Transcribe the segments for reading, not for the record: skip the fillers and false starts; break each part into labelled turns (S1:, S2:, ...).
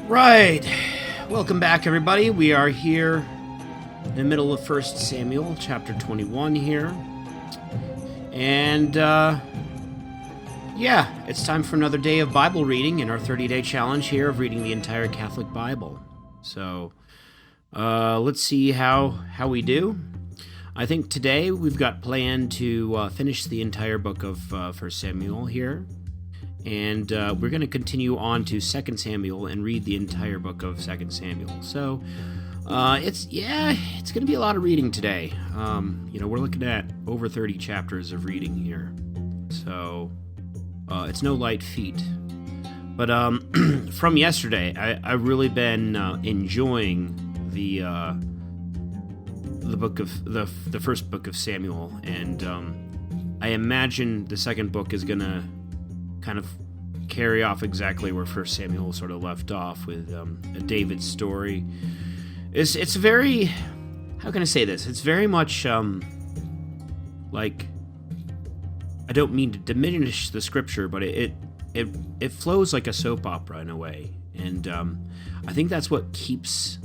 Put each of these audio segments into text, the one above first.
S1: Right. Welcome back, everybody. We are here in the middle of 1 Samuel, chapter 21 here. And, yeah, it's time for another day of Bible reading in our 30-day challenge here of reading the entire Catholic Bible. So, let's see how we do. I think today we've got planned to finish the entire book of 1 Samuel here. And we're going to continue on to 2 Samuel and read the entire book of 2 Samuel. So, it's going to be a lot of reading today. We're looking at over 30 chapters of reading here. So, it's no light feat. But from yesterday, I've really been enjoying the book of the first book of Samuel, and I imagine the second book is going to kind of carry off exactly where 1 Samuel sort of left off with David's story. It's very, how can I say this? It's very much like, I don't mean to diminish the scripture, but it flows like a soap opera in a way, and I think that's what keeps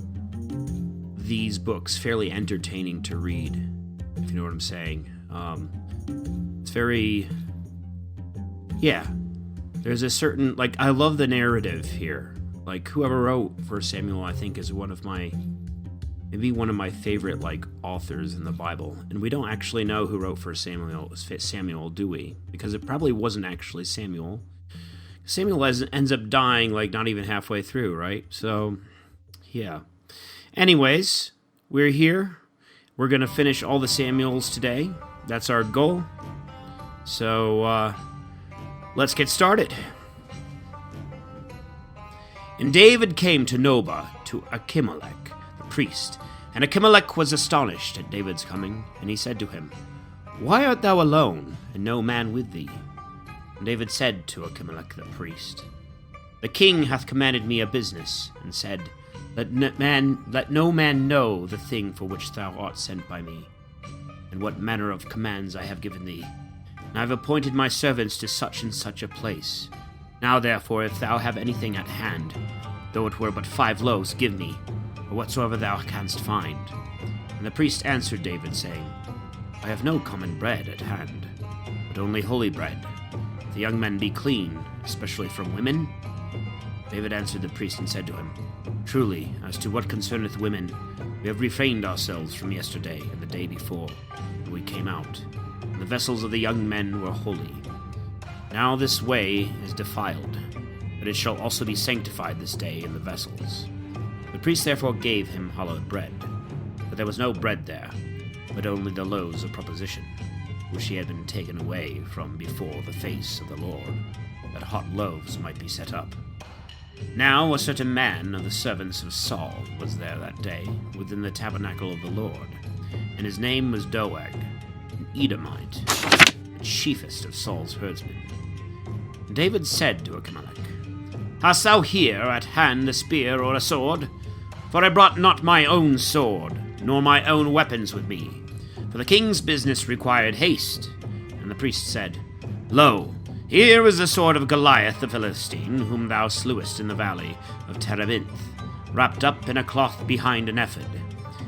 S1: these books fairly entertaining to read, if you know what I'm saying. It's very, yeah. There's a certain, like, I love the narrative here. Like, whoever wrote 1 Samuel, I think, is maybe one of my favorite, like, authors in the Bible. And we don't actually know who wrote 1 Samuel, do we? Because it probably wasn't actually Samuel. Samuel ends up dying, like, not even halfway through, right? So, yeah. Anyways, we're here. We're going to finish all the Samuels today. That's our goal. So, let's get started. And David came to Noba, to Achimelech, the priest. And Achimelech was astonished at David's coming, and he said to him, Why art thou alone, and no man with thee? And David said to Achimelech the priest, The king hath commanded me a business, and said, Let no man know the thing for which thou art sent by me, and what manner of commands I have given thee. And I have appointed my servants to such and such a place. Now therefore, if thou have anything at hand, though it were but 5 loaves, give me, or whatsoever thou canst find. And the priest answered David, saying, I have no common bread at hand, but only holy bread. If the young men be clean, especially from women. David answered the priest and said to him, Truly, as to what concerneth women, we have refrained ourselves from yesterday and the day before, when we came out. The vessels of the young men were holy. Now this way is defiled, but it shall also be sanctified this day in the vessels. The priest therefore gave him hallowed bread, but there was no bread there, but only the loaves of proposition, which he had been taken away from before the face of the Lord, that hot loaves might be set up. Now a certain man of the servants of Saul was there that day, within the tabernacle of the Lord, and his name was Doeg, Edomite, the chiefest of Saul's herdsmen. And David said to Achimelech, Hast thou here at hand a spear or a sword? For I brought not my own sword, nor my own weapons with me, for the king's business required haste. And the priest said, Lo, here is the sword of Goliath the Philistine, whom thou slewest in the valley of Terebinth, wrapped up in a cloth behind an ephod.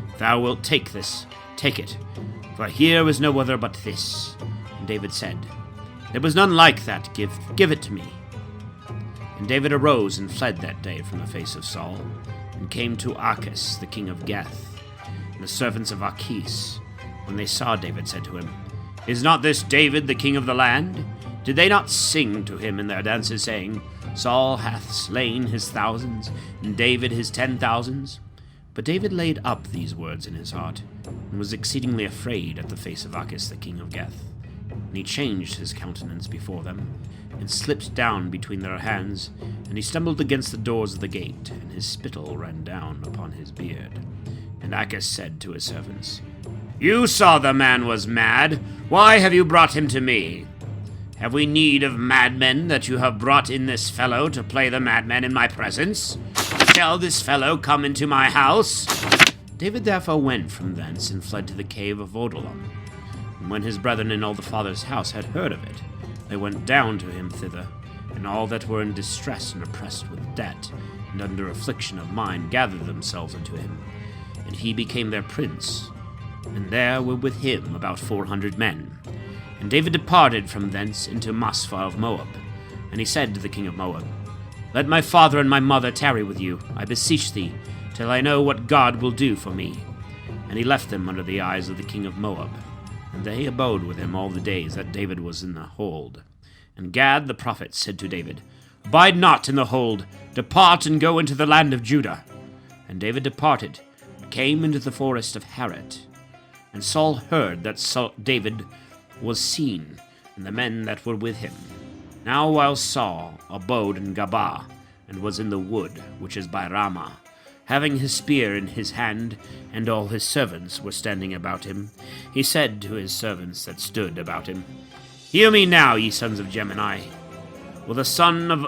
S1: If thou wilt take this, take it, for here is no other but this. And David said, There was none like that gift, give it to me. And David arose and fled that day from the face of Saul, and came to Achish the king of Gath. And the servants of Achish, when they saw David, said to him, Is not this David the king of the land? Did they not sing to him in their dances, saying, Saul hath slain his thousands, and David his 10,000s? But David laid up these words in his heart, and was exceedingly afraid at the face of Achish the king of Gath. And he changed his countenance before them, and slipped down between their hands, and he stumbled against the doors of the gate, and his spittle ran down upon his beard. And Achish said to his servants, You saw the man was mad. Why have you brought him to me? Have we need of madmen that you have brought in this fellow to play the madman in my presence? Shall this fellow come into my house? David therefore went from thence and fled to the cave of Adullam. And when his brethren in all the father's house had heard of it, they went down to him thither, and all that were in distress and oppressed with debt, and under affliction of mind gathered themselves unto him. And he became their prince. And there were with him about 400 men. And David departed from thence into Maspha of Moab. And he said to the king of Moab, Let my father and my mother tarry with you, I beseech thee, till I know what God will do for me. And he left them under the eyes of the king of Moab. And they abode with him all the days that David was in the hold. And Gad the prophet said to David, Abide not in the hold, depart and go into the land of Judah. And David departed, and came into the forest of Harat. And Saul heard that David was seen, and the men that were with him. Now while Saul abode in Gabaa, and was in the wood which is by Ramah, having his spear in his hand, and all his servants were standing about him, he said to his servants that stood about him, Hear me now, ye sons of Gemini. Will the son of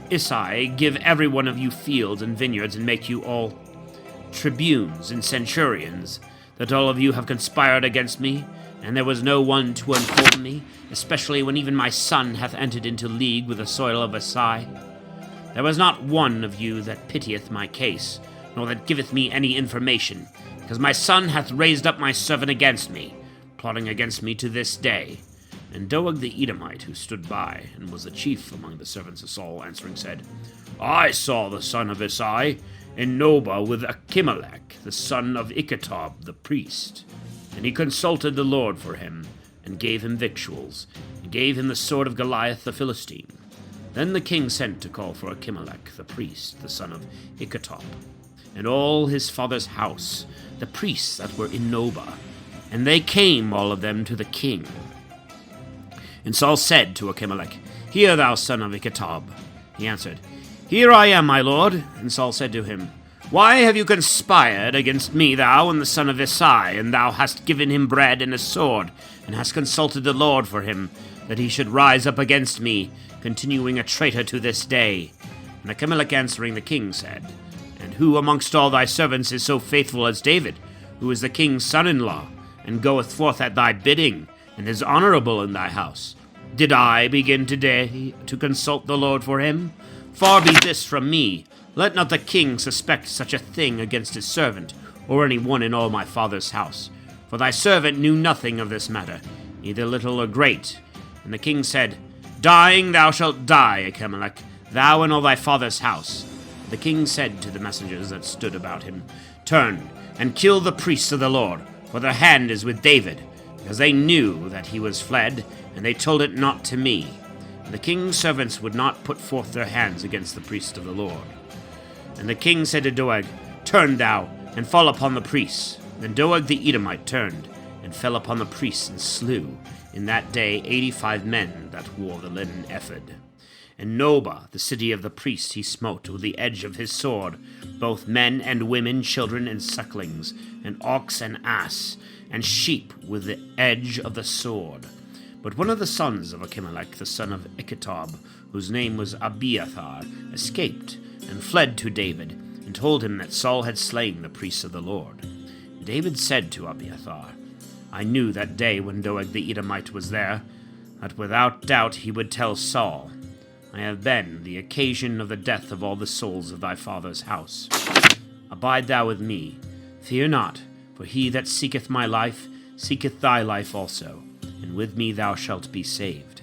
S1: Isai give every one of you fields and vineyards, and make you all tribunes and centurions, that all of you have conspired against me, and there was no one to inform me, especially when even my son hath entered into league with the soil of Isai? There was not one of you that pitieth my case, nor that giveth me any information, because my son hath raised up my servant against me, plotting against me to this day. And Doeg the Edomite, who stood by, and was the chief among the servants of Saul, answering said, I saw the son of Isai in Nobah with Achimelech, the son of Icatob the priest. And he consulted the Lord for him, and gave him victuals, and gave him the sword of Goliath the Philistine. Then the king sent to call for Achimelech the priest, the son of Icatob, and all his father's house, the priests that were in Nobah. And they came all of them to the king. And Saul said to Achimelech, Hear thou, son of Icatob. He answered, Here I am, my lord. And Saul said to him, Why have you conspired against me, thou and the son of Isai, and thou hast given him bread and a sword, and hast consulted the Lord for him, that he should rise up against me, continuing a traitor to this day? And Achimelech answering the king said, And who amongst all thy servants is so faithful as David, who is the king's son-in-law, and goeth forth at thy bidding, and is honorable in thy house? Did I begin today to consult the Lord for him? Far be this from me. Let not the king suspect such a thing against his servant, or any one in all my father's house. For thy servant knew nothing of this matter, neither little or great. And the king said, Dying thou shalt die, Achimelech, thou and all thy father's house. The king said to the messengers that stood about him, Turn, and kill the priests of the Lord, for their hand is with David, because they knew that he was fled, and they told it not to me. And the king's servants would not put forth their hands against the priests of the Lord. And the king said to Doeg, Turn thou, and fall upon the priests. Then Doeg the Edomite turned, and fell upon the priests, and slew in that day 85 men that wore the linen ephod. And Nobah, the city of the priests, he smote with the edge of his sword, both men and women, children and sucklings, and ox and ass, and sheep with the edge of the sword. But one of the sons of Achimelech, the son of Icatob, whose name was Abiathar, escaped, and fled to David, and told him that Saul had slain the priests of the Lord. David said to Abiathar, I knew that day when Doeg the Edomite was there, that without doubt he would tell Saul, I have been the occasion of the death of all the souls of thy father's house. Abide thou with me, fear not, for he that seeketh my life seeketh thy life also, and with me thou shalt be saved.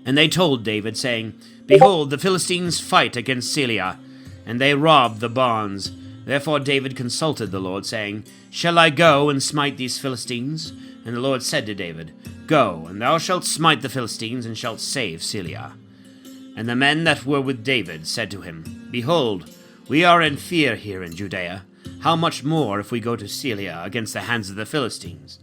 S1: And they told David, saying, Behold, the Philistines fight against Seilah, and they rob the barns. Therefore David consulted the Lord, saying, Shall I go and smite these Philistines? And the Lord said to David, Go, and thou shalt smite the Philistines, and shalt save Seilah. And the men that were with David said to him, Behold, we are in fear here in Judea. How much more if we go to Seilah against the hands of the Philistines?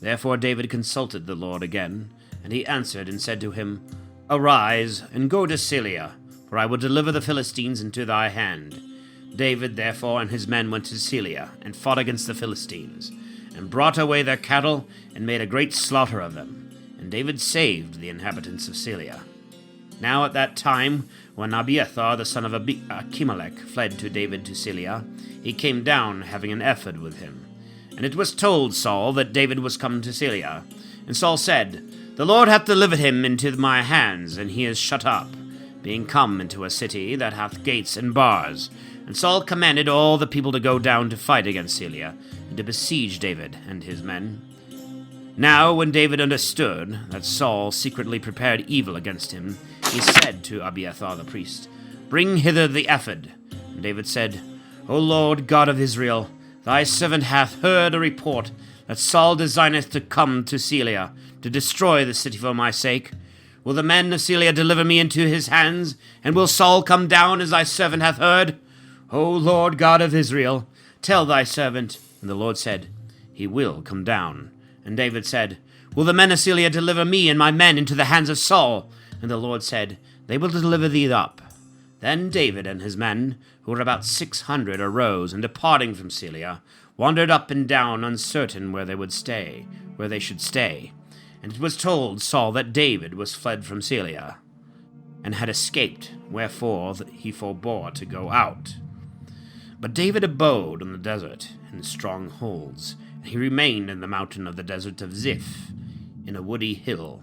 S1: Therefore David consulted the Lord again, and he answered and said to him, Arise, and go to Seilah, for I will deliver the Philistines into thy hand. David therefore and his men went to Seilah, and fought against the Philistines, and brought away their cattle, and made a great slaughter of them. And David saved the inhabitants of Seilah. Now at that time, when Abiathar the son of Achimelech fled to David to Seilah, he came down having an ephod with him. And it was told Saul that David was come to Seilah. And Saul said, The Lord hath delivered him into my hands, and he is shut up. being come into a city that hath gates and bars. And Saul commanded all the people to go down to fight against Celia, and to besiege David and his men. Now when David understood that Saul secretly prepared evil against him, he said to Abiathar the priest, Bring hither the ephod. And David said, O Lord God of Israel, thy servant hath heard a report that Saul designeth to come to Celia, to destroy the city for my sake. Will the men of Celia deliver me into his hands, and will Saul come down as thy servant hath heard? O Lord God of Israel, tell thy servant. And the Lord said, He will come down. And David said, Will the men of Celia deliver me and my men into the hands of Saul? And the Lord said, They will deliver thee up. Then David and his men, who were about 600, arose, and departing from Celia, wandered up and down, uncertain where they should stay. And it was told Saul that David was fled from Celia, and had escaped, wherefore he forbore to go out. But David abode in the desert, in strongholds, and he remained in the mountain of the desert of Ziph, in a woody hill.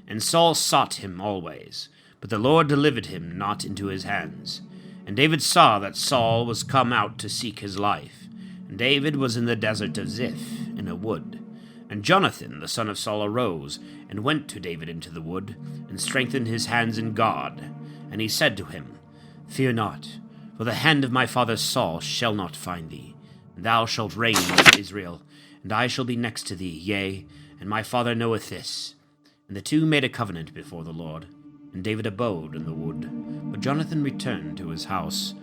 S1: And Saul sought him always, but the Lord delivered him not into his hands. And David saw that Saul was come out to seek his life. And David was in the desert of Ziph, in a wood. And Jonathan, the son of Saul, arose, and went to David into the wood, and strengthened his hands in God. And he said to him, Fear not, for the hand of my father Saul shall not find thee. And thou shalt reign over Israel, and I shall be next to thee, yea, and my father knoweth this. And the two made a covenant before the Lord. And David abode in the wood. But Jonathan returned to his house.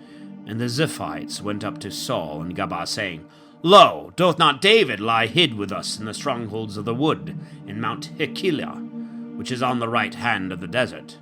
S1: And the Ziphites went up to Saul and Gabaa, saying, Lo, doth not David lie hid with us in the strongholds of the wood, in Mount Hechilah, which is on the right hand of the desert?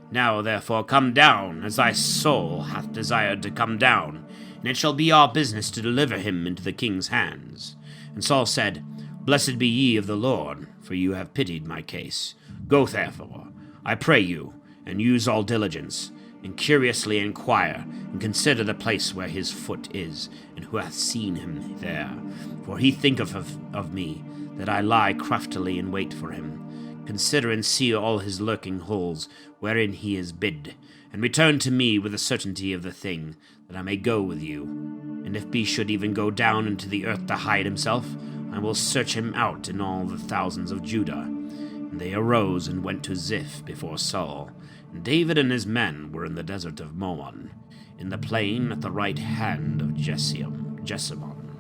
S1: Now therefore come down, as thy soul hath desired to come down, and it shall be our business to deliver him into the king's hands. And Saul said, Blessed be ye of the Lord, for you have pitied my case. Go therefore, I pray you, and use all diligence, and curiously inquire, and consider the place where his foot is, and who hath seen him there. For he thinketh of me, that I lie craftily in wait for him. Consider and see all his lurking holes, wherein he is bid, and return to me with the certainty of the thing, that I may go with you. And if he should even go down into the earth to hide himself, I will search him out in all the thousands of Judah. And they arose and went to Ziph before Saul. And David and his men were in the desert of Moan, in the plain at the right hand of Jessamon.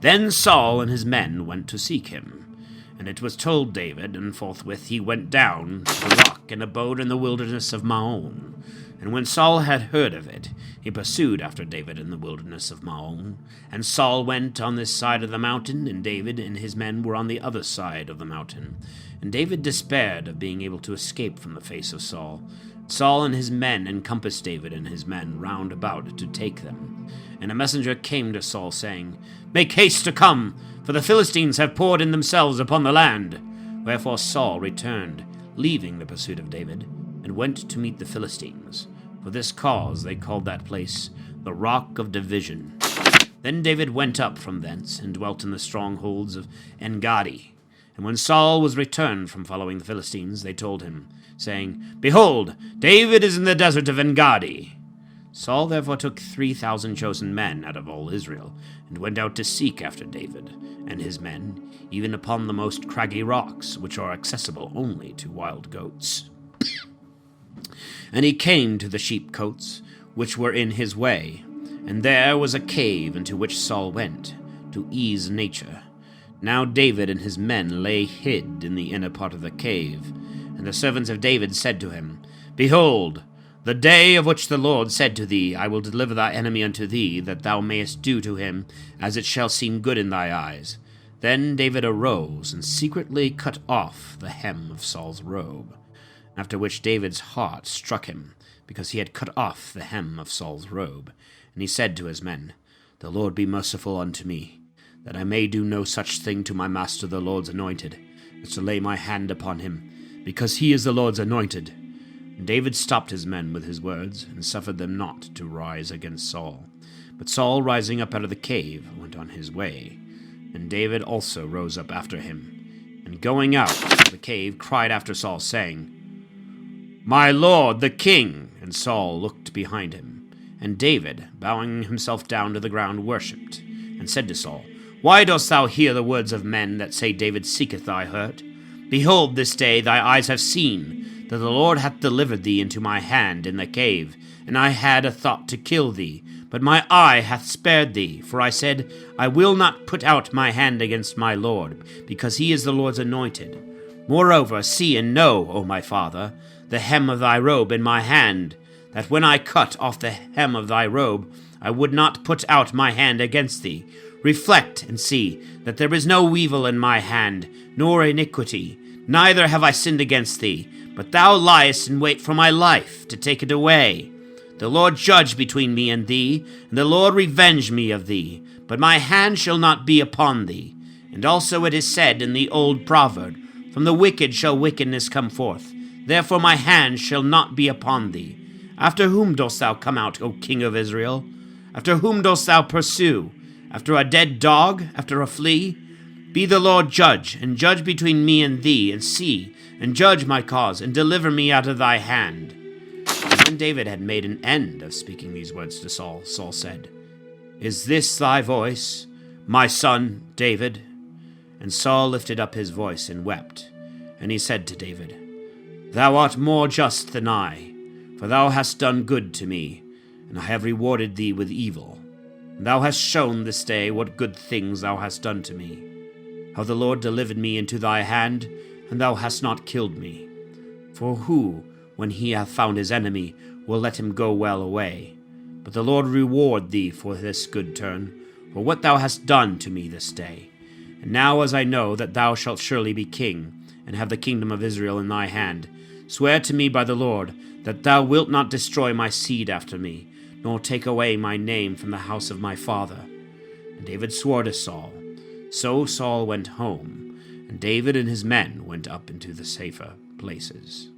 S1: Then Saul and his men went to seek him. And it was told David, and forthwith he went down to the rock and abode in the wilderness of Maon. And when Saul had heard of it, he pursued after David in the wilderness of Maon. And Saul went on this side of the mountain, and David and his men were on the other side of the mountain. And David despaired of being able to escape from the face of Saul. Saul and his men encompassed David and his men round about to take them. And a messenger came to Saul, saying, Make haste to come, for the Philistines have poured in themselves upon the land. Wherefore Saul returned, leaving the pursuit of David, and went to meet the Philistines. For this cause they called that place the Rock of Division. Then David went up from thence, and dwelt in the strongholds of Engadi. And when Saul was returned from following the Philistines, they told him, saying, Behold, David is in the desert of Engadi. Saul therefore took 3,000 chosen men out of all Israel, and went out to seek after David and his men, even upon the most craggy rocks, which are accessible only to wild goats. And he came to the sheepcotes, which were in his way, and there was a cave into which Saul went, to ease nature. Now David and his men lay hid in the inner part of the cave, and the servants of David said to him, Behold, the day of which the Lord said to thee, I will deliver thy enemy unto thee, that thou mayest do to him as it shall seem good in thy eyes. Then David arose, and secretly cut off the hem of Saul's robe. After which David's heart struck him, because he had cut off the hem of Saul's robe. And he said to his men, The Lord be merciful unto me, that I may do no such thing to my master the Lord's anointed, as to lay my hand upon him, because he is the Lord's anointed. And David stopped his men with his words, and suffered them not to rise against Saul. But Saul, rising up out of the cave, went on his way. And David also rose up after him, and going out of the cave, cried after Saul, saying, My lord, the king! And Saul looked behind him. And David, bowing himself down to the ground, worshipped, and said to Saul, Why dost thou hear the words of men that say David seeketh thy hurt? Behold, this day thy eyes have seen that the Lord hath delivered thee into my hand in the cave, and I had a thought to kill thee. But my eye hath spared thee, for I said, I will not put out my hand against my Lord, because he is the Lord's anointed. Moreover, see and know, O my father, the hem of thy robe in my hand, that when I cut off the hem of thy robe, I would not put out my hand against thee. Reflect and see that there is no evil in my hand, nor iniquity, neither have I sinned against thee, but thou liest in wait for my life, to take it away. The Lord judge between me and thee, and the Lord revenge me of thee, but my hand shall not be upon thee. And also it is said in the old proverb, From the wicked shall wickedness come forth. Therefore my hand shall not be upon thee. After whom dost thou come out, O King of Israel? After whom dost thou pursue? After a dead dog? After a flea? Be the Lord judge, and judge between me and thee, and see, and judge my cause, and deliver me out of thy hand. And when David had made an end of speaking these words to Saul, Saul said, Is this thy voice, my son David? And Saul lifted up his voice and wept. And he said to David, Thou art more just than I, for thou hast done good to me, and I have rewarded thee with evil. And thou hast shown this day what good things thou hast done to me, how the Lord delivered me into thy hand, and thou hast not killed me. For who, when he hath found his enemy, will let him go well away? But the Lord reward thee for this good turn, for what thou hast done to me this day. And now as I know that thou shalt surely be king, and have the kingdom of Israel in thy hand, swear to me by the Lord that thou wilt not destroy my seed after me, nor take away my name from the house of my father. And David swore to Saul. So Saul went home, and David and his men went up into the safer places.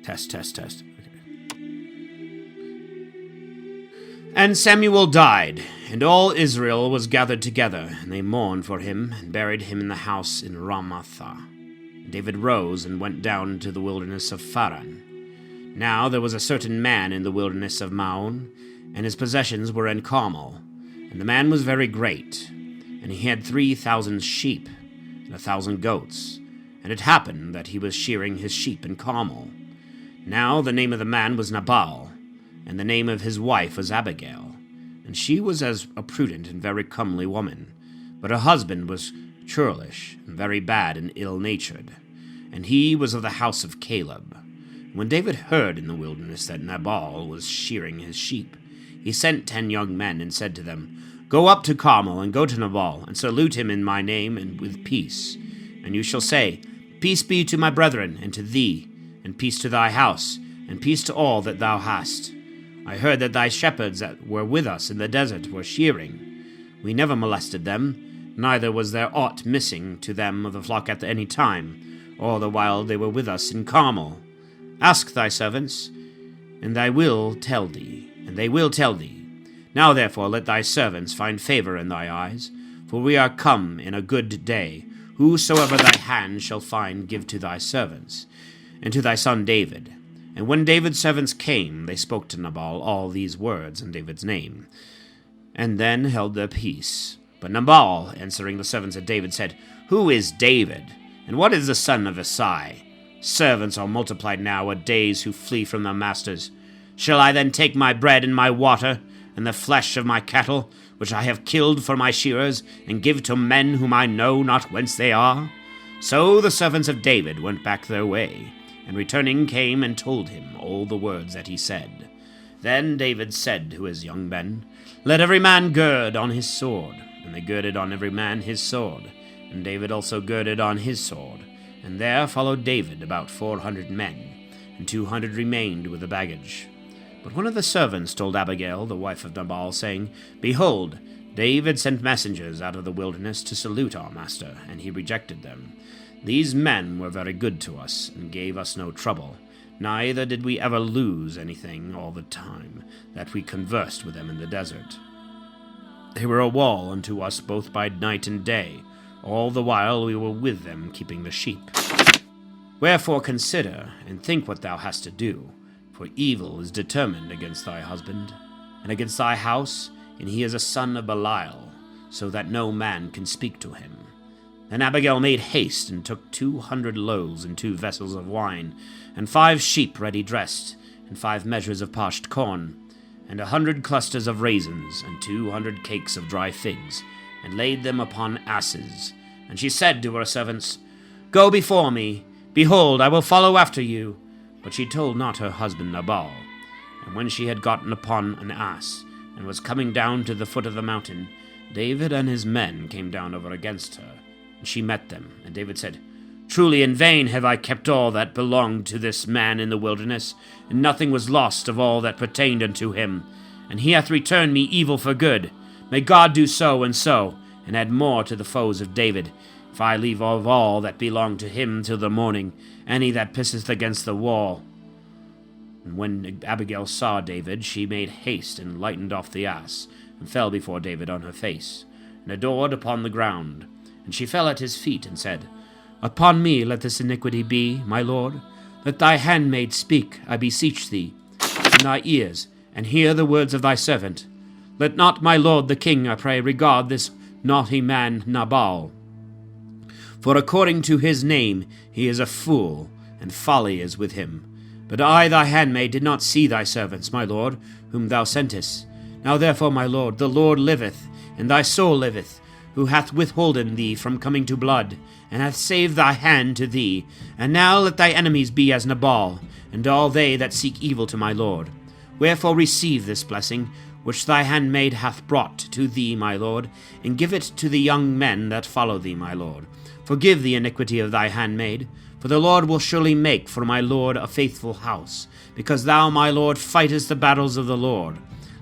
S1: Test. Okay. And Samuel died, and all Israel was gathered together, and they mourned for him, and buried him in the house in Ramathah. David rose and went down into the wilderness of Pharan. Now there was a certain man in the wilderness of Maon, and his possessions were in Carmel. And the man was very great, and he had 3,000 sheep, and 1,000 goats. And it happened that he was shearing his sheep in Carmel. Now the name of the man was Nabal, and the name of his wife was Abigail. And she was as a prudent and very comely woman, but her husband was churlish, and very bad and ill-natured, and he was of the house of Caleb. When David heard in the wilderness that Nabal was shearing his sheep, he sent 10 young men, and said to them, Go up to Carmel, and go to Nabal, and salute him in my name, and with peace. And you shall say, Peace be to my brethren, and to thee, and peace to thy house, and peace to all that thou hast. I heard that thy shepherds that were with us in the desert were shearing. We never molested them, neither was there aught missing to them of the flock at any time, all the while they were with us in Carmel. Ask thy servants, and they will tell thee. Now therefore let thy servants find favor in thy eyes, for we are come in a good day. Whosoever thy hand shall find, give to thy servants, and to thy son David. And when David's servants came, they spoke to Nabal all these words in David's name, and then held their peace. But Nabal, answering the servants of David, said, Who is David, and what is the son of Isai? Servants are multiplied nowadays who flee from their masters. Shall I then take my bread and my water, and the flesh of my cattle, which I have killed for my shearers, and give to men whom I know not whence they are? So the servants of David went back their way, and returning came and told him all the words that he said. Then David said to his young men, Let every man gird on his sword. And they girded on every man his sword, and David also girded on his sword. And there followed David about 400 men, and 200 remained with the baggage. But one of the servants told Abigail, the wife of Nabal, saying, Behold, David sent messengers out of the wilderness to salute our master, and he rejected them. These men were very good to us, and gave us no trouble. Neither did we ever lose anything all the time that we conversed with them in the desert. They were a wall unto us both by night and day, all the while we were with them keeping the sheep. Wherefore consider, and think what thou hast to do, for evil is determined against thy husband, and against thy house, and he is a son of Belial, so that no man can speak to him. Then Abigail made haste, and took 200 loaves and 2 vessels of wine, and 5 sheep ready dressed, and 5 measures of parched corn, and 100 clusters of raisins, and 200 cakes of dry figs, and laid them upon asses. And she said to her servants, Go before me, behold, I will follow after you. But she told not her husband Nabal. And when she had gotten upon an ass, and was coming down to the foot of the mountain, David and his men came down over against her. And she met them, and David said, Truly in vain have I kept all that belonged to this man in the wilderness, and nothing was lost of all that pertained unto him. And he hath returned me evil for good. May God do so, and add more to the foes of David, if I leave of all that belonged to him till the morning, any that pisseth against the wall. And when Abigail saw David, she made haste, and lightened off the ass, and fell before David on her face, and adored upon the ground. And she fell at his feet, and said, Upon me let this iniquity be, my lord. Let thy handmaid speak, I beseech thee, in thy ears, and hear the words of thy servant. Let not my lord the king, I pray, regard this naughty man Nabal. For according to his name he is a fool, and folly is with him. But I, thy handmaid, did not see thy servants, my lord, whom thou sentest. Now therefore, my lord, the Lord liveth, and thy soul liveth, who hath withholden thee from coming to blood, and hath saved thy hand to thee. And now let thy enemies be as Nabal, and all they that seek evil to my lord. Wherefore receive this blessing, which thy handmaid hath brought to thee, my lord, and give it to the young men that follow thee, my lord. Forgive the iniquity of thy handmaid, for the Lord will surely make for my lord a faithful house, because thou, my lord, fightest the battles of the Lord.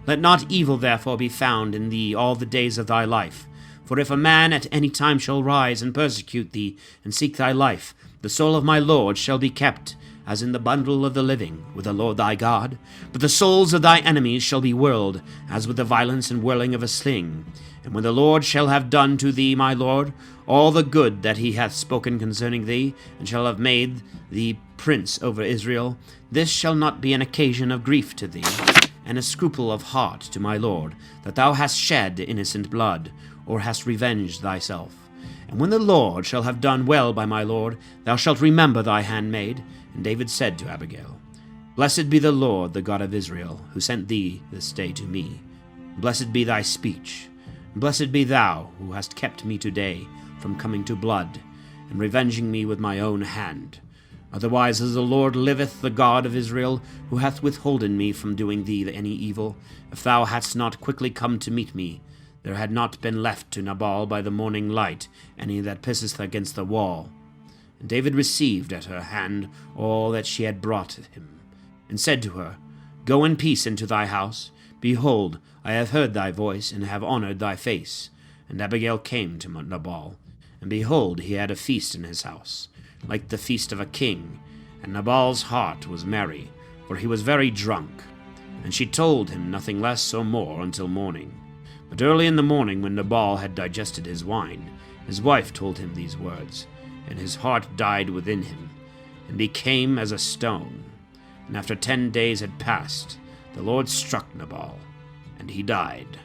S1: Let not evil therefore be found in thee all the days of thy life. For if a man at any time shall rise and persecute thee, and seek thy life, the soul of my lord shall be kept, as in the bundle of the living, with the Lord thy God. But the souls of thy enemies shall be whirled, as with the violence and whirling of a sling. And when the Lord shall have done to thee, my lord, all the good that he hath spoken concerning thee, and shall have made thee prince over Israel, this shall not be an occasion of grief to thee, and a scruple of heart to my lord, that thou hast shed innocent blood, or hast revenged thyself. And when the Lord shall have done well by my lord, thou shalt remember thy handmaid. And David said to Abigail, Blessed be the Lord, the God of Israel, who sent thee this day to me. Blessed be thy speech. Blessed be thou, who hast kept me today from coming to blood, and revenging me with my own hand. Otherwise, as the Lord liveth, the God of Israel, who hath withholden me from doing thee any evil, if thou hadst not quickly come to meet me, there had not been left to Nabal by the morning light any that pisseth against the wall. And David received at her hand all that she had brought him, and said to her, Go in peace into thy house. Behold, I have heard thy voice, and have honored thy face. And Abigail came to Nabal, and behold, he had a feast in his house, like the feast of a king. And Nabal's heart was merry, for he was very drunk. And she told him nothing less or more until morning. But early in the morning, when Nabal had digested his wine, his wife told him these words, and his heart died within him, and became as a stone. And after 10 days had passed, the Lord struck Nabal, and he died.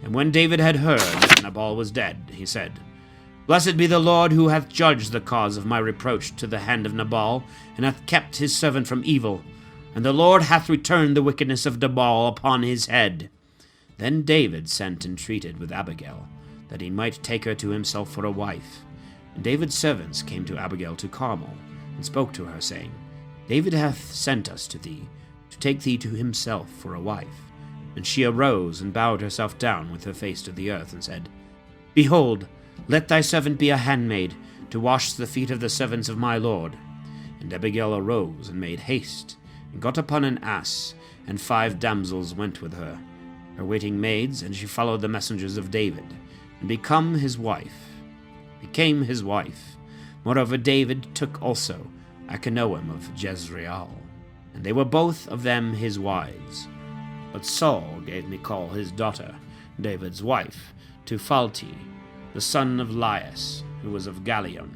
S1: And when David had heard that Nabal was dead, he said, Blessed be the Lord, who hath judged the cause of my reproach to the hand of Nabal, and hath kept his servant from evil. And the Lord hath returned the wickedness of Nabal upon his head. Then David sent and treated with Abigail, that he might take her to himself for a wife. And David's servants came to Abigail to Carmel, and spoke to her, saying, David hath sent us to thee, to take thee to himself for a wife. And she arose, and bowed herself down with her face to the earth, and said, Behold, let thy servant be a handmaid, to wash the feet of the servants of my lord. And Abigail arose, and made haste, and got upon an ass, and 5 damsels went with her, her waiting maids, and she followed the messengers of David, and became his wife. Moreover, David took also Achinoam of Jezreel, and they were both of them his wives. But Saul gave Michal his daughter, David's wife, to Phalti, the son of Laias, who was of Galion.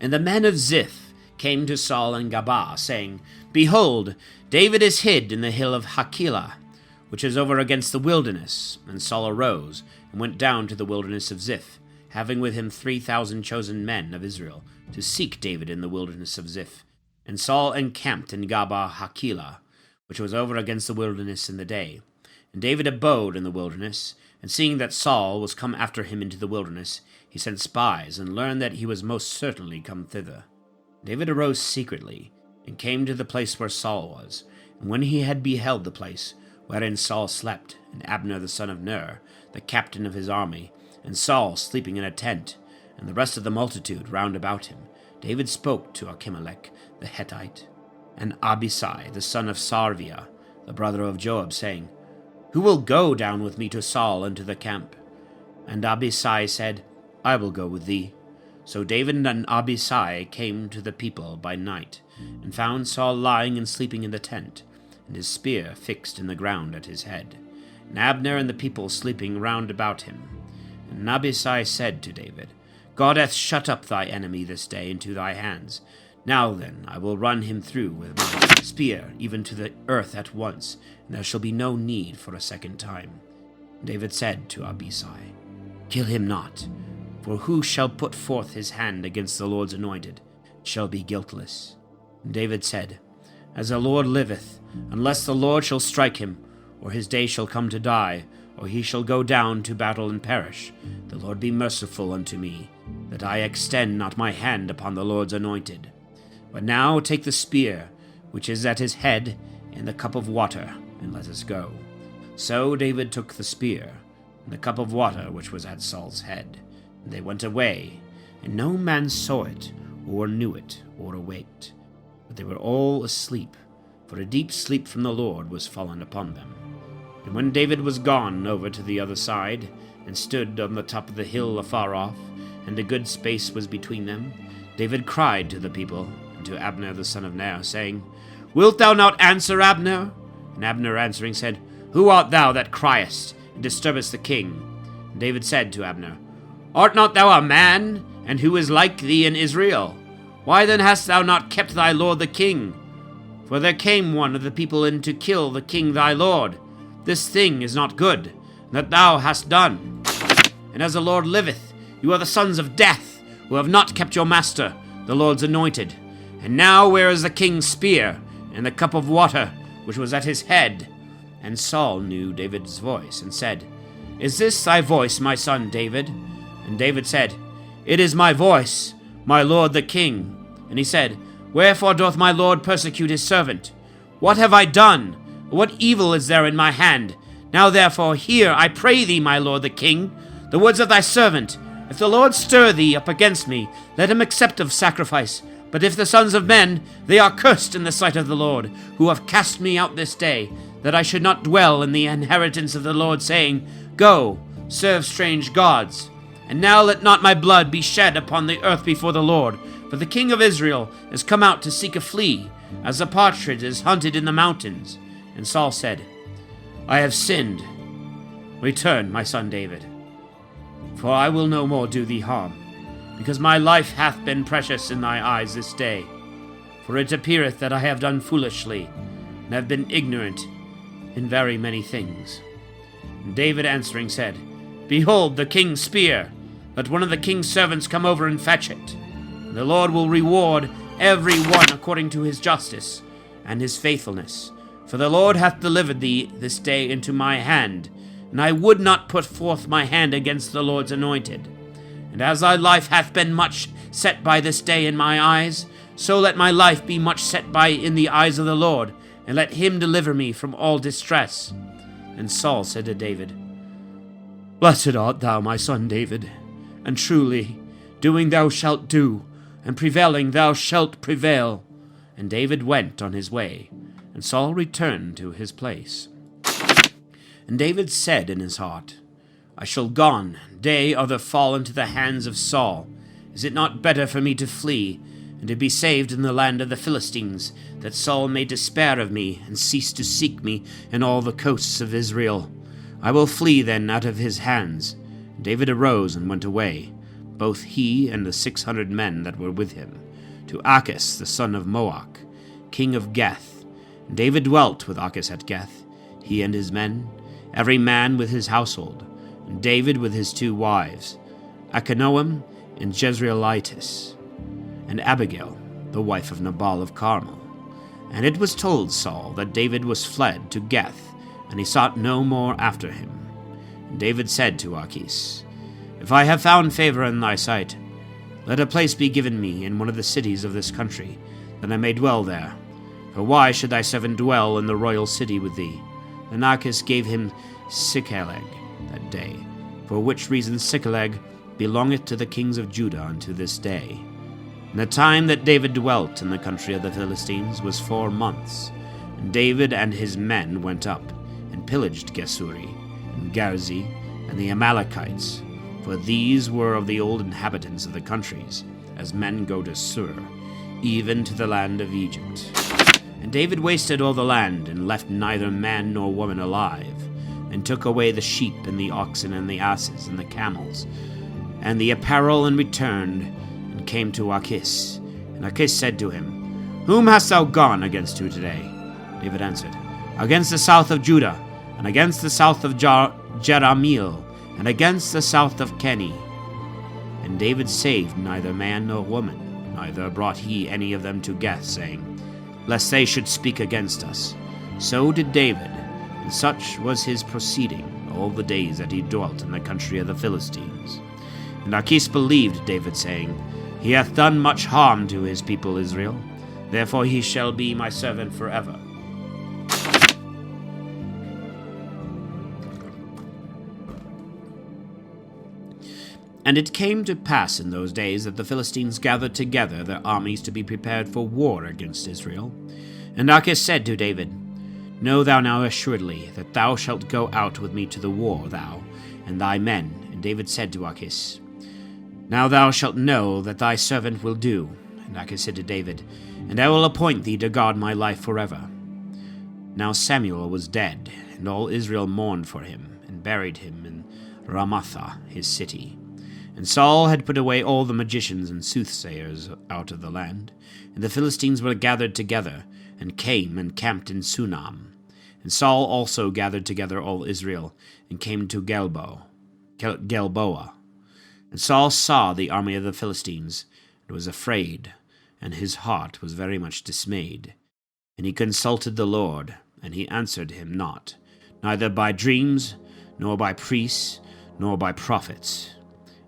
S1: And the men of Ziph came to Saul and Gabaa, saying, Behold, David is hid in the hill of Hachilah, which is over against the wilderness. And Saul arose, and went down to the wilderness of Ziph, having with him 3,000 chosen men of Israel, to seek David in the wilderness of Ziph. And Saul encamped in Gabaa Hachilah, which was over against the wilderness in the day. And David abode in the wilderness, and seeing that Saul was come after him into the wilderness, he sent spies, and learned that he was most certainly come thither. David arose secretly, and came to the place where Saul was. And when he had beheld the place wherein Saul slept, and Abner the son of Ner, the captain of his army, and Saul sleeping in a tent, and the rest of the multitude round about him, David spoke to Achimelech the Hittite, and Abishai the son of Sarviah, the brother of Joab, saying, Who will go down with me to Saul into the camp? And Abishai said, I will go with thee. So David and Abishai came to the people by night, and found Saul lying and sleeping in the tent, and his spear fixed in the ground at his head, and Abner and the people sleeping round about him. And Abishai said to David, God hath shut up thy enemy this day into thy hands. Now then, I will run him through with my spear, even to the earth at once, and there shall be no need for a second time. David said to Abishai, Kill him not, for who shall put forth his hand against the Lord's anointed shall be guiltless. And David said, As the Lord liveth, unless the Lord shall strike him, or his day shall come to die, or he shall go down to battle and perish, the Lord be merciful unto me, that I extend not my hand upon the Lord's anointed. But now take the spear, which is at his head, and the cup of water, and let us go. So David took the spear, and the cup of water which was at Saul's head, and they went away, and no man saw it, or knew it, or awaked. But they were all asleep, for a deep sleep from the Lord was fallen upon them. And when David was gone over to the other side, and stood on the top of the hill afar off, and a good space was between them, David cried to the people, and to Abner the son of Ner, saying, Wilt thou not answer, Abner? And Abner answering said, Who art thou that criest, and disturbest the king? And David said to Abner, Art not thou a man, and who is like thee in Israel? Why then hast thou not kept thy lord the king? For there came one of the people in to kill the king thy lord. This thing is not good, that thou hast done. And as the Lord liveth, you are the sons of death, who have not kept your master, the Lord's anointed. And now where is the king's spear, and the cup of water, which was at his head? And Saul knew David's voice, and said, Is this thy voice, my son David? And David said, It is my voice, my lord the king. And he said, Wherefore doth my lord persecute his servant? What have I done? What evil is there in my hand? Now therefore hear, I pray thee, my lord the king, the words of thy servant. If the Lord stir thee up against me, let him accept of sacrifice. But if the sons of men, they are cursed in the sight of the Lord, who have cast me out this day, that I should not dwell in the inheritance of the Lord, saying, Go, serve strange gods. And now let not my blood be shed upon the earth before the Lord, for the king of Israel is come out to seek a flea, as a partridge is hunted in the mountains. And Saul said, I have sinned. Return, my son David, for I will no more do thee harm, because my life hath been precious in thy eyes this day. For it appeareth that I have done foolishly, and have been ignorant in very many things. And David answering said, Behold the king's spear. Let one of the king's servants come over and fetch it. And the Lord will reward every one according to his justice and his faithfulness. For the Lord hath delivered thee this day into my hand, and I would not put forth my hand against the Lord's anointed. And as thy life hath been much set by this day in my eyes, so let my life be much set by in the eyes of the Lord, and let him deliver me from all distress. And Saul said to David, Blessed art thou, my son David, and truly doing thou shalt do, and prevailing thou shalt prevail. And David went on his way, and Saul returned to his place. And David said in his heart, I shall gone, day other fall into the hands of Saul. Is it not better for me to flee, and to be saved in the land of the Philistines, that Saul may despair of me, and cease to seek me in all the coasts of Israel? I will flee then out of his hands. And David arose and went away. both he and the 600 men that were with him, to Achis the son of Moach, king of Geth. And David dwelt with Achis at Geth, he and his men, every man with his household, and David with his 2 wives, Achinoam and Jezreelitis, and Abigail, the wife of Nabal of Carmel. And it was told Saul that David was fled to Geth, and he sought no more after him. And David said to Achis, If I have found favor in thy sight, let a place be given me in one of the cities of this country, that I may dwell there. For why should thy servant dwell in the royal city with thee? Then Achis gave him Siklag that day, for which reason Siklag belongeth to the kings of Judah unto this day. And the time that David dwelt in the country of the Philistines was 4 months. And David and his men went up, and pillaged Geshuri, and Garzi, and the Amalekites, for these were of the old inhabitants of the countries, as men go to Sur, even to the land of Egypt. And David wasted all the land, and left neither man nor woman alive, and took away the sheep, and the oxen, and the asses, and the camels, and the apparel, and returned, and came to Achis. And Achis said to him, Whom hast thou gone against to today? David answered, Against the south of Judah, and against the south of Jerahmeel, and against the south of Kenny. And David saved neither man nor woman, neither brought he any of them to Geth, saying, Lest they should speak against us. So did David, and such was his proceeding all the days that he dwelt in the country of the Philistines. And Achis believed David, saying, He hath done much harm to his people Israel, therefore he shall be my servant forever. And it came to pass in those days that the Philistines gathered together their armies to be prepared for war against Israel. And Achis said to David, Know thou now assuredly that thou shalt go out with me to the war, thou and thy men. And David said to Achis, Now thou shalt know that thy servant will do. And Achis said to David, And I will appoint thee to guard my life forever. Now Samuel was dead, and all Israel mourned for him, and buried him in Ramathah his city. And Saul had put away all the magicians and soothsayers out of the land, and the Philistines were gathered together, and came and camped in Sunam. And Saul also gathered together all Israel, and came to Gilboa. And Saul saw the army of the Philistines, and was afraid, and his heart was very much dismayed. And he consulted the Lord, and he answered him not, neither by dreams, nor by priests, nor by prophets.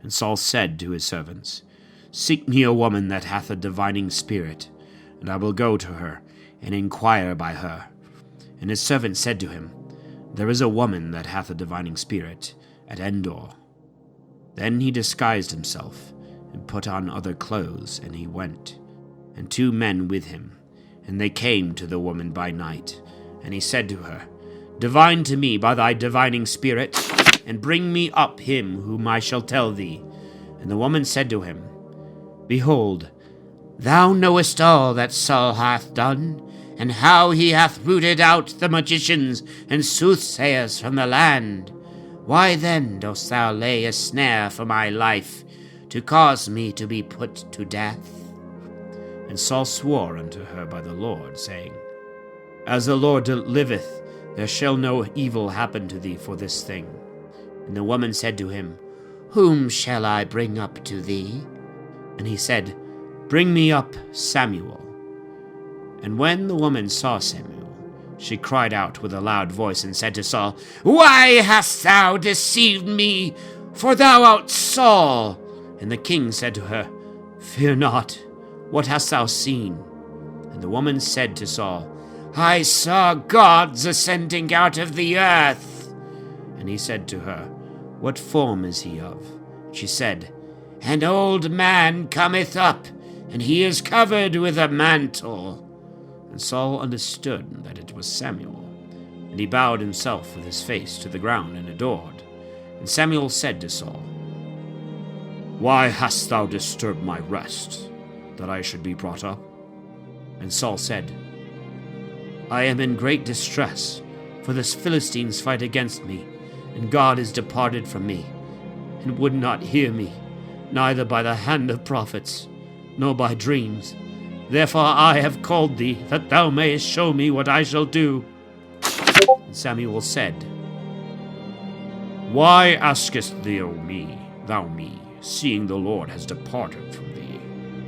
S1: And Saul said to his servants, Seek me a woman that hath a divining spirit, and I will go to her, and inquire by her. And his servant said to him, There is a woman that hath a divining spirit, at Endor. Then he disguised himself, and put on other clothes, and he went, and 2 men with him. And they came to the woman by night. And he said to her, Divine to me by thy divining spirit, and bring me up him whom I shall tell thee. And the woman said to him, Behold, thou knowest all that Saul hath done, and how he hath rooted out the magicians and soothsayers from the land. Why then dost thou lay a snare for my life, to cause me to be put to death? And Saul swore unto her by the Lord, saying, As the Lord liveth, there shall no evil happen to thee for this thing. And the woman said to him, Whom shall I bring up to thee? And he said, Bring me up Samuel. And when the woman saw Samuel, she cried out with a loud voice, and said to Saul, Why hast thou deceived me? For thou art Saul. And the king said to her, Fear not, what hast thou seen? And the woman said to Saul, I saw gods ascending out of the earth. And he said to her, What form is he of? She said, An old man cometh up, and he is covered with a mantle. And Saul understood that it was Samuel, and he bowed himself with his face to the ground and adored. And Samuel said to Saul, Why hast thou disturbed my rest, that I should be brought up? And Saul said, I am in great distress, for the Philistines fight against me, and God is departed from me, and would not hear me. neither by the hand of prophets, nor by dreams. Therefore I have called thee, that thou mayest show me what I shall do. And Samuel said, Why askest thou me, seeing the Lord has departed from thee,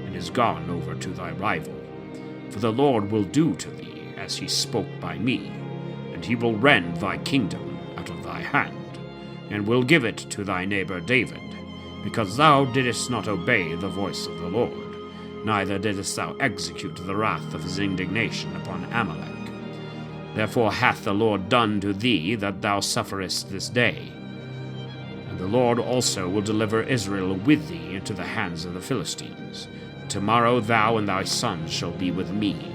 S1: and is gone over to thy rival? For the Lord will do to thee as he spoke by me, and he will rend thy kingdom out of thy hand, and will give it to thy neighbor David, because thou didst not obey the voice of the Lord, neither didst thou execute the wrath of his indignation upon Amalek. Therefore hath the Lord done to thee that thou sufferest this day. And the Lord also will deliver Israel with thee into the hands of the Philistines. Tomorrow thou and thy sons shall be with me.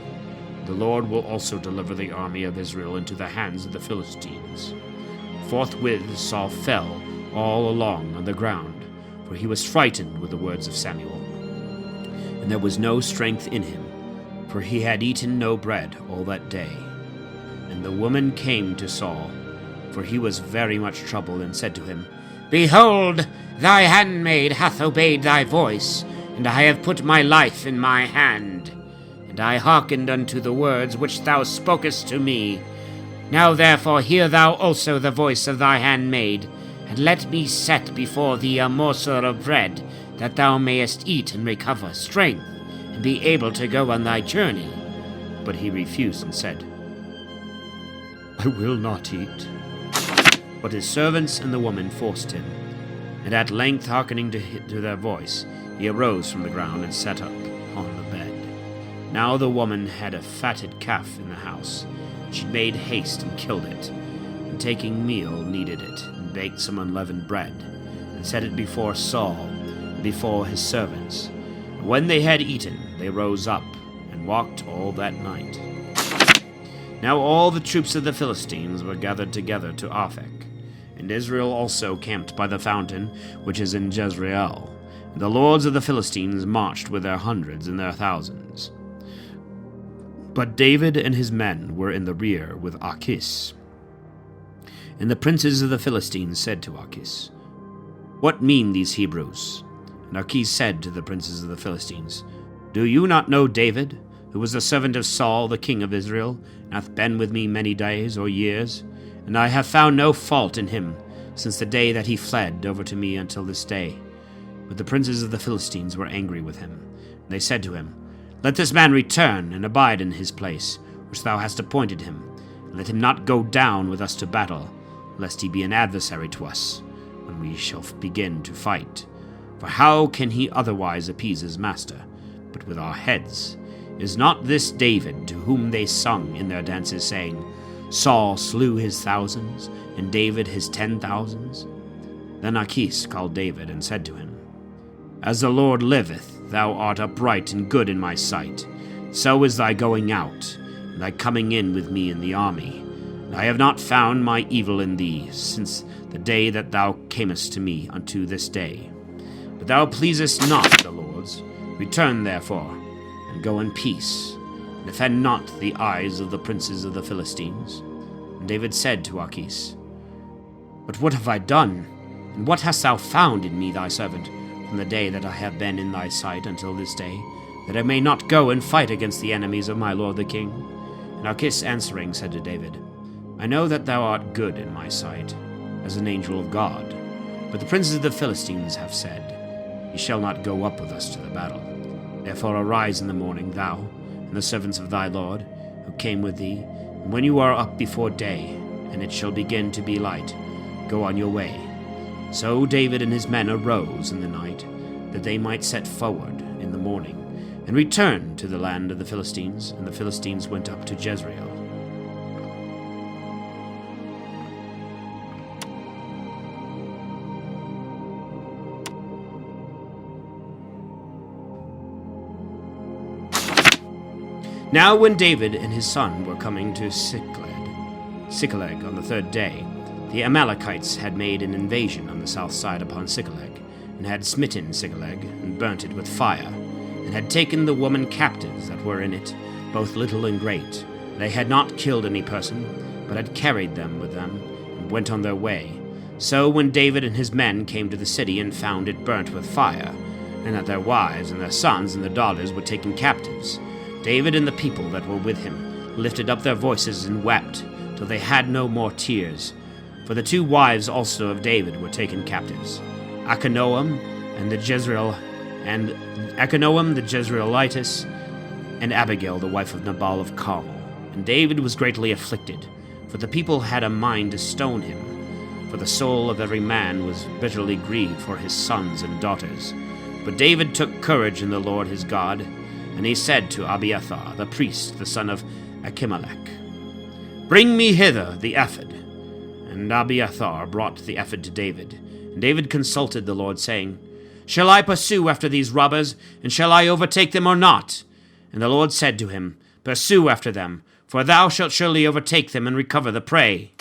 S1: The Lord will also deliver the army of Israel into the hands of the Philistines. Forthwith Saul fell all along on the ground, for he was frightened with the words of Samuel. And there was no strength in him, for he had eaten no bread all that day. And the woman came to Saul, for he was very much troubled, and said to him, Behold, thy handmaid hath obeyed thy voice, and I have put my life in my hand. And I hearkened unto the words which thou spokest to me. Now therefore hear thou also the voice of thy handmaid, and let me set before thee a morsel of bread, that thou mayest eat and recover strength, and be able to go on thy journey. But he refused and said, I will not eat. But his servants and the woman forced him, and at length hearkening to their voice, he arose from the ground and sat up on the bed. Now the woman had a fatted calf in the house. She made haste and killed it, and taking meal kneaded it, and baked some unleavened bread, and set it before Saul, and before his servants. And when they had eaten, they rose up, and walked all that night. Now all the troops of the Philistines were gathered together to Aphek, and Israel also camped by the fountain which is in Jezreel. And the lords of the Philistines marched with their hundreds and their thousands. But David and his men were in the rear with Achish. And the princes of the Philistines said to Achish, What mean these Hebrews? And Achish said to the princes of the Philistines, Do you not know David, who was the servant of Saul the king of Israel, and hath been with me many days or years? And I have found no fault in him, since the day that he fled over to me until this day. But the princes of the Philistines were angry with him. And they said to him, Let this man return and abide in his place, which thou hast appointed him, and let him not go down with us to battle, lest he be an adversary to us, when we shall begin to fight. For how can he otherwise appease his master, but with our heads? Is not this David, to whom they sung in their dances, saying, Saul slew his thousands, and David his 10,000s? Then Achish called David, and said to him, As the Lord liveth, thou art upright and good in my sight. So is thy going out, and thy coming in with me in the army. And I have not found my evil in thee, since the day that thou camest to me unto this day. But thou pleasest not the lords. Return therefore, and go in peace, and offend not the eyes of the princes of the Philistines. And David said to Achish, But what have I done? And what hast thou found in me thy servant, from the day that I have been in thy sight until this day, that I may not go and fight against the enemies of my lord the king? And Achish answering said to David, I know that thou art good in my sight, as an angel of God. But the princes of the Philistines have said, Ye shall not go up with us to the battle. Therefore arise in the morning, thou, and the servants of thy lord, who came with thee, and when you are up before day, and it shall begin to be light, go on your way. So David and his men arose in the night, that they might set forward in the morning, and return to the land of the Philistines, and the Philistines went up to Jezreel. Now when David and his son were coming to Siklag on the third day, the Amalekites had made an invasion on the south side upon Siklag, and had smitten Siklag, and burnt it with fire, and had taken the women captives that were in it, both little and great. They had not killed any person, but had carried them with them, and went on their way. So when David and his men came to the city and found it burnt with fire, and that their wives and their sons and their daughters were taken captives, David and the people that were with him lifted up their voices and wept, till they had no more tears. For the 2 wives also of David were taken captives, Achinoam the Jezreelitess, and Abigail the wife of Nabal of Carmel. And David was greatly afflicted, for the people had a mind to stone him. For the soul of every man was bitterly grieved for his sons and daughters. But David took courage in the Lord his God, and he said to Abiathar the priest, the son of Achimelech, "Bring me hither the ephod." And Abiathar brought the ephod to David. And David consulted the Lord, saying, "Shall I pursue after these robbers, and shall I overtake them or not?" And the Lord said to him, "Pursue after them, for thou shalt surely overtake them and recover the prey."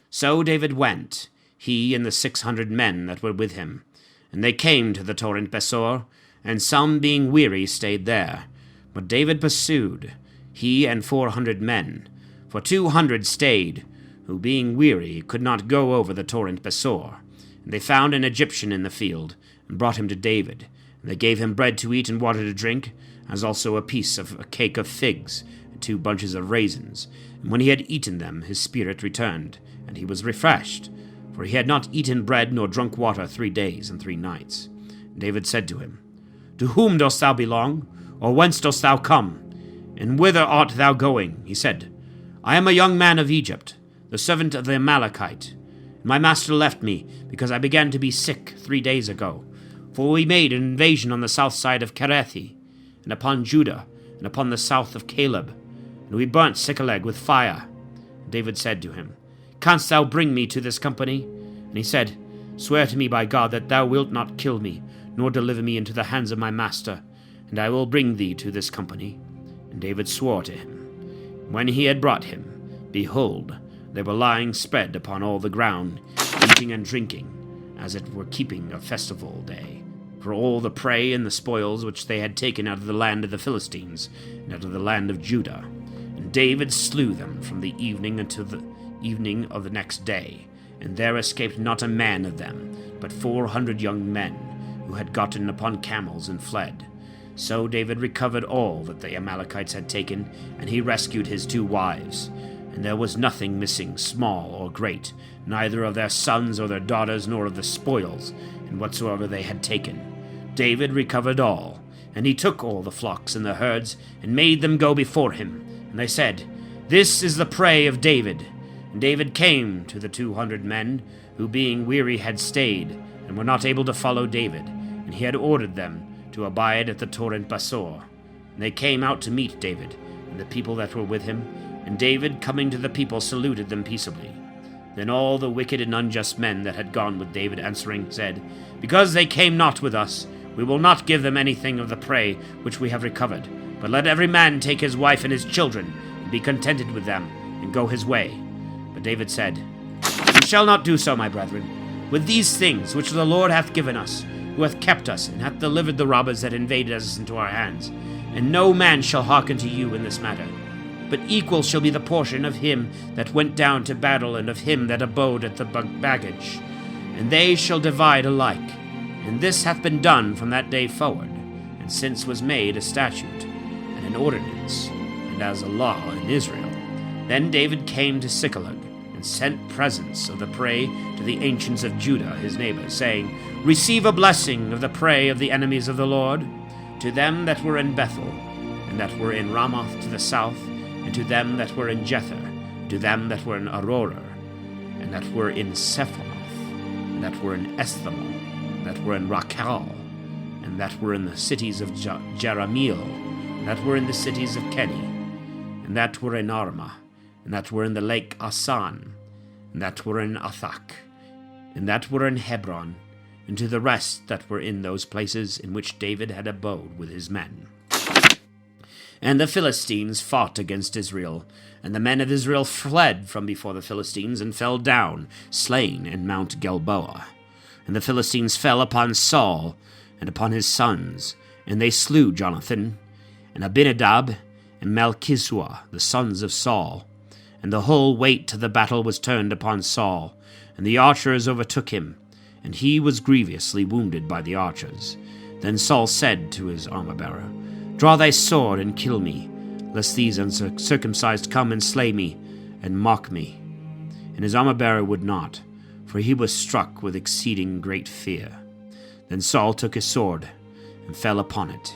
S1: So David went, he and the 600 men that were with him. And they came to the torrent Besor, and some being weary stayed there. But David pursued, he and 400 men. For 200 stayed, who being weary could not go over the torrent Besor. And they found an Egyptian in the field, and brought him to David. And they gave him bread to eat and water to drink, as also a piece of a cake of figs, and 2 bunches of raisins. And when he had eaten them, his spirit returned, and he was refreshed, for he had not eaten bread nor drunk water 3 days and 3 nights. And David said to him, "To whom dost thou belong, or whence dost thou come? And whither art thou going?" He said, "I am a young man of Egypt, the servant of the Amalekite. And my master left me, because I began to be sick 3 days ago. For we made an invasion on the south side of Kerethi, and upon Judah, and upon the south of Caleb, and we burnt Siklag with fire." And David said to him, "Canst thou bring me to this company?" And he said, "Swear to me by God that thou wilt not kill me, nor deliver me into the hands of my master, and I will bring thee to this company." And David swore to him. When he had brought him, behold, they were lying spread upon all the ground, eating and drinking, as it were keeping a festival day, for all the prey and the spoils which they had taken out of the land of the Philistines, and out of the land of Judah. And David slew them from the evening until the evening of the next day, and there escaped not a man of them, but 400 young men, who had gotten upon camels and fled. So David recovered all that the Amalekites had taken, and he rescued his 2 wives. And there was nothing missing, small or great, neither of their sons or their daughters, nor of the spoils, and whatsoever they had taken. David recovered all, and he took all the flocks and the herds, and made them go before him. And they said, "This is the prey of David." And David came to the 200 men, who being weary had stayed, and were not able to follow David, and he had ordered them to abide at the torrent Besor. And they came out to meet David, and the people that were with him, and David, coming to the people, saluted them peaceably. Then all the wicked and unjust men that had gone with David answering said, "Because they came not with us, we will not give them anything of the prey which we have recovered, but let every man take his wife and his children, and be contented with them, and go his way." But David said, "You shall not do so, my brethren. With these things which the Lord hath given us, who hath kept us, and hath delivered the robbers that invaded us into our hands, and no man shall hearken to you in this matter. But equal shall be the portion of him that went down to battle, and of him that abode at the baggage, and they shall divide alike. And this hath been done from that day forward, and since was made a statute, and an ordinance, and as a law in Israel. Then David came to Siklag, and sent presents of the prey to the ancients of Judah his neighbors, saying, "Receive a blessing of the prey of the enemies of the Lord, to them that were in Bethel, and that were in Ramoth to the south, and to them that were in Jether, to them that were in Aurora, and that were in Sephomoth, and that were in Esthemoth, and that were in Rachal, and that were in the cities of Jerahmeel, and that were in the cities of Kenny, and that were in Armah, and that were in the lake Asan, and that were in Athak, and that were in Hebron, and to the rest that were in those places in which David had abode with his men." And the Philistines fought against Israel, and the men of Israel fled from before the Philistines, and fell down, slain in Mount Gilboa. And the Philistines fell upon Saul, and upon his sons, and they slew Jonathan, and Abinadab, and Malchishua, the sons of Saul. and the whole weight of the battle was turned upon Saul, and the archers overtook him, and he was grievously wounded by the archers. Then Saul said to his armor-bearer, Draw thy sword and kill me, lest these uncircumcised come and slay me, and mock me. And his armor-bearer would not, for he was struck with exceeding great fear. Then Saul took his sword, and fell upon it.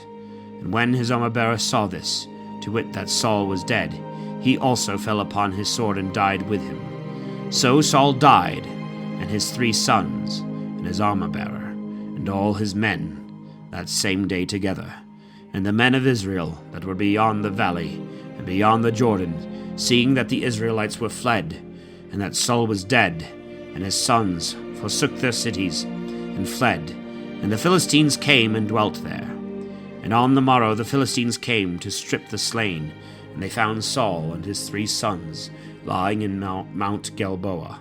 S1: And when his armor-bearer saw this, to wit that Saul was dead, he also fell upon his sword and died with him. So Saul died, and his 3 sons, and his armor-bearer, and all his men, that same day together. And the men of Israel that were beyond the valley, and beyond the Jordan, seeing that the Israelites were fled, and that Saul was dead, and his sons forsook their cities, and fled, and the Philistines came and dwelt there. And on the morrow the Philistines came to strip the slain, and they found Saul and his 3 sons lying in Mount Gilboa.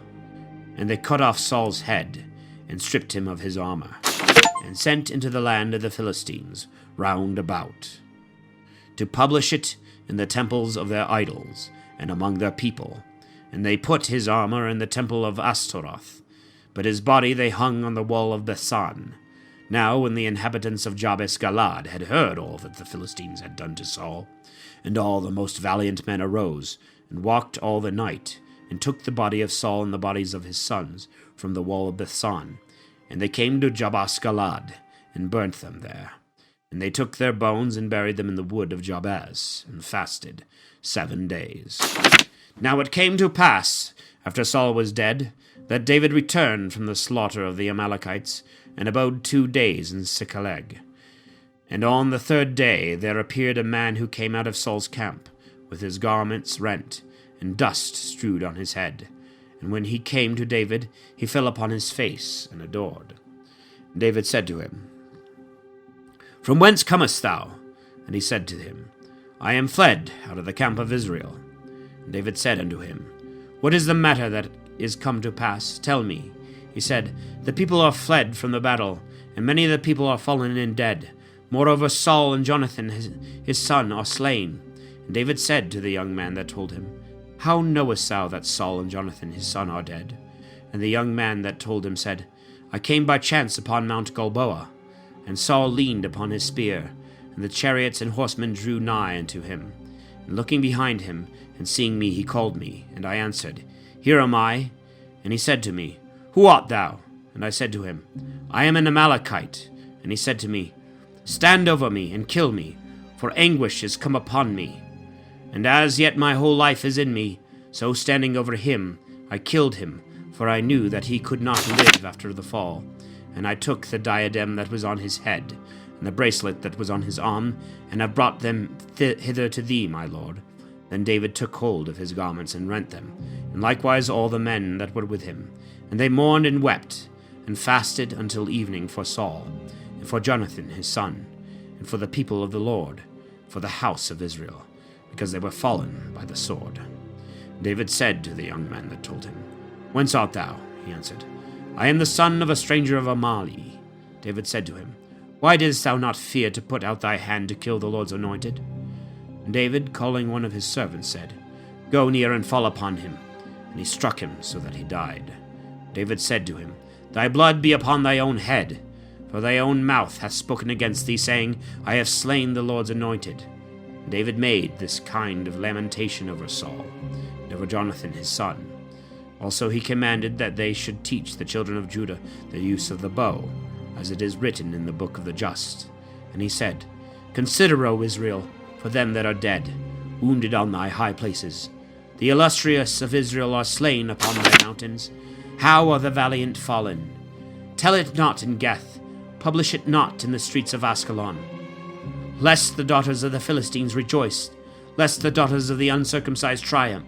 S1: And they cut off Saul's head, and stripped him of his armor, and sent into the land of the Philistines round about, to publish it in the temples of their idols, and among their people. And they put his armor in the temple of Ashtaroth, but his body they hung on the wall of Bethan. Now when the inhabitants of Jabes Galad had heard all that the Philistines had done to Saul, and all the most valiant men arose, and walked all the night, and took the body of Saul and the bodies of his sons from the wall of Bethan, and they came to Jabes Galad, and burnt them there. And they took their bones and buried them in the wood of Jabez, and fasted 7 days. Now it came to pass, after Saul was dead, that David returned from the slaughter of the Amalekites, and abode 2 days in Siklag. And on the 3rd day there appeared a man who came out of Saul's camp, with his garments rent, and dust strewed on his head. And when he came to David, he fell upon his face, and adored. And David said to him, From whence comest thou? And he said to him, I am fled out of the camp of Israel. And David said unto him, What is the matter that is come to pass? Tell me. He said, The people are fled from the battle, and many of the people are fallen and dead. Moreover, Saul and Jonathan his son are slain. And David said to the young man that told him, How knowest thou that Saul and Jonathan his son are dead? And the young man that told him said, I came by chance upon Mount Gilboa. And Saul leaned upon his spear, and the chariots and horsemen drew nigh unto him. And looking behind him, and seeing me, he called me, and I answered, Here am I. And he said to me, Who art thou? And I said to him, I am an Amalekite. And he said to me, Stand over me, and kill me, for anguish is come upon me. And as yet my whole life is in me, so standing over him, I killed him, for I knew that he could not live after the fall. And I took the diadem that was on his head, and the bracelet that was on his arm, and have brought them hither to thee, my lord. Then David took hold of his garments and rent them, and likewise all the men that were with him. And they mourned and wept, and fasted until evening for Saul, and for Jonathan his son, and for the people of the Lord, for the house of Israel, because they were fallen by the sword. David said to the young man that told him, Whence art thou? He answered, I am the son of a stranger of Amali. David said to him, Why didst thou not fear to put out thy hand to kill the Lord's anointed? And David, calling one of his servants, said, Go near and fall upon him. And he struck him so that he died. David said to him, Thy blood be upon thy own head, for thy own mouth hath spoken against thee, saying, I have slain the Lord's anointed. And David made this kind of lamentation over Saul, and over Jonathan his son. Also he commanded that they should teach the children of Judah the use of the bow, as it is written in the book of the just. And he said, Consider, O Israel, for them that are dead, wounded on thy high places. The illustrious of Israel are slain upon thy mountains. How are the valiant fallen? Tell it not in Geth, publish it not in the streets of Askelon. Lest the daughters of the Philistines rejoice, lest the daughters of the uncircumcised triumph.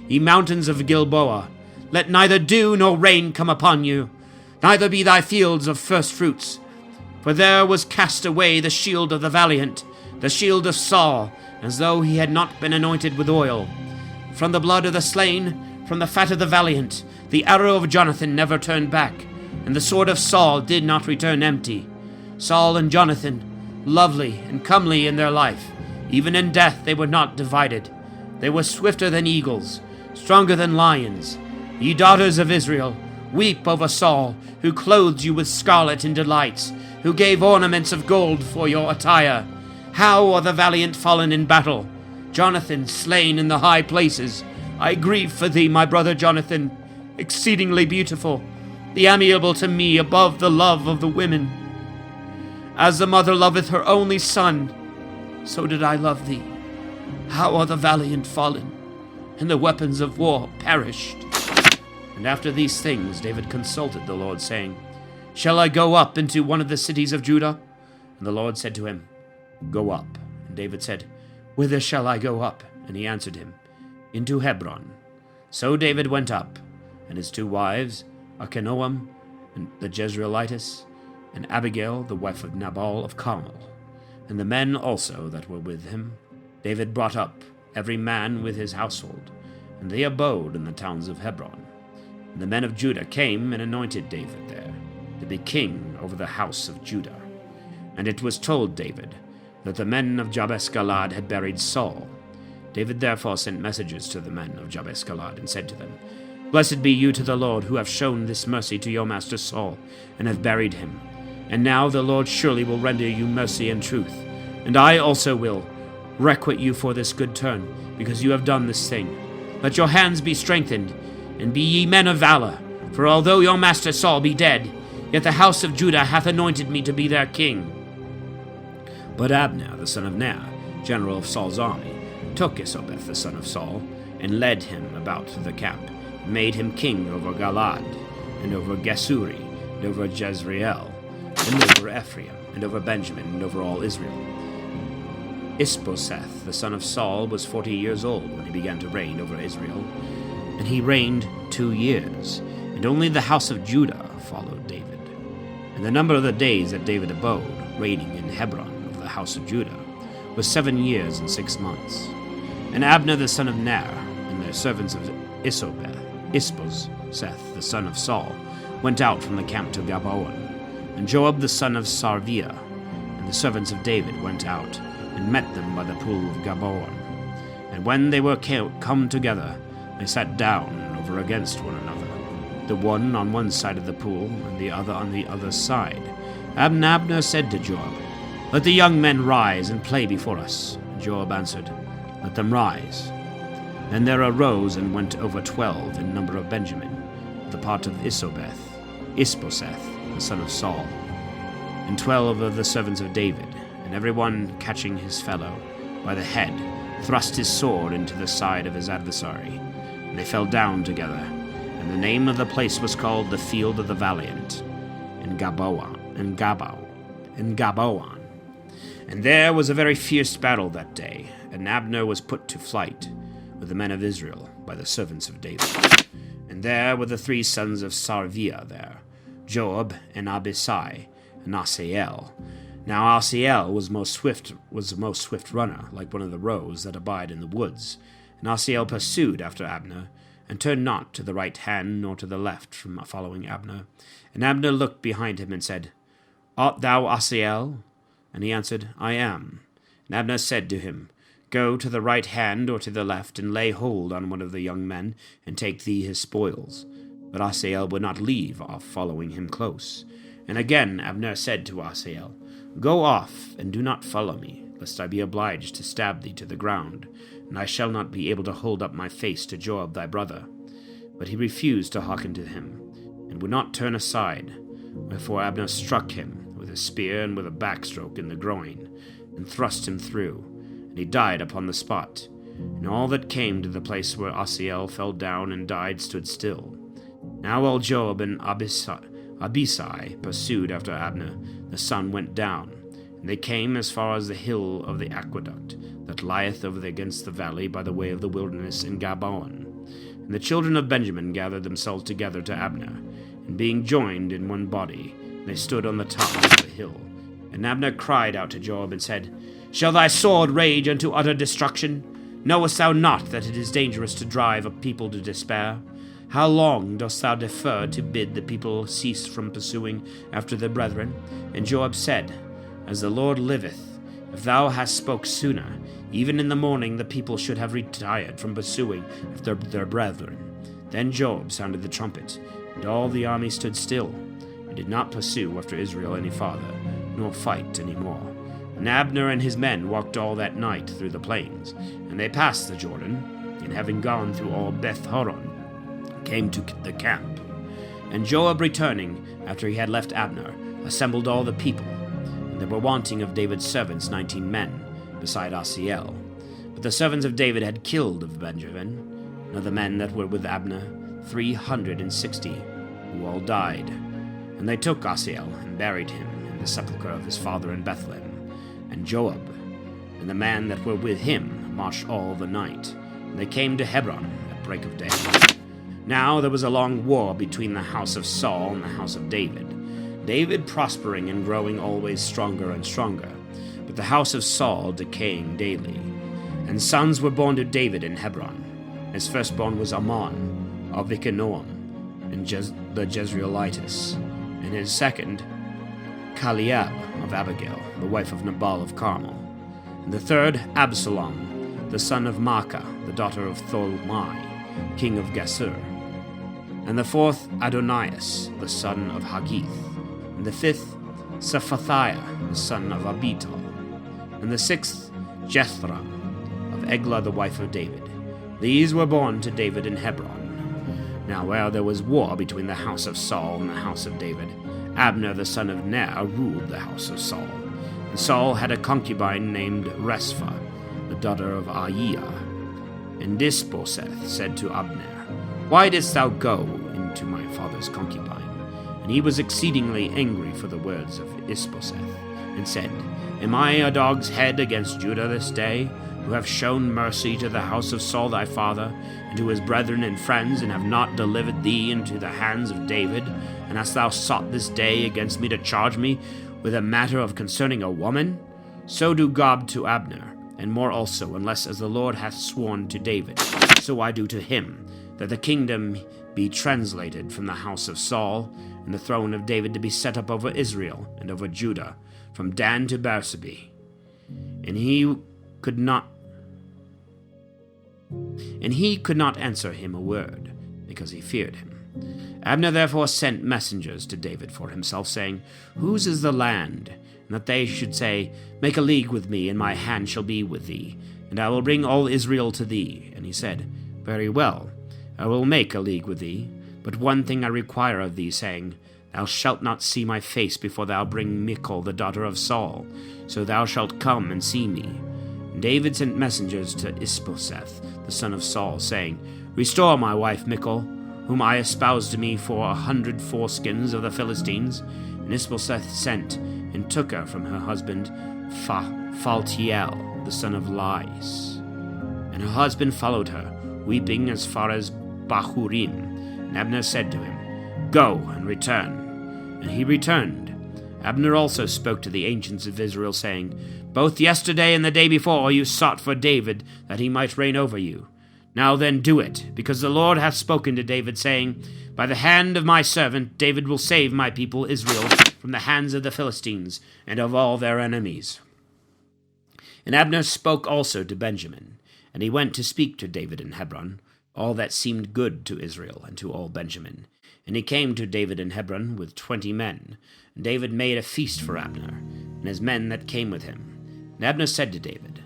S1: Ye mountains of Gilboa, let neither dew nor rain come upon you, neither be thy fields of first fruits. For there was cast away the shield of the valiant, the shield of Saul, as though he had not been anointed with oil. From the blood of the slain, from the fat of the valiant, the arrow of Jonathan never turned back, and the sword of Saul did not return empty. Saul and Jonathan, lovely and comely in their life, even in death they were not divided. They were swifter than eagles, stronger than lions. Ye daughters of Israel, weep over Saul, who clothed you with scarlet and delights, who gave ornaments of gold for your attire. How are the valiant fallen in battle? Jonathan slain in the high places. I grieve for thee, my brother Jonathan, exceedingly beautiful, the amiable to me above the love of the women. As the mother loveth her only son, so did I love thee. How are the valiant fallen, and the weapons of war perished? And after these things David consulted the Lord, saying, Shall I go up into one of the cities of Judah? And the Lord said to him, Go up. And David said, Whither shall I go up? And he answered him, Into Hebron. So David went up, and his 2 wives, Ahinoam and the Jezreelitess, and Abigail the wife of Nabal of Carmel, and the men also that were with him, David brought up, every man with his household, and they abode in the towns of Hebron. And the men of Judah came and anointed David there, to be king over the house of Judah. And it was told David that the men of Jabesh-Gilead had buried Saul. David therefore sent messengers to the men of Jabesh-Gilead, and said to them, Blessed be you to the Lord, who have shown this mercy to your master Saul, and have buried him. And now the Lord surely will render you mercy and truth. And I also will requite you for this good turn, because you have done this thing. Let your hands be strengthened, and be ye men of valor. For although your master Saul be dead, yet the house of Judah hath anointed me to be their king. But Abner, the son of Ner, general of Saul's army, took Isobeth, the son of Saul, and led him about the camp, and made him king over Galaad, and over Geshuri, and over Jezreel, and over Ephraim, and over Benjamin, and over all Israel. Ishbosheth, the son of Saul, was 40 years old when he began to reign over Israel, and he reigned 2 years, and only the house of Judah followed David. And the number of the days that David abode, reigning in Hebron of the house of Judah, was 7 years and 6 months. And Abner the son of Ner, and the servants of Ishbosheth the son of Saul, went out from the camp to Gabaon. And Joab the son of Sarviah, and the servants of David went out, and met them by the pool of Gabaon. And when they were come together, they sat down over against one another, the one on one side of the pool, and the other on the other side. And Abner said to Joab, Let the young men rise and play before us. And Joab answered, Let them rise. Then there arose and went over 12 in number of Benjamin, the part of Ishbosheth, the son of Saul, and 12 of the servants of David, and every one catching his fellow by the head, thrust his sword into the side of his adversary, and they fell down together. And the name of the place was called the Field of the Valiant, in Gabaon. And there was a very fierce battle that day, and Abner was put to flight with the men of Israel by the servants of David. And there were the 3 sons of Sarviah there, Joab and Abisai and Asael. Now Asael was the most swift runner, like one of the roes that abide in the woods. And Asael pursued after Abner, and turned not to the right hand nor to the left from following Abner. And Abner looked behind him and said, Art thou Asael? And he answered, I am. And Abner said to him, Go to the right hand or to the left, and lay hold on one of the young men, and take thee his spoils. But Asael would not leave off following him close. And again Abner said to Asael, Go off, and do not follow me, lest I be obliged to stab thee to the ground, and I shall not be able to hold up my face to Joab thy brother. But he refused to hearken to him, and would not turn aside. Wherefore Abner struck him with a spear and with a backstroke in the groin, and thrust him through, and he died upon the spot. And all that came to the place where Asael fell down and died stood still. Now while Joab and Abisai pursued after Abner, the sun went down, and they came as far as the hill of the aqueduct that lieth over against the valley by the way of the wilderness in Gabaon. And the children of Benjamin gathered themselves together to Abner, and being joined in one body, they stood on the top of the hill. And Abner cried out to Joab and said, Shall thy sword rage unto utter destruction? Knowest thou not that it is dangerous to drive a people to despair? How long dost thou defer to bid the people cease from pursuing after their brethren? And Joab said, As the Lord liveth, if thou hast spoke sooner, Even in the morning the people should have retired from pursuing after their brethren. Then Joab sounded the trumpet, and all the army stood still, and did not pursue after Israel any farther, nor fight any more. And Abner and his men walked all that night through the plains, and they passed the Jordan, and having gone through all Beth-horon, came to the camp. And Joab returning, after he had left Abner, assembled all the people, and there were wanting of David's servants 19 men, beside Asiel. But the servants of David had killed of Benjamin, and of the men that were with Abner, 360, who all died. And they took Asiel, and buried him in the sepulchre of his father in Bethlehem. And Joab, and the men that were with him, marched all the night, and they came to Hebron at break of day. Now there was a long war between the house of Saul and the house of David, David prospering and growing always stronger and stronger, but the house of Saul decaying daily. And sons were born to David in Hebron. His firstborn was Ammon of Icanoam, and the Jezreelites, and his second, Kaliab of Abigail, the wife of Nabal of Carmel, and the third, Absalom, the son of Maacah, the daughter of Tholmai, king of Geshur, and the fourth, Adonias, the son of Haggith, and the fifth, Sephathiah, the son of Abital, and the sixth, Jethram, of Eglah, the wife of David. These were born to David in Hebron. Now where there was war between the house of Saul and the house of David, Abner the son of Ner ruled the house of Saul. And Saul had a concubine named Resphah, the daughter of Aiah. And Isbosheth said to Abner, Why didst thou go into my father's concubine? And he was exceedingly angry for the words of Isbosheth, and said, Am I a dog's head against Judah this day, who have shown mercy to the house of Saul thy father, and to his brethren and friends, and have not delivered thee into the hands of David? And hast thou sought this day against me to charge me with a matter of concerning a woman? So do Gob to Abner, and more also, unless as the Lord hath sworn to David, so I do to him, that the kingdom be translated from the house of Saul, and the throne of David to be set up over Israel and over Judah, from Dan to Beersheba. And he could not answer him a word, because he feared him. Abner therefore sent messengers to David for himself, saying, Whose is the land? And that they should say, Make a league with me, and my hand shall be with thee, and I will bring all Israel to thee. And he said, Very well, I will make a league with thee, but one thing I require of thee, saying, Thou shalt not see my face before thou bring Michal the daughter of Saul, so thou shalt come and see me. And David sent messengers to Isbosheth, the son of Saul, saying, Restore my wife Michal, whom I espoused to me for 100 foreskins of the Philistines. And Isbosheth sent, and took her from her husband Phaltiel, the son of Lais. And her husband followed her, weeping as far as Bahurim. And Abner said to him, Go and return. And he returned. Abner also spoke to the ancients of Israel, saying, Both yesterday and the day before you sought for David, that he might reign over you. Now then do it, because the Lord hath spoken to David, saying, By the hand of my servant David will save my people Israel from the hands of the Philistines, and of all their enemies. And Abner spoke also to Benjamin, and he went to speak to David in Hebron, all that seemed good to Israel and to all Benjamin. And he came to David in Hebron with 20 men. And David made a feast for Abner, and his men that came with him. And Abner said to David,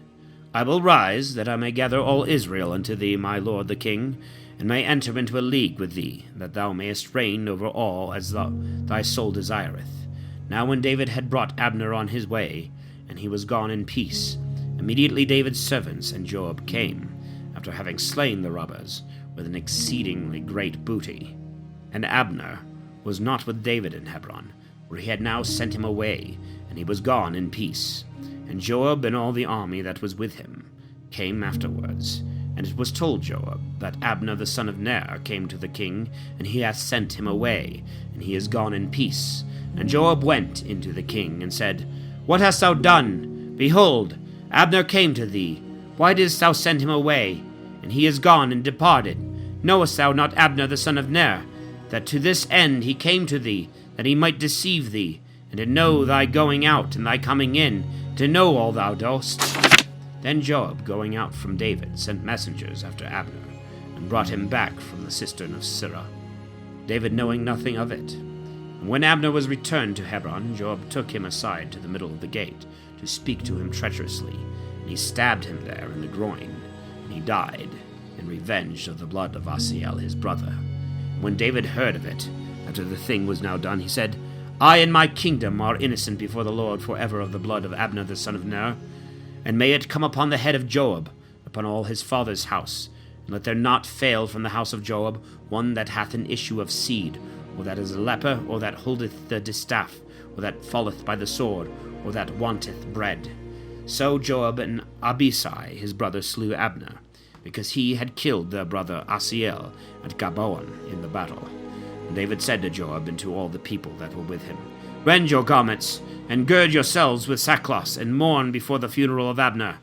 S1: I will rise, that I may gather all Israel unto thee, my lord the king, and may enter into a league with thee, that thou mayest reign over all as thy soul desireth. Now when David had brought Abner on his way, and he was gone in peace, immediately David's servants and Joab came, after having slain the robbers, with an exceedingly great booty. And Abner was not with David in Hebron, where he had now sent him away, and he was gone in peace. And Joab and all the army that was with him came afterwards. And it was told Joab that Abner the son of Ner came to the king, and he hath sent him away, and he is gone in peace. And Joab went into the king, and said, What hast thou done? Behold, Abner came to thee. Why didst thou send him away? And he is gone and departed. Knowest thou not Abner the son of Ner, that to this end he came to thee, that he might deceive thee, and to know thy going out and thy coming in, to know all thou dost? Then Joab, going out from David, sent messengers after Abner, and brought him back from the cistern of Sirah, David knowing nothing of it. And when Abner was returned to Hebron, Joab took him aside to the middle of the gate, to speak to him treacherously, and he stabbed him there in the groin, and he died, in revenge of the blood of Asiel his brother. When David heard of it, after the thing was now done, he said, I and my kingdom are innocent before the Lord forever of the blood of Abner the son of Ner, and may it come upon the head of Joab, upon all his father's house, and let there not fail from the house of Joab one that hath an issue of seed, or that is a leper, or that holdeth the distaff, or that falleth by the sword, or that wanteth bread. So Joab and Abishai his brother slew Abner, because he had killed their brother Asiel at Gabaon in the battle. And David said to Joab and to all the people that were with him, Rend your garments, and gird yourselves with sackcloth, and mourn before the funeral of Abner.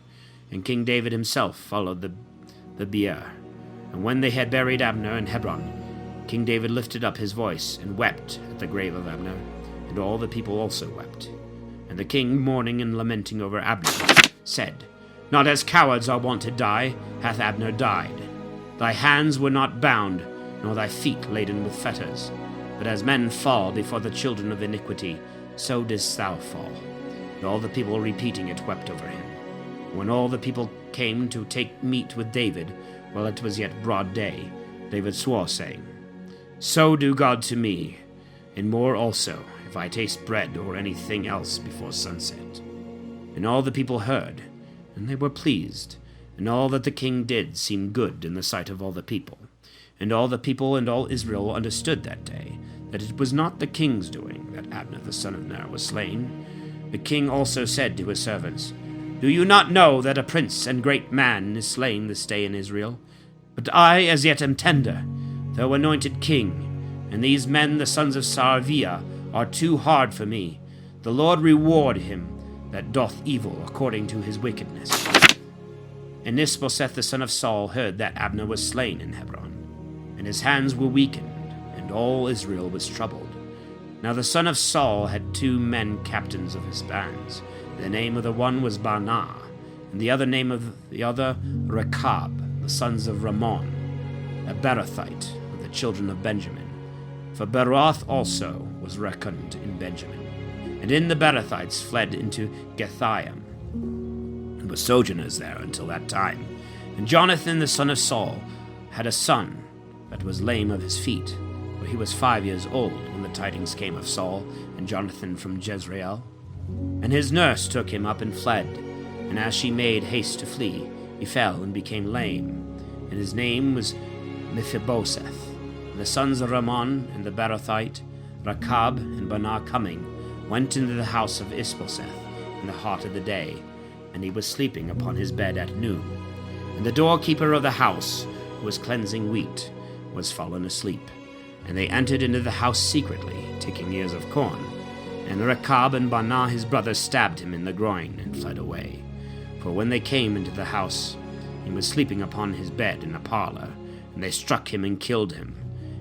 S1: And King David himself followed the bier. And when they had buried Abner in Hebron, King David lifted up his voice, and wept at the grave of Abner, and all the people also wept. And the king, mourning and lamenting over Abner, said, Not as cowards are wont to die, hath Abner died. Thy hands were not bound, nor thy feet laden with fetters. But as men fall before the children of iniquity, so didst thou fall. And all the people repeating it wept over him. When all the people came to take meat with David, while it was yet broad day, David swore, saying, So do God to me, and more also, if I taste bread or anything else before sunset. And all the people heard, and they were pleased, and all that the king did seemed good in the sight of all the people. And all the people and all Israel understood that day, that it was not the king's doing that Abner the son of Ner was slain. The king also said to his servants, Do you not know that a prince and great man is slain this day in Israel? But I as yet am tender, though anointed king, and these men the sons of Sarviah are too hard for me. The Lord reward him that doth evil according to his wickedness. And Isbosheth the son of Saul heard that Abner was slain in Hebron, and his hands were weakened, and all Israel was troubled. Now the son of Saul had 2 men captains of his bands. The name of the one was Baanah, and the other name of the other Rechab, the sons of Ramon, a Beerothite of the children of Benjamin. For Beeroth also was reckoned in Benjamin. And in the Beerothites fled into Gethaim, and were sojourners there until that time. And Jonathan the son of Saul had a son that was lame of his feet, for he was 5 years old when the tidings came of Saul and Jonathan from Jezreel. And his nurse took him up and fled, and as she made haste to flee, he fell and became lame, and his name was Mephibosheth. And the sons of Ramon and the Beerothite, Rechab and Baanah coming, went into the house of Isbosheth in the heart of the day, and he was sleeping upon his bed at noon. And the doorkeeper of the house, who was cleansing wheat, was fallen asleep. And they entered into the house secretly, taking ears of corn. And Rechab and Baanah his brother stabbed him in the groin, and fled away. For when they came into the house, he was sleeping upon his bed in a parlor, and they struck him and killed him.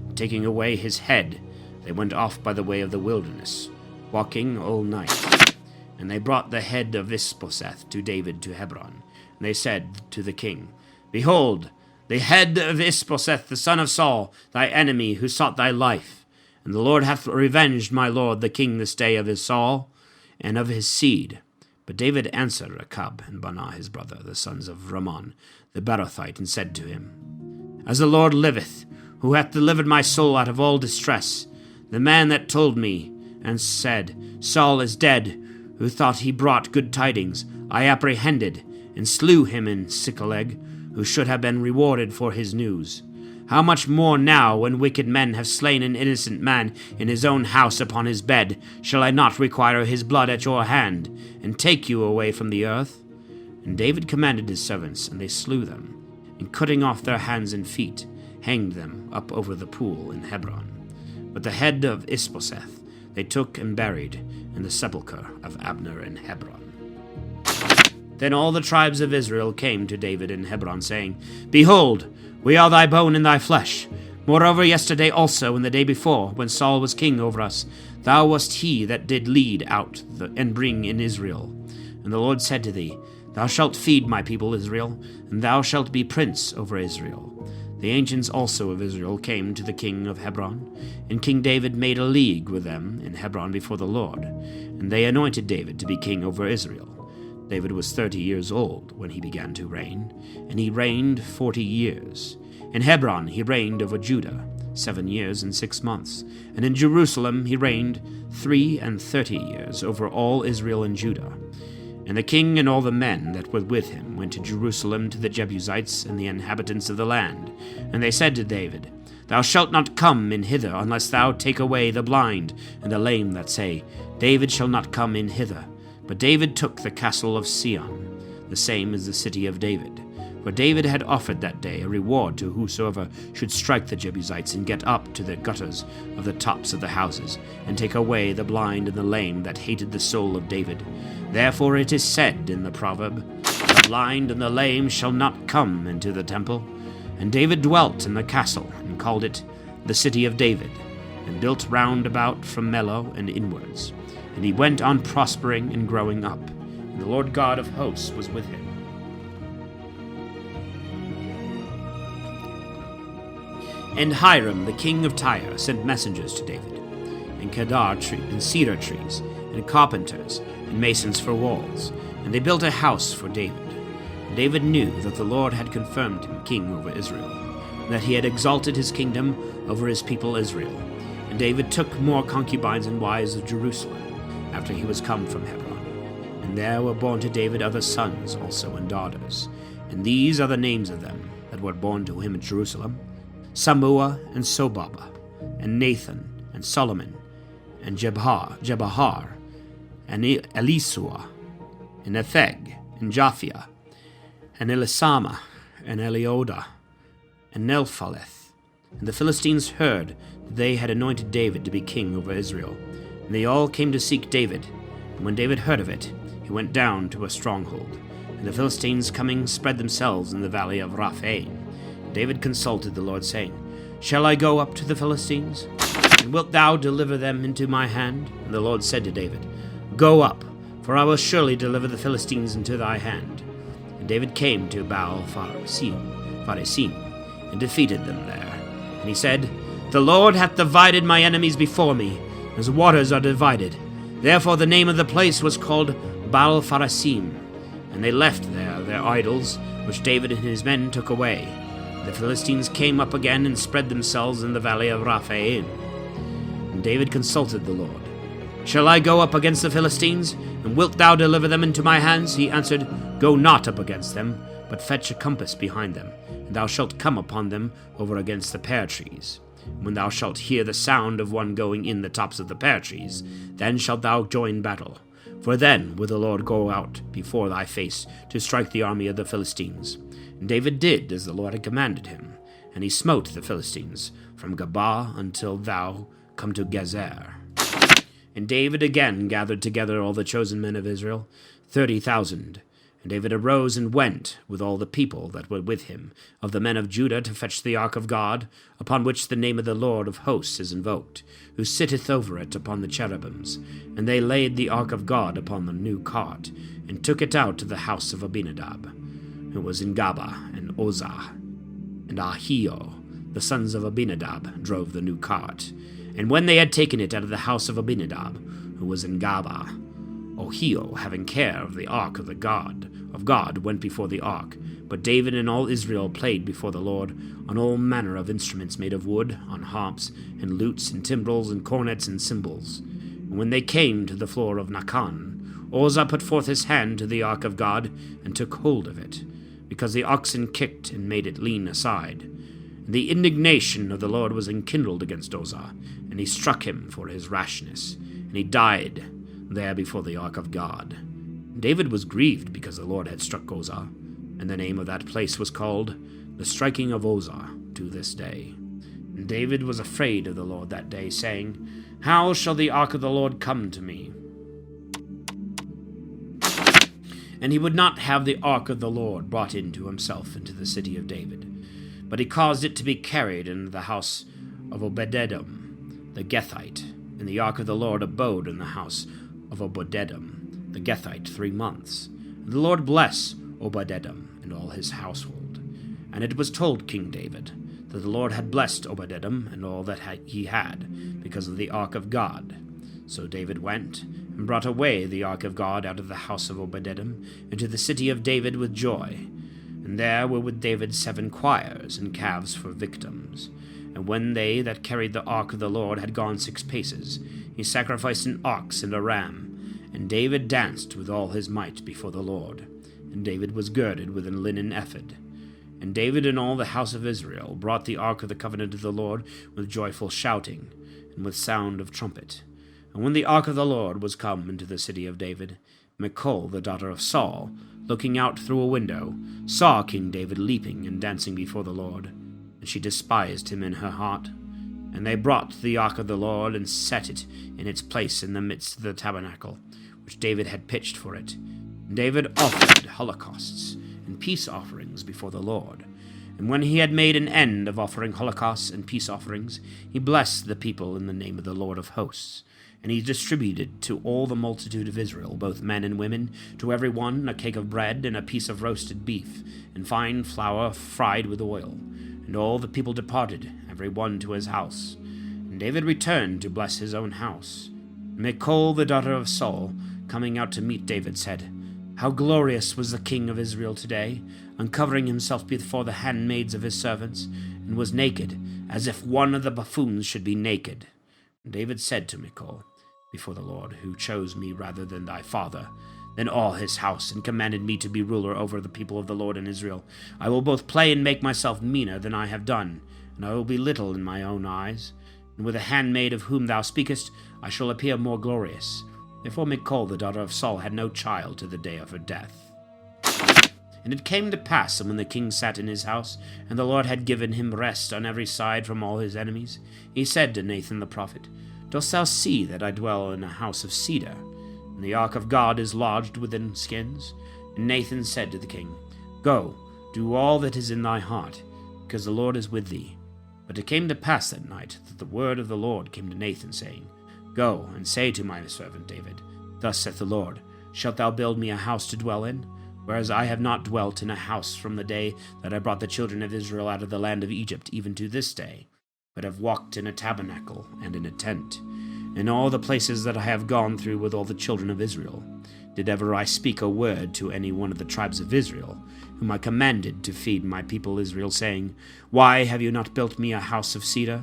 S1: And taking away his head, they went off by the way of the wilderness, walking all night. And they brought the head of Isbosheth to David to Hebron. And they said to the king, Behold, the head of Isbosheth the son of Saul, thy enemy, who sought thy life. And the Lord hath revenged my lord the king this day of his Saul, and of his seed. But David answered Rechab and Baanah his brother, the sons of Ramon, the Beerothite, and said to him, As the Lord liveth, who hath delivered my soul out of all distress, the man that told me, and said, Saul is dead, who thought he brought good tidings, I apprehended, and slew him in Siklag, who should have been rewarded for his news. How much more now, when wicked men have slain an innocent man in his own house upon his bed, shall I not require his blood at your hand, and take you away from the earth? And David commanded his servants, and they slew them, and cutting off their hands and feet, hanged them up over the pool in Hebron. But the head of Isbosheth they took and buried in the sepulchre of Abner in Hebron. Then all the tribes of Israel came to David in Hebron, saying, Behold, we are thy bone and thy flesh. Moreover, yesterday also and the day before, when Saul was king over us, thou wast he that did lead out and bring in Israel. And the Lord said to thee, Thou shalt feed my people Israel, and thou shalt be prince over Israel. The ancients also of Israel came to the king of Hebron, and King David made a league with them in Hebron before the Lord, and they anointed David to be king over Israel. David was 30 years old when he began to reign, and he reigned 40 years. In Hebron he reigned over Judah 7 years and 6 months, and in Jerusalem he reigned 33 years over all Israel and Judah. And the king and all the men that were with him went to Jerusalem to the Jebusites and the inhabitants of the land. And they said to David, Thou shalt not come in hither, unless thou take away the blind and the lame that say, David shall not come in hither. But David took the castle of Sion, the same as the city of David. For David had offered that day a reward to whosoever should strike the Jebusites and get up to the gutters of the tops of the houses, and take away the blind and the lame that hated the soul of David. Therefore it is said in the proverb, The blind and the lame shall not come into the temple. And David dwelt in the castle, and called it the city of David, and built round about from Millo and inwards. And he went on prospering and growing up, and the Lord God of hosts was with him. And Hiram the king of Tyre sent messengers to David, and cedar trees, and carpenters, and masons for walls, and they built a house for David. And David knew that the Lord had confirmed him king over Israel, and that he had exalted his kingdom over his people Israel. And David took more concubines and wives of Jerusalem, after he was come from Hebron. And there were born to David other sons also and daughters. And these are the names of them that were born to him at Jerusalem: Samua and Sobab, and Nathan, and Solomon, and Jebahar, and Elisua, and Nepheg, and Japhia, and Elisama, and Elioda, and Nelphaleth. And the Philistines heard that they had anointed David to be king over Israel. And they all came to seek David. And when David heard of it, he went down to a stronghold. And the Philistines coming spread themselves in the valley of Raphaim. David consulted the Lord, saying, Shall I go up to the Philistines? And wilt thou deliver them into my hand? And the Lord said to David, Go up, for I will surely deliver the Philistines into thy hand. And David came to Baal-Pharazim, and defeated them there. And he said, The Lord hath divided my enemies before me, as waters are divided. Therefore the name of the place was called Baal-Pharazim. And they left there their idols, which David and his men took away. The Philistines came up again and spread themselves in the valley of Raphaim. And David consulted the Lord. Shall I go up against the Philistines? And wilt thou deliver them into my hands? He answered, Go not up against them, but fetch a compass behind them, and thou shalt come upon them over against the pear trees. When thou shalt hear the sound of one going in the tops of the pear trees, then shalt thou join battle. For then will the Lord go out before thy face to strike the army of the Philistines. And David did as the Lord had commanded him, and he smote the Philistines from Gabah until thou come to Gezer. And David again gathered together all the chosen men of Israel, 30,000. And David arose and went with all the people that were with him of the men of Judah to fetch the ark of God, upon which the name of the Lord of hosts is invoked, who sitteth over it upon the cherubims. And they laid the ark of God upon the new cart, and took it out to the house of Abinadab, who was in Gaba, and Ozah, and Ahio, the sons of Abinadab, drove the new cart. And when they had taken it out of the house of Abinadab, who was in Gaba, Ahio, having care of the ark of God, went before the ark. But David and all Israel played before the Lord on all manner of instruments made of wood, on harps, and lutes, and timbrels, and cornets, and cymbals. And when they came to the floor of Nachan, Uzzah put forth his hand to the ark of God, and took hold of it, because the oxen kicked and made it lean aside. And the indignation of the Lord was enkindled against Uzzah, and he struck him for his rashness, and he died there before the ark of God. David was grieved because the Lord had struck Uzzah, and the name of that place was called the striking of Uzzah to this day. And David was afraid of the Lord that day, saying, How shall the ark of the Lord come to me? And he would not have the ark of the Lord brought in to himself into the city of David, but he caused it to be carried into the house of Obed-Edom the Gethite. And the ark of the Lord abode in the house of Obed-Edom the Gethite 3 months. And the Lord bless Obed-Edom and all his household. And it was told King David that the Lord had blessed Obed-Edom and all that he had, because of the ark of God. So David went and brought away the ark of God out of the house of Obed-Edom into the city of David with joy. And there were with David 7 choirs and calves for victims. And when they that carried the ark of the Lord had gone 6 paces, he sacrificed an ox and a ram. And David danced with all his might before the Lord. And David was girded with a linen ephod. And David and all the house of Israel brought the ark of the covenant of the Lord with joyful shouting, and with sound of trumpet. And when the ark of the Lord was come into the city of David, Michal, the daughter of Saul, looking out through a window, saw King David leaping and dancing before the Lord, and she despised him in her heart. And they brought the ark of the Lord and set it in its place in the midst of the tabernacle, which David had pitched for it. And David offered holocausts and peace offerings before the Lord. And when he had made an end of offering holocausts and peace offerings, he blessed the people in the name of the Lord of hosts. And he distributed to all the multitude of Israel, both men and women, to every one a cake of bread and a piece of roasted beef, and fine flour fried with oil. And all the people departed, every one to his house. And David returned to bless his own house. Michal, the daughter of Saul, coming out to meet David, said, How glorious was the king of Israel today, uncovering himself before the handmaids of his servants, and was naked, as if one of the buffoons should be naked. And David said to Michal, Before the Lord, who chose me rather than thy father, than all his house, and commanded me to be ruler over the people of the Lord in Israel, I will both play and make myself meaner than I have done, and I will be little in my own eyes. And with a handmaid of whom thou speakest, I shall appear more glorious. Therefore Michal, the daughter of Saul, had no child to the day of her death. And it came to pass, when the king sat in his house, and the Lord had given him rest on every side from all his enemies, he said to Nathan the prophet, Dost thou see that I dwell in a house of cedar, and the ark of God is lodged within skins? And Nathan said to the king, Go, do all that is in thy heart, because the Lord is with thee. But it came to pass that night that the word of the Lord came to Nathan, saying, Go, and say to my servant David, Thus saith the Lord, Shalt thou build me a house to dwell in? Whereas I have not dwelt in a house from the day that I brought the children of Israel out of the land of Egypt, even to this day, but have walked in a tabernacle and in a tent. In all the places that I have gone through with all the children of Israel, did ever I speak a word to any one of the tribes of Israel, whom I commanded to feed my people Israel, saying, Why have you not built me a house of cedar?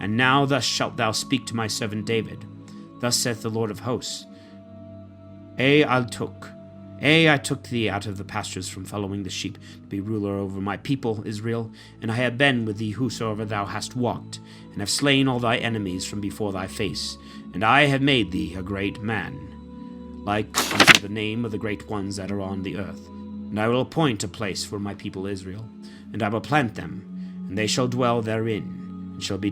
S1: And now thus shalt thou speak to my servant David. Thus saith the Lord of hosts, I took thee out of the pastures from following the sheep to be ruler over my people Israel, and I have been with thee whosoever thou hast walked, and have slain all thy enemies from before thy face, and I have made thee a great man, like unto the name of the great ones that are on the earth. And I will appoint a place for my people Israel, and I will plant them, and they shall dwell therein, and shall be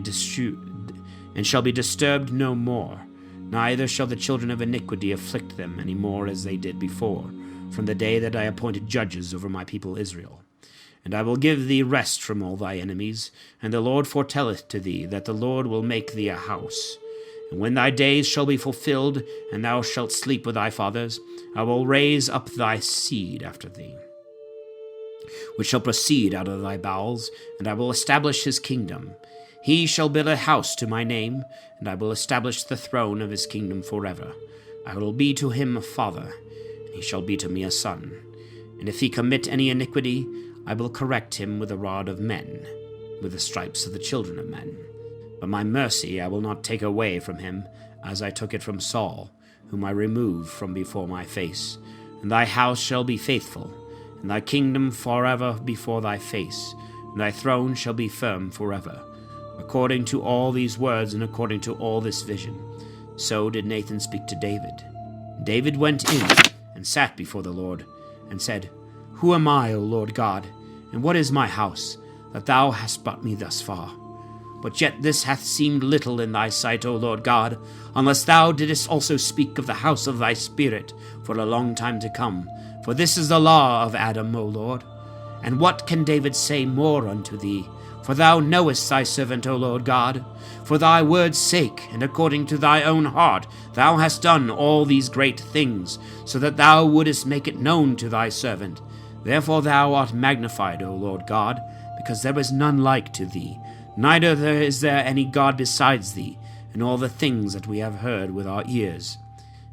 S1: disturbed no more. Neither shall the children of iniquity afflict them any more as they did before, from the day that I appointed judges over my people Israel. And I will give thee rest from all thy enemies, and the Lord foretelleth to thee that the Lord will make thee a house. And when thy days shall be fulfilled, and thou shalt sleep with thy fathers, I will raise up thy seed after thee, which shall proceed out of thy bowels, and I will establish his kingdom. He shall build a house to my name, and I will establish the throne of his kingdom forever. I will be to him a father, and he shall be to me a son. And if he commit any iniquity, I will correct him with the rod of men, with the stripes of the children of men. But my mercy I will not take away from him, as I took it from Saul, whom I removed from before my face. And thy house shall be faithful, and thy kingdom forever before thy face, and thy throne shall be firm forever. According to all these words and according to all this vision, so did Nathan speak to David. David went in and sat before the Lord, and said, Who am I, O Lord God, and what is my house, that thou hast brought me thus far? But yet this hath seemed little in thy sight, O Lord God, unless thou didst also speak of the house of thy Spirit for a long time to come. For this is the law of Adam, O Lord. And what can David say more unto thee? For thou knowest thy servant, O Lord God. For thy word's sake, and according to thy own heart, thou hast done all these great things, so that thou wouldest make it known to thy servant. Therefore thou art magnified, O Lord God, because there is none like to thee, neither is there any God besides thee, in all the things that we have heard with our ears.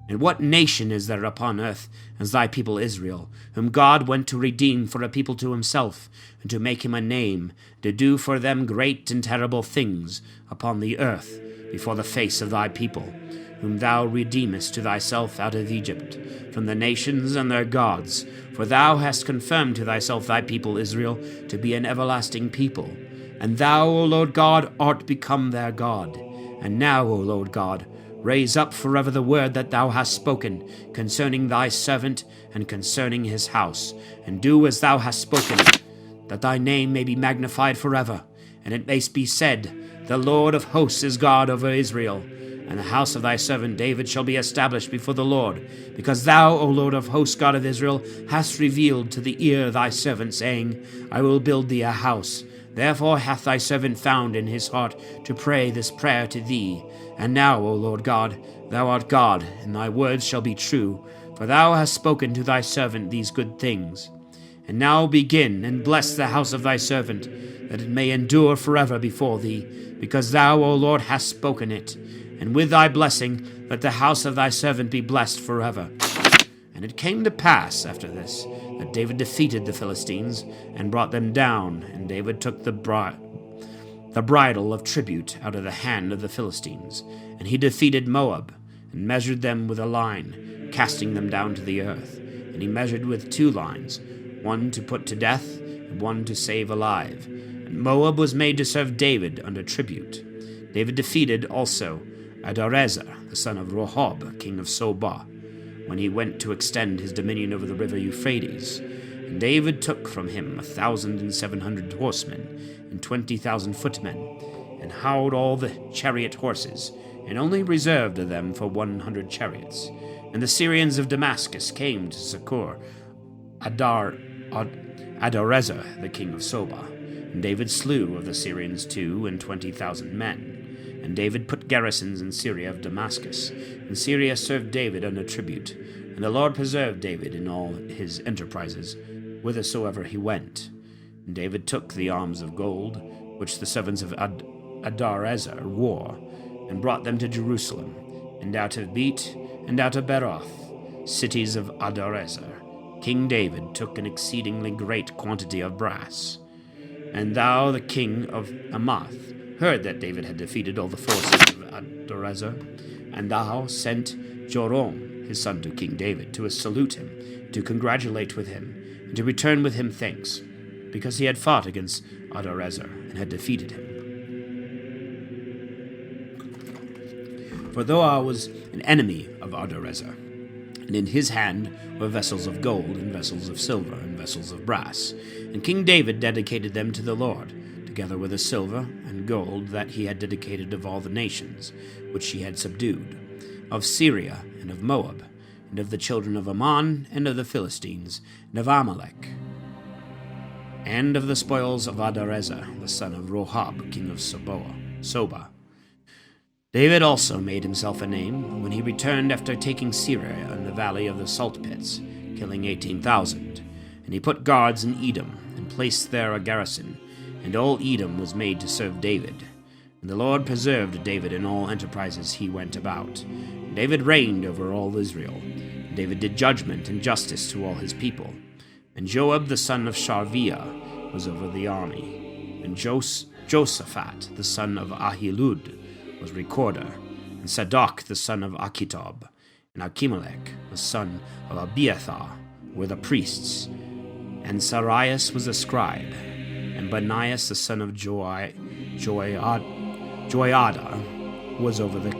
S1: And what nation is there upon earth as thy people Israel, whom God went to redeem for a people to himself, and to make him a name, to do for them great and terrible things upon the earth before the face of thy people, whom thou redeemest to thyself out of Egypt, from the nations and their gods? For thou hast confirmed to thyself thy people Israel to be an everlasting people. And thou, O Lord God, art become their God. And now, O Lord God, raise up forever the word that thou hast spoken concerning thy servant and concerning his house, and do as thou hast spoken, that thy name may be magnified forever, and it may be said, The Lord of hosts is God over Israel. And the house of thy servant David shall be established before the Lord, because thou, O Lord of hosts, God of Israel, hast revealed to the ear thy servant, saying, I will build thee a house. Therefore hath thy servant found in his heart to pray this prayer to thee. And now, O Lord God, thou art God, and thy words shall be true, for thou hast spoken to thy servant these good things. And now begin, and bless the house of thy servant, that it may endure forever before thee, because thou, O Lord, hast spoken it. And with thy blessing, let the house of thy servant be blessed forever. And it came to pass after this, that David defeated the Philistines, and brought them down, and David took the bridle of tribute out of the hand of the Philistines. And he defeated Moab, and measured them with a line, casting them down to the earth. And he measured with 2 lines, one to put to death, and one to save alive. And Moab was made to serve David under tribute. David defeated also Adarezer, the son of Rehob, king of Sobah, when he went to extend his dominion over the river Euphrates. And David took from him 1,700 horsemen, and 20,000 footmen, and howled all the chariot horses, and only reserved of them for 100 chariots. And the Syrians of Damascus came to succor Adarezer, the king of Sobah. And David slew of the Syrians 20,000 men. And David put garrisons in Syria of Damascus, and Syria served David under tribute. And the Lord preserved David in all his enterprises, whithersoever he went. And David took the arms of gold, which the servants of Adarezer wore, and brought them to Jerusalem, and out of Bet, and out of Beroth, cities of Adarezer. King David took an exceedingly great quantity of brass. And thou, the king of Hamath, heard that David had defeated all the forces of Adarezer, and thou sent Joram his son to King David to salute him, to congratulate with him, and to return with him thanks, because he had fought against Adarezer and had defeated him. For though I was an enemy of Adarezer, and in his hand were vessels of gold, and vessels of silver, and vessels of brass, and King David dedicated them to the Lord, together with the silver and gold that he had dedicated of all the nations which he had subdued, of Syria and of Moab, and of the children of Ammon, and of the Philistines, and of Amalek, and of the spoils of Adarezer, the son of Rehob, king of Sobah. David also made himself a name when he returned after taking Syria and the valley of the salt pits, killing 18,000. And he put guards in Edom, and placed there a garrison, and all Edom was made to serve David. And the Lord preserved David in all enterprises he went about. And David reigned over all Israel. And David did judgment and justice to all his people. And Joab the son of Sharviah was over the army. And Josaphat the son of Ahilud was recorder. And Sadok the son of Achitob, and Achimelech the son of Abiathar were the priests. And Sarias was a scribe. And Banias the son of Joiada was over the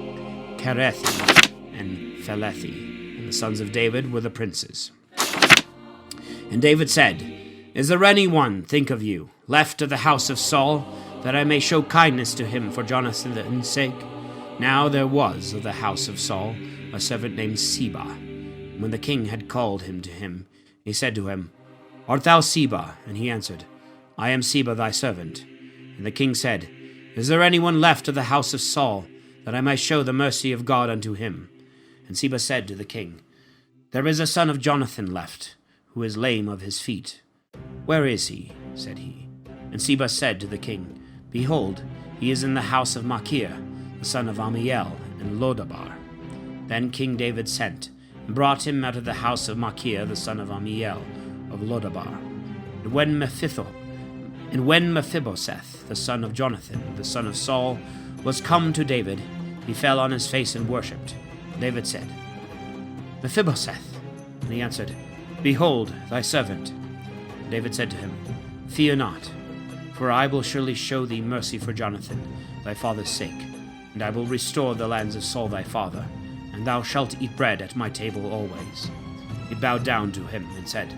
S1: Kerethi and Phelethi, and the sons of David were the princes. And David said, Is there any one, think of you, left of the house of Saul, that I may show kindness to him for Jonathan's sake? Now there was of the house of Saul a servant named Siba. When the king had called him to him, he said to him, Art thou Seba? And he answered, I am Seba thy servant. And the king said, Is there anyone left of the house of Saul, that I may show the mercy of God unto him? And Seba said to the king, There is a son of Jonathan left, who is lame of his feet. Where is he? Said he. And Seba said to the king, Behold, he is in the house of Machir, the son of Ammiel, in Lodabar. Then King David sent, and brought him out of the house of Machir, the son of Ammiel, of Lodabar. And when Mephibosheth, the son of Jonathan, the son of Saul, was come to David, he fell on his face and worshipped. David said, Mephibosheth. And he answered, Behold, thy servant. David said to him, Fear not, for I will surely show thee mercy for Jonathan, thy father's sake, and I will restore the lands of Saul thy father, and thou shalt eat bread at my table always. He bowed down to him and said,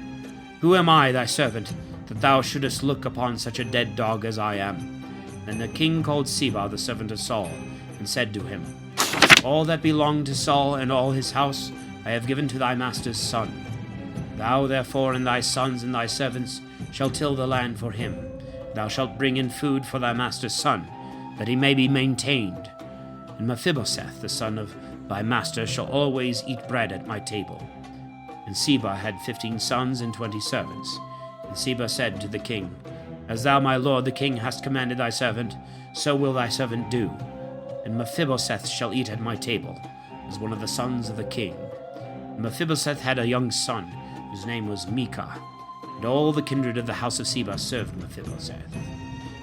S1: Who am I, thy servant, that thou shouldest look upon such a dead dog as I am? Then the king called Seba, the servant of Saul, and said to him, All that belonged to Saul and all his house I have given to thy master's son. Thou therefore and thy sons and thy servants shall till the land for him. Thou shalt bring in food for thy master's son, that he may be maintained. And Mephibosheth, the son of thy master, shall always eat bread at my table. And Seba had 15 sons and 20 servants. And Seba said to the king, As thou, my lord the king, hast commanded thy servant, so will thy servant do. And Mephibosheth shall eat at my table, as one of the sons of the king. And Mephibosheth had a young son, whose name was Micah. And all the kindred of the house of Seba served Mephibosheth.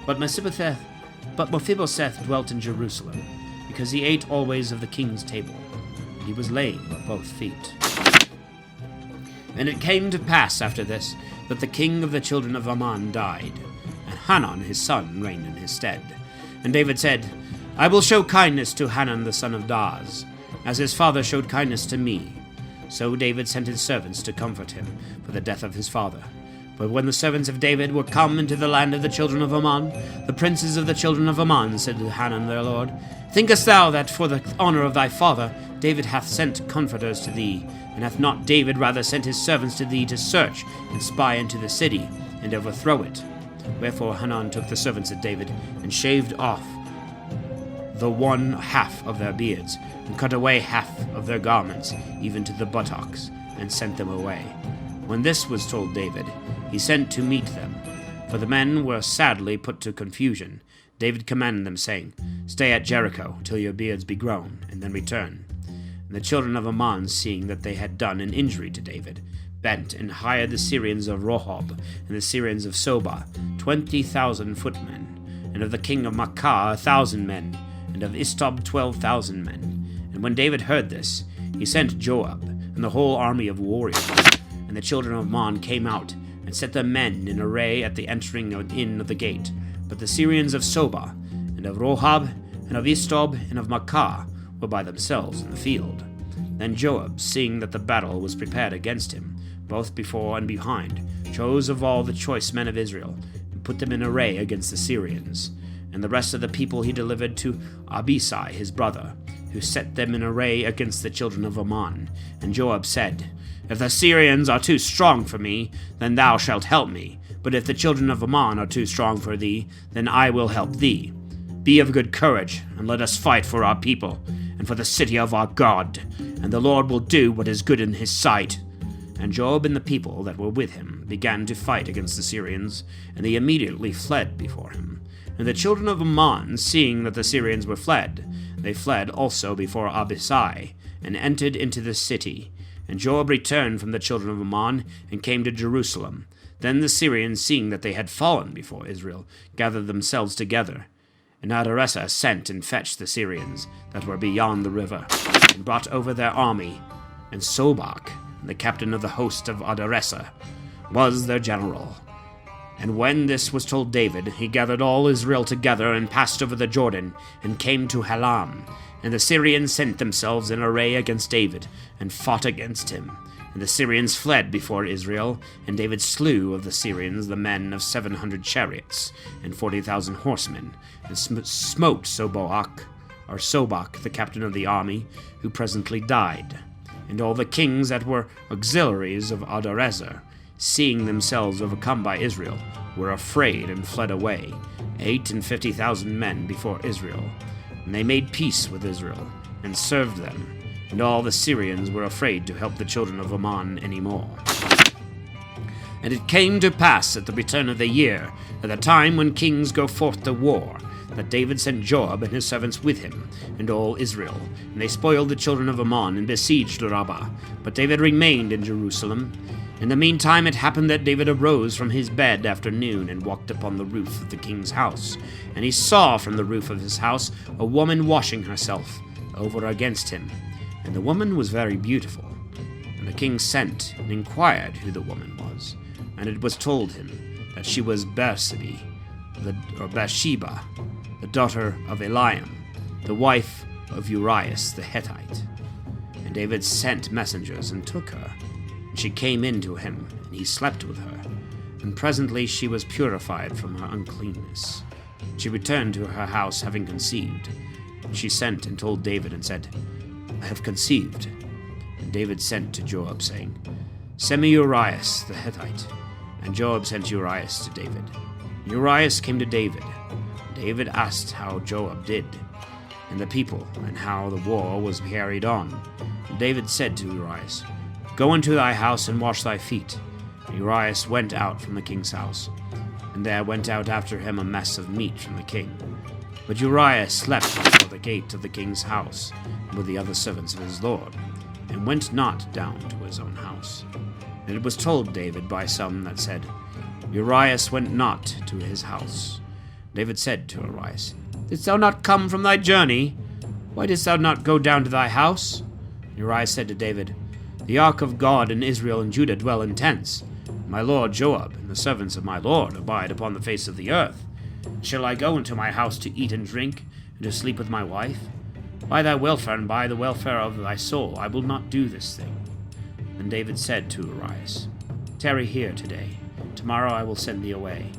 S1: But Mephibosheth dwelt in Jerusalem, because he ate always of the king's table, and he was lame of both feet. And it came to pass after this, that the king of the children of Ammon died, and Hanun his son reigned in his stead. And David said, I will show kindness to Hanun the son of Daz, as his father showed kindness to me. So David sent his servants to comfort him for the death of his father. But when the servants of David were come into the land of the children of Ammon, the princes of the children of Ammon said to Hanun their lord, Thinkest thou that for the honor of thy father David hath sent comforters to thee, and hath not David rather sent his servants to thee to search and spy into the city, and overthrow it? Wherefore Hanun took the servants of David, and shaved off the one half of their beards, and cut away half of their garments, even to the buttocks, and sent them away. When this was told David, he sent to meet them, for the men were sadly put to confusion. David commanded them, saying, Stay at Jericho till your beards be grown, and then return. And the children of Ammon, seeing that they had done an injury to David, bent and hired the Syrians of Rehob and the Syrians of Soba, 20,000 footmen, and of the king of Maacah 1,000 men, and of Istob 12,000 men. And when David heard this, he sent Joab and the whole army of warriors. And the children of Ammon came out, and set their men in array at the entering in of the gate. But the Syrians of Soba, and of Rehob, and of Istob, and of Maacah were by themselves in the field. Then Joab, seeing that the battle was prepared against him, both before and behind, chose of all the choice men of Israel, and put them in array against the Syrians. And the rest of the people he delivered to Abisai his brother, who set them in array against the children of Ammon. And Joab said, If the Syrians are too strong for me, then thou shalt help me. But if the children of Ammon are too strong for thee, then I will help thee. Be of good courage, and let us fight for our people, and for the city of our God, and the Lord will do what is good in his sight. And Joab and the people that were with him began to fight against the Syrians, and they immediately fled before him. And the children of Ammon, seeing that the Syrians were fled, they fled also before Abisai, and entered into the city. And Joab returned from the children of Ammon, and came to Jerusalem. Then the Syrians, seeing that they had fallen before Israel, gathered themselves together. And Adaressah sent and fetched the Syrians that were beyond the river, and brought over their army. And Sobach, the captain of the host of Adaressah, was their general. And when this was told David, he gathered all Israel together, and passed over the Jordan, and came to Halam. And the Syrians sent themselves in array against David, and fought against him. And the Syrians fled before Israel, and David slew of the Syrians the men of 700 chariots, and 40,000 horsemen, and smote Sobach, the captain of the army, who presently died. And all the kings that were auxiliaries of Adarezer, seeing themselves overcome by Israel, were afraid and fled away, 50,000 men before Israel. And they made peace with Israel, and served them, and all the Syrians were afraid to help the children of Ammon any more. And it came to pass at the return of the year, at the time when kings go forth to war, that David sent Joab and his servants with him, and all Israel, and they spoiled the children of Ammon, and besieged Rabbah. But David remained in Jerusalem. In the meantime it happened that David arose from his bed after noon, and walked upon the roof of the king's house. And he saw from the roof of his house a woman washing herself over against him, and the woman was very beautiful. And the king sent and inquired who the woman was, and it was told him that she was Bathsheba, the daughter of Eliam, the wife of Urias the Hittite. And David sent messengers and took her. And she came in to him, and he slept with her. And presently she was purified from her uncleanness. She returned to her house having conceived. And she sent and told David and said, I have conceived. And David sent to Joab, saying, Send me Urias the Hittite. And Joab sent Urias to David. Urias came to David. David asked how Joab did, and the people, and how the war was carried on. And David said to Urias, Go into thy house and wash thy feet. And Urias went out from the king's house, and there went out after him a mess of meat from the king. But Urias slept before the gate of the king's house with the other servants of his lord, and went not down to his own house. And it was told David by some that said, Urias went not to his house. David said to Urias, Didst thou not come from thy journey? Why didst thou not go down to thy house? Urias said to David, The ark of God in Israel and Judah dwell in tents. My lord Joab and the servants of my lord abide upon the face of the earth. Shall I go into my house to eat and drink, and to sleep with my wife? By thy welfare and by the welfare of thy soul, I will not do this thing. And David said to Urias, Tarry here today. Tomorrow I will send thee away.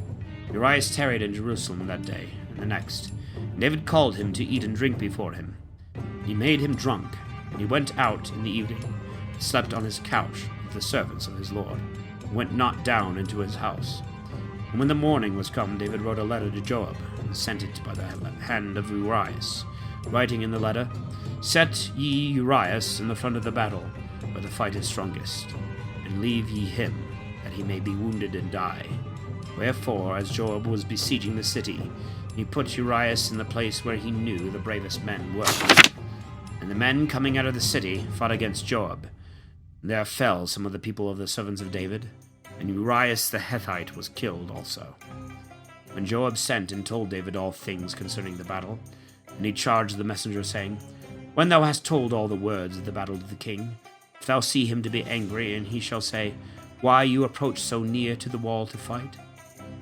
S1: Urias tarried in Jerusalem that day and the next. And David called him to eat and drink before him. He made him drunk, and he went out in the evening, and slept on his couch with the servants of his lord, and went not down into his house. And when the morning was come, David wrote a letter to Joab, and sent it by the hand of Urias, writing in the letter, Set ye Urias in the front of the battle, where the fight is strongest, and leave ye him, that he may be wounded and die. Wherefore, as Joab was besieging the city, he put Urias in the place where he knew the bravest men were. And the men coming out of the city fought against Joab. And there fell some of the people of the servants of David, and Urias the Hittite was killed also. And Joab sent and told David all things concerning the battle, and he charged the messenger, saying, When thou hast told all the words of the battle to the king, if thou see him to be angry, and he shall say, Why you approach so near to the wall to fight?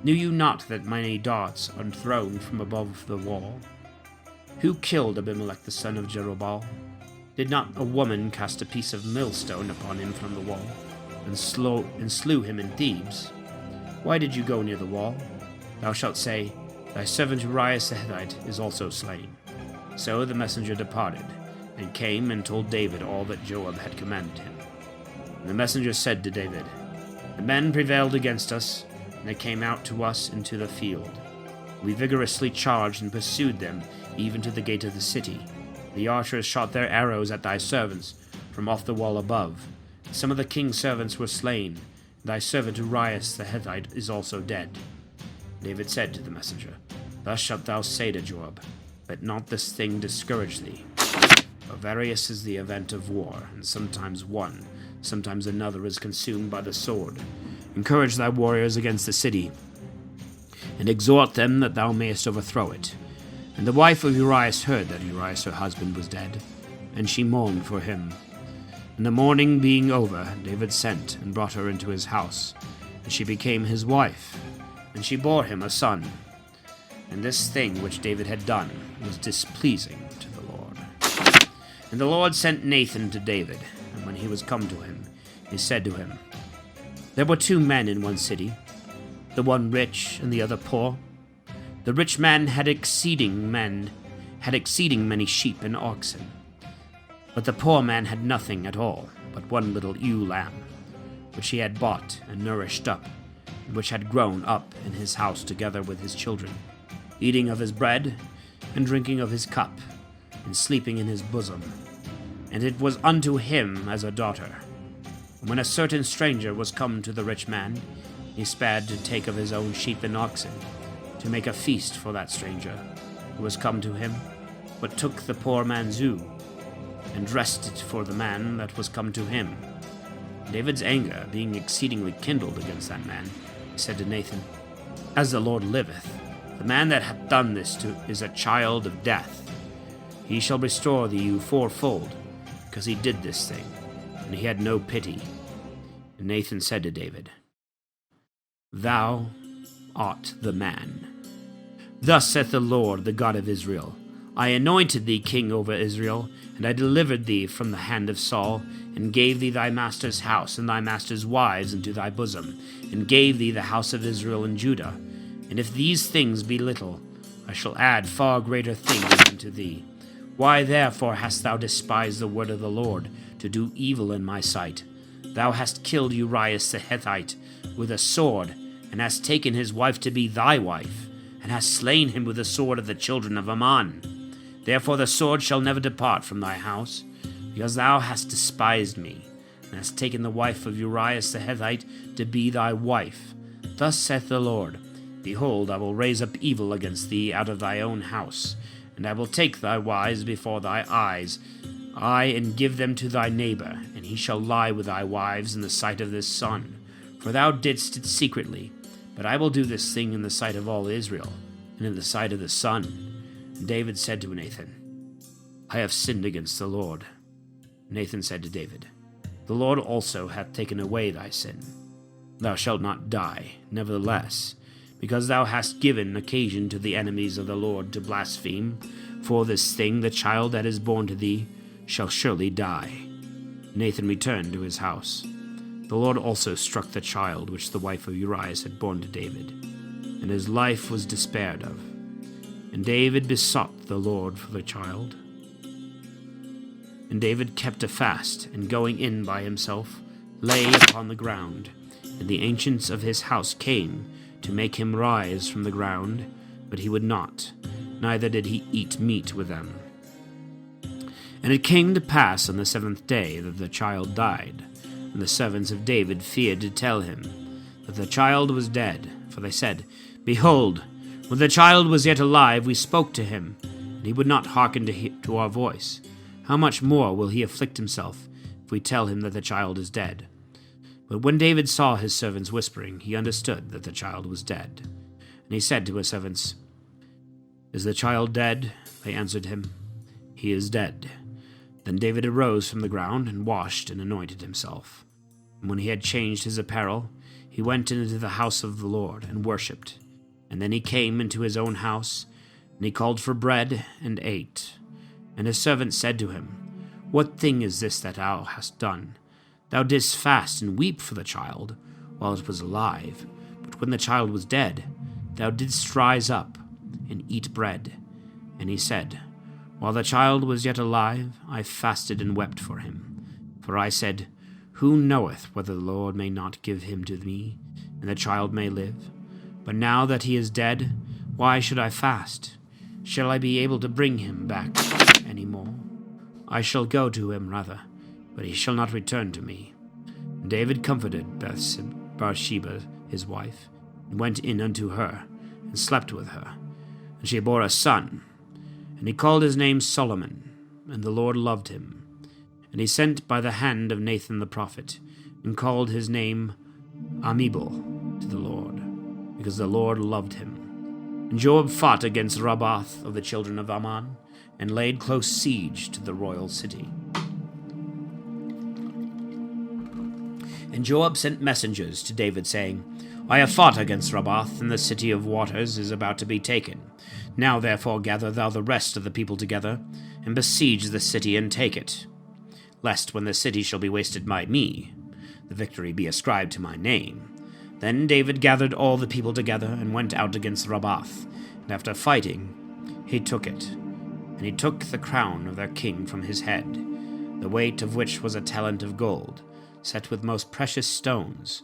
S1: Knew you not that many darts are thrown from above the wall? Who killed Abimelech the son of Jerubbaal? Did not a woman cast a piece of millstone upon him from the wall, and slew him in Thebes? Why did you go near the wall? Thou shalt say, Thy servant Urias the Hittite is also slain. So the messenger departed, and came and told David all that Joab had commanded him. And the messenger said to David, The men prevailed against us, and they came out to us into the field. We vigorously charged and pursued them, even to the gate of the city. The archers shot their arrows at thy servants from off the wall above. Some of the king's servants were slain. Thy servant Urias the Hittite is also dead. David said to the messenger, Thus shalt thou say to Joab, Let not this thing discourage thee. For various is the event of war, and sometimes one, sometimes another is consumed by the sword. Encourage thy warriors against the city, and exhort them that thou mayest overthrow it. And the wife of Urias heard that Urias her husband was dead, and she mourned for him. And the mourning being over, David sent and brought her into his house, and she became his wife, and she bore him a son. And this thing which David had done was displeasing to the Lord. And the Lord sent Nathan to David, and when he was come to him, he said to him, There were 2 men in one city, the one rich and the other poor. The rich man had exceeding many sheep and oxen, but the poor man had nothing at all but one little ewe lamb, which he had bought and nourished up, and which had grown up in his house together with his children, eating of his bread, and drinking of his cup, and sleeping in his bosom. And it was unto him as a daughter. And when a certain stranger was come to the rich man, he spared to take of his own sheep and oxen, to make a feast for that stranger who was come to him, but took the poor man's ewe, and dressed it for the man that was come to him. David's anger being exceedingly kindled against that man, he said to Nathan, As the Lord liveth, the man that hath done this to is a child of death. He shall restore the ewe fourfold, because he did this thing, and he had no pity. And Nathan said to David, Thou art the man. Thus saith the Lord, the God of Israel, I anointed thee king over Israel, and I delivered thee from the hand of Saul, and gave thee thy master's house and thy master's wives into thy bosom, and gave thee the house of Israel and Judah. And if these things be little, I shall add far greater things unto thee. Why therefore hast thou despised the word of the Lord, to do evil in my sight? Thou hast killed Urias the Hittite with a sword, and hast taken his wife to be thy wife, and hast slain him with the sword of the children of Ammon. Therefore the sword shall never depart from thy house, because thou hast despised me, and hast taken the wife of Urias the Hittite to be thy wife. Thus saith the Lord, Behold, I will raise up evil against thee out of thy own house, and I will take thy wives before thy eyes, and give them to thy neighbor, and he shall lie with thy wives in the sight of this sun. For thou didst it secretly, but I will do this thing in the sight of all Israel, and in the sight of the sun. And David said to Nathan, I have sinned against the Lord. Nathan said to David, The Lord also hath taken away thy sin. Thou shalt not die, nevertheless, because thou hast given occasion to the enemies of the Lord to blaspheme. For this thing the child that is born to thee shall surely die. Nathan returned to his house. The Lord also struck the child which the wife of Urias had borne to David, and his life was despaired of. And David besought the Lord for the child. And David kept a fast, and going in by himself, lay upon the ground. And the ancients of his house came to make him rise from the ground, but he would not, neither did he eat meat with them. And it came to pass on the 7th day that the child died, and the servants of David feared to tell him that the child was dead, for they said, Behold, when the child was yet alive, we spoke to him, and he would not hearken to our voice. How much more will he afflict himself if we tell him that the child is dead? But when David saw his servants whispering, he understood that the child was dead. And he said to his servants, Is the child dead? They answered him, He is dead. Then David arose from the ground, and washed and anointed himself. And when he had changed his apparel, he went into the house of the Lord, and worshipped. And then he came into his own house, and he called for bread, and ate. And his servants said to him, What thing is this that thou hast done? Thou didst fast and weep for the child, while it was alive. But when the child was dead, thou didst rise up, and eat bread. And he said, While the child was yet alive, I fasted and wept for him. For I said, Who knoweth whether the Lord may not give him to me, and the child may live? But now that he is dead, why should I fast? Shall I be able to bring him back any more? I shall go to him rather, but he shall not return to me. And David comforted Bathsheba his wife, and went in unto her, and slept with her. And she bore a son, and he called his name Solomon, and the Lord loved him. And he sent by the hand of Nathan the prophet, and called his name Amibel to the Lord, because the Lord loved him. And Joab fought against Rabbath of the children of Ammon, and laid close siege to the royal city. And Joab sent messengers to David, saying, I have fought against Rabbath, and the city of waters is about to be taken. Now therefore gather thou the rest of the people together, and besiege the city, and take it. Lest when the city shall be wasted by me, the victory be ascribed to my name. Then David gathered all the people together, and went out against Rabbath, and after fighting, he took it. And he took the crown of their king from his head, the weight of which was a talent of gold, set with most precious stones,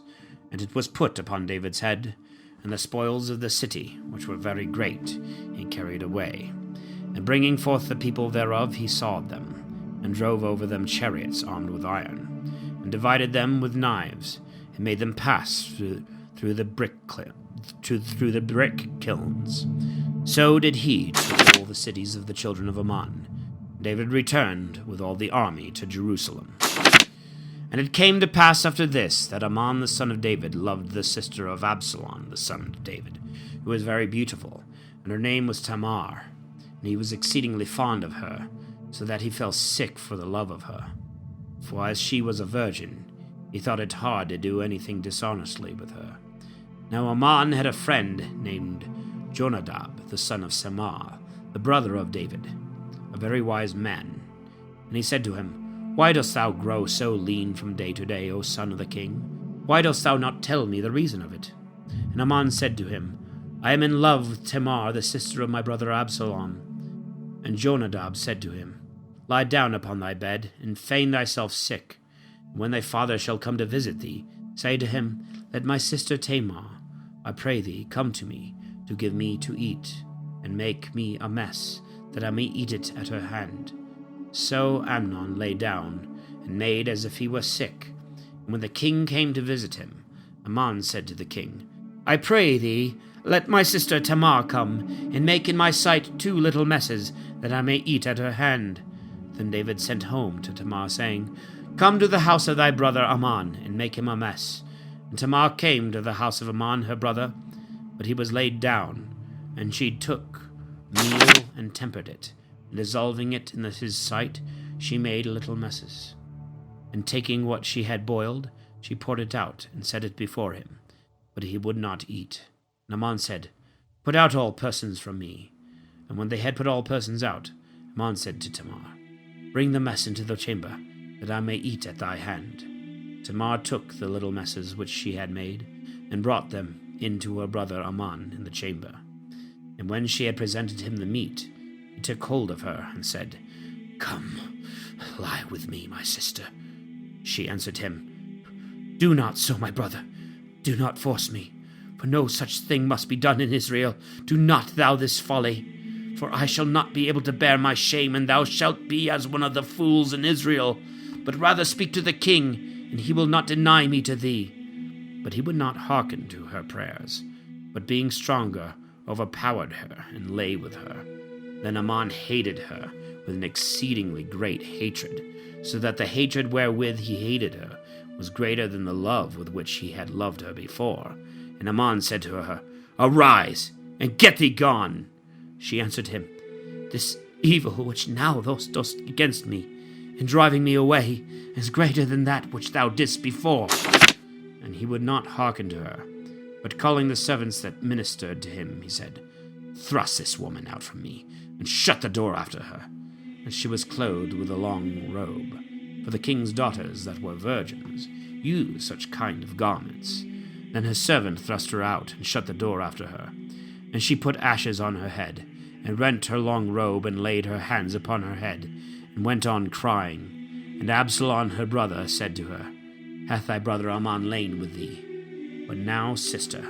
S1: and it was put upon David's head, and the spoils of the city, which were very great, he carried away. And bringing forth the people thereof, he sawed them, and drove over them chariots armed with iron, and divided them with knives, and made them pass through the brick kilns. So did he to all the cities of the children of Ammon. David returned with all the army to Jerusalem. And it came to pass after this, that Ammon the son of David loved the sister of Absalom the son of David, who was very beautiful, and her name was Tamar. And he was exceedingly fond of her, so that he fell sick for the love of her. For as she was a virgin, he thought it hard to do anything dishonestly with her. Now Ammon had a friend named Jonadab, the son of Samar, the brother of David, a very wise man. And he said to him, Why dost thou grow so lean from day to day, O son of the king? Why dost thou not tell me the reason of it? And Ammon said to him, I am in love with Tamar, the sister of my brother Absalom. And Jonadab said to him, Lie down upon thy bed, and feign thyself sick. And when thy father shall come to visit thee, say to him, Let my sister Tamar, I pray thee, come to me, to give me to eat, and make me a mess, that I may eat it at her hand. So Amnon lay down, and made as if he were sick. And when the king came to visit him, Ammon said to the king, I pray thee, let my sister Tamar come, and make in my sight 2 little messes, that I may eat at her hand. Then David sent home to Tamar, saying, Come to the house of thy brother Ammon, and make him a mess. And Tamar came to the house of Ammon her brother, but he was laid down, and she took meal and tempered it, and dissolving it in his sight, she made little messes. And taking what she had boiled, she poured it out, and set it before him. But he would not eat. And Ammon said, Put out all persons from me. And when they had put all persons out, Ammon said to Tamar, Bring the mess into the chamber, that I may eat at thy hand. Tamar took the little messes which she had made, and brought them into her brother Ammon in the chamber. And when she had presented him the meat, he took hold of her, and said, Come, lie with me, my sister. She answered him, Do not so, my brother. Do not force me, for no such thing must be done in Israel. Do not thou this folly. For I shall not be able to bear my shame, and thou shalt be as one of the fools in Israel. But rather speak to the king, and he will not deny me to thee. But he would not hearken to her prayers, but being stronger, overpowered her, and lay with her. Then Ammon hated her with an exceedingly great hatred, so that the hatred wherewith he hated her was greater than the love with which he had loved her before. And Ammon said to her, Arise, and get thee gone. She answered him, This evil which now thou dost against me, in driving me away, is greater than that which thou didst before. And he would not hearken to her, but calling the servants that ministered to him, he said, Thrust this woman out from me, and shut the door after her. And she was clothed with a long robe, for the king's daughters that were virgins used such kind of garments. Then his servant thrust her out, and shut the door after her. And she put ashes on her head, and rent her long robe, and laid her hands upon her head, and went on crying. And Absalom her brother said to her, Hath thy brother Ammon lain with thee? But now, sister,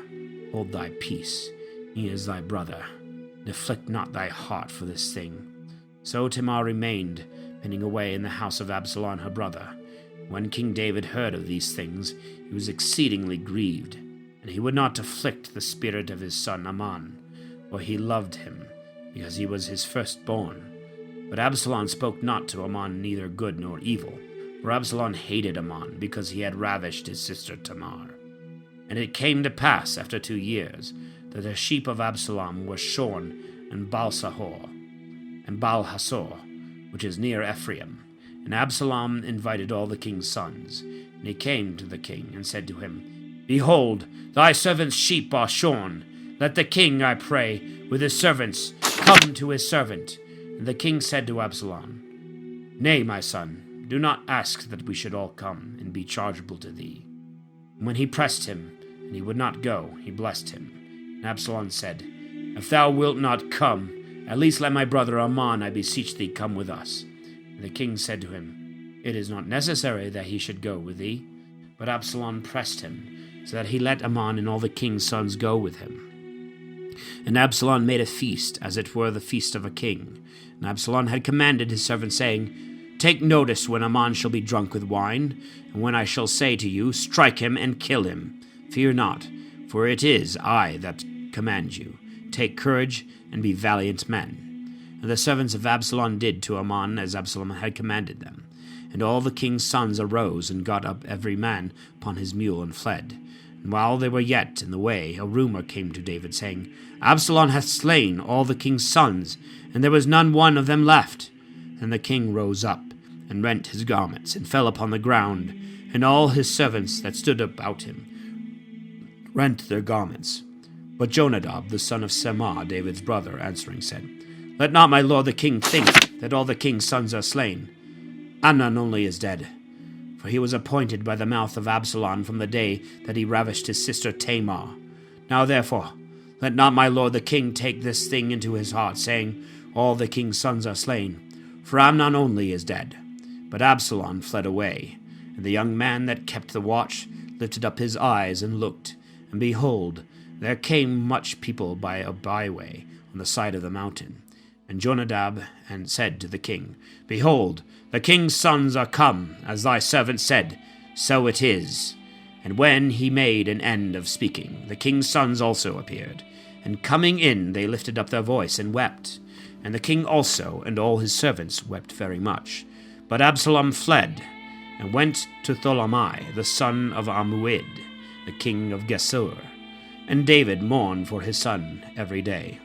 S1: hold thy peace. He is thy brother, and afflict not thy heart for this thing. So Tamar remained, pinning away in the house of Absalom her brother. When King David heard of these things, he was exceedingly grieved, and he would not afflict the spirit of his son Ammon, for he loved him, because he was his firstborn. But Absalom spoke not to Ammon neither good nor evil, for Absalom hated Ammon, because he had ravished his sister Tamar. And it came to pass after 2 years, that the sheep of Absalom were shorn in Baal-Sahor, and Baal-Hasor, which is near Ephraim. And Absalom invited all the king's sons. And he came to the king, and said to him, Behold, thy servant's sheep are shorn. Let the king, I pray, with his servants, come to his servant. And the king said to Absalom, Nay, my son, do not ask that we should all come, and be chargeable to thee. And when he pressed him, and he would not go, he blessed him. And Absalom said, If thou wilt not come, at least let my brother Ammon, I beseech thee, come with us. And the king said to him, It is not necessary that he should go with thee, But Absalom pressed him, so that he let Amnon and all the king's sons go with him. And Absalom made a feast, as it were the feast of a king. And Absalom had commanded his servants, saying, Take notice when Amnon shall be drunk with wine, and when I shall say to you, Strike him and kill him. Fear not, for it is I that command you. Take courage, and be valiant men. And the servants of Absalom did to Amnon as Absalom had commanded them. And all the king's sons arose, and got up every man upon his mule, and fled. And while they were yet in the way, a rumor came to David, saying, Absalom hath slain all the king's sons, and there was none one of them left. Then the king rose up, and rent his garments, and fell upon the ground, and all his servants that stood about him rent their garments. But Jonadab, the son of Shema, David's brother, answering said, Let not my lord the king think that all the king's sons are slain. Amnon only is dead, for he was appointed by the mouth of Absalom from the day that he ravished his sister Tamar. Now therefore, let not my lord the king take this thing into his heart, saying, All the king's sons are slain, for Amnon only is dead. But Absalom fled away, and the young man that kept the watch lifted up his eyes and looked, and behold, there came much people by a byway on the side of the mountain. And Jonadab and said to the king, Behold, the king's sons are come, as thy servant said, so it is. And when he made an end of speaking, the king's sons also appeared. And coming in, they lifted up their voice and wept. And the king also and all his servants wept very much. But Absalom fled, and went to Tholomai, the son of Ammuid, the king of Geshur. And David mourned for his son every day.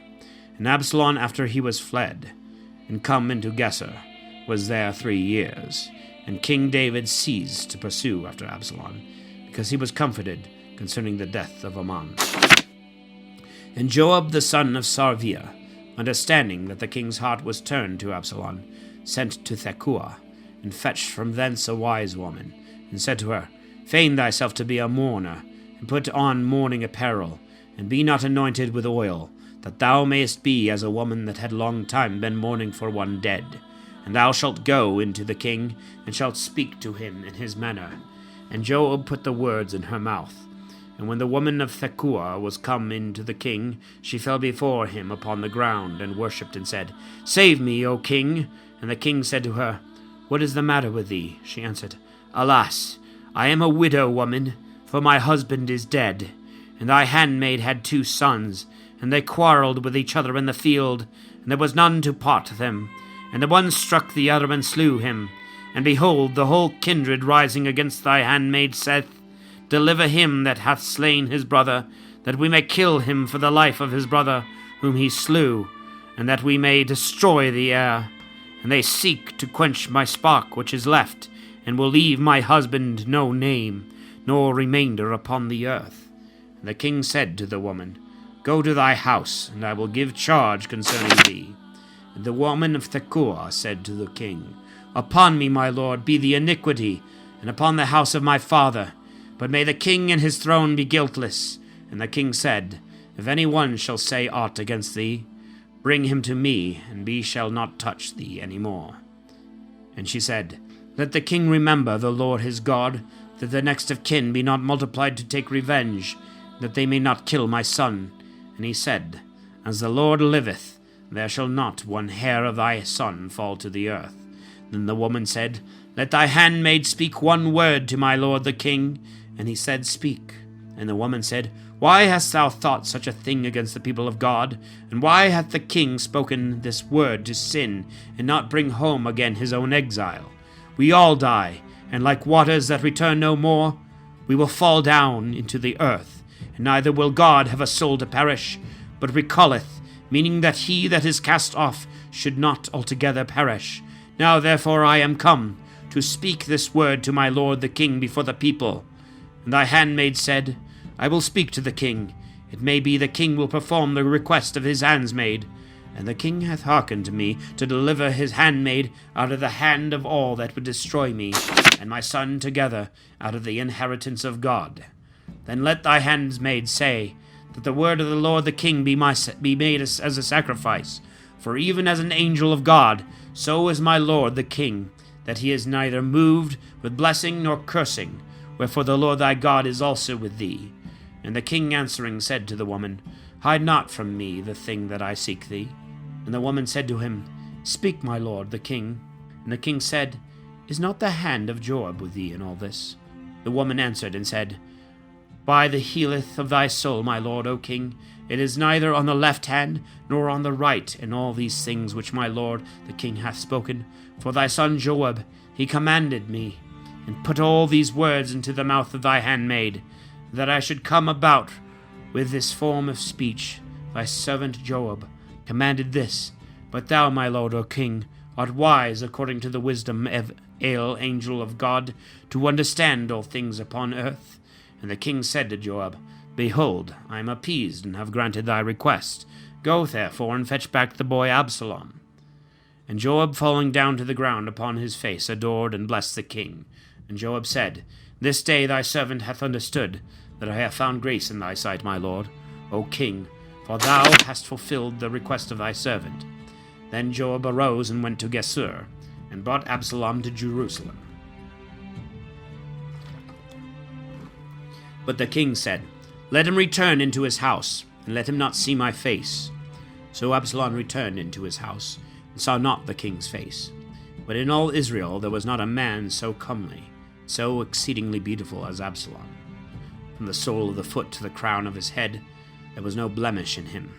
S1: And Absalom, after he was fled, and come into Geshur, was there 3 years. And King David ceased to pursue after Absalom, because he was comforted concerning the death of Amnon. And Joab the son of Sarviah, understanding that the king's heart was turned to Absalom, sent to Tekoa, and fetched from thence a wise woman, and said to her, Feign thyself to be a mourner, and put on mourning apparel, and be not anointed with oil, that thou mayest be as a woman that had long time been mourning for one dead. And thou shalt go into the king, and shalt speak to him in his manner. And Joab put the words in her mouth. And when the woman of Tekoa was come in to the king, she fell before him upon the ground, and worshipped, and said, Save me, O king. And the king said to her, What is the matter with thee? She answered, Alas, I am a widow woman, for my husband is dead. And thy handmaid had 2 sons, and they quarrelled with each other in the field, and there was none to part them. And the one struck the other and slew him. And behold, the whole kindred rising against thy handmaid saith, Deliver him that hath slain his brother, that we may kill him for the life of his brother, whom he slew, and that we may destroy the heir. And they seek to quench my spark which is left, and will leave my husband no name, nor remainder upon the earth. And the king said to the woman, Go to thy house, and I will give charge concerning thee. And the woman of Tekoa said to the king, Upon me, my lord, be the iniquity, and upon the house of my father. But may the king and his throne be guiltless. And the king said, If any one shall say aught against thee, bring him to me, and we shall not touch thee any more. And she said, Let the king remember the Lord his God, that the next of kin be not multiplied to take revenge, that they may not kill my son. And he said, As the Lord liveth, there shall not one hair of thy son fall to the earth. Then the woman said, Let thy handmaid speak one word to my lord the king. And he said, Speak. And the woman said, Why hast thou thought such a thing against the people of God? And why hath the king spoken this word to sin, and not bring home again his own exile? We all die, and like waters that return no more, we will fall down into the earth. And neither will God have a soul to perish, but recalleth, meaning that he that is cast off should not altogether perish. Now therefore I am come to speak this word to my lord the king before the people. And thy handmaid said, I will speak to the king. It may be the king will perform the request of his handmaid. And the king hath hearkened to me to deliver his handmaid out of the hand of all that would destroy me, and my son together out of the inheritance of God. Then let thy handmaid say, that the word of the Lord the king be made as a sacrifice. For even as an angel of God, so is my lord the king, that he is neither moved with blessing nor cursing. wherefore the Lord thy God is also with thee. And the king answering said to the woman, Hide not from me the thing that I seek thee. And the woman said to him, Speak, my lord the king. And the king said, Is not the hand of Joab with thee in all this? The woman answered and said, By the healeth of thy soul, my lord, O king, it is neither on the left hand nor on the right in all these things which my lord the king hath spoken. For thy son Joab, he commanded me, and put all these words into the mouth of thy handmaid, that I should come about with this form of speech. Thy servant Joab commanded this, but thou, my lord, O king, art wise according to the wisdom of angel of God, to understand all things upon earth. And the king said to Joab, Behold, I am appeased, and have granted thy request. Go therefore, and fetch back the boy Absalom. And Joab, falling down to the ground upon his face, adored and blessed the king. And Joab said, This day thy servant hath understood that I have found grace in thy sight, my lord, O king, for thou hast fulfilled the request of thy servant. Then Joab arose and went to Geshur, and brought Absalom to Jerusalem. But the king said, Let him return into his house, and let him not see my face. So Absalom returned into his house, and saw not the king's face. But in all Israel there was not a man so comely, so exceedingly beautiful as Absalom. From the sole of the foot to the crown of his head there was no blemish in him.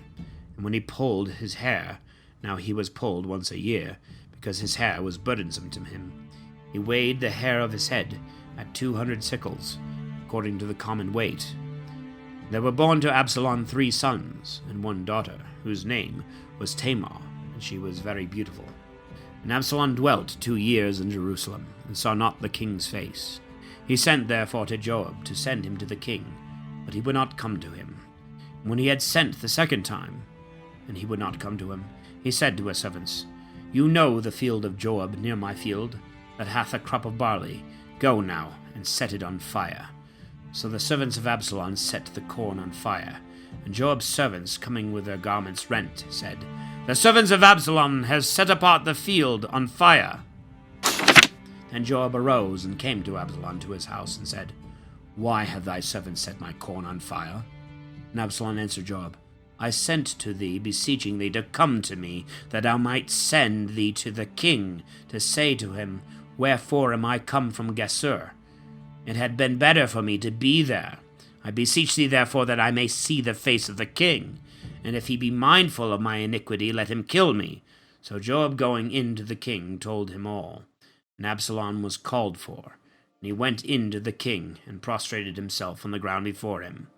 S1: And when he pulled his hair, now he was pulled once a year, because his hair was burdensome to him, he weighed the hair of his head at 200 sickles, according to the common weight. There were born to Absalom 3 sons, and 1 daughter, whose name was Tamar, and she was very beautiful. And Absalom dwelt 2 years in Jerusalem, and saw not the king's face. He sent therefore to Joab to send him to the king, but he would not come to him. And when he had sent the second time, and he would not come to him, he said to his servants, You know the field of Joab near my field, that hath a crop of barley. Go now, and set it on fire. So the servants of Absalom set the corn on fire. And Joab's servants, coming with their garments rent, said, The servants of Absalom have set apart the field on fire. And Joab arose and came to Absalom to his house, and said, Why have thy servants set my corn on fire? And Absalom answered Joab, I sent to thee, beseeching thee to come to me, that I might send thee to the king, to say to him, Wherefore am I come from Geshur? It had been better for me to be there. I beseech thee therefore that I may see the face of the king. And if he be mindful of my iniquity, let him kill me. So Joab, going in to the king, told him all. And Absalom was called for. And he went in to the king, and prostrated himself on the ground before him.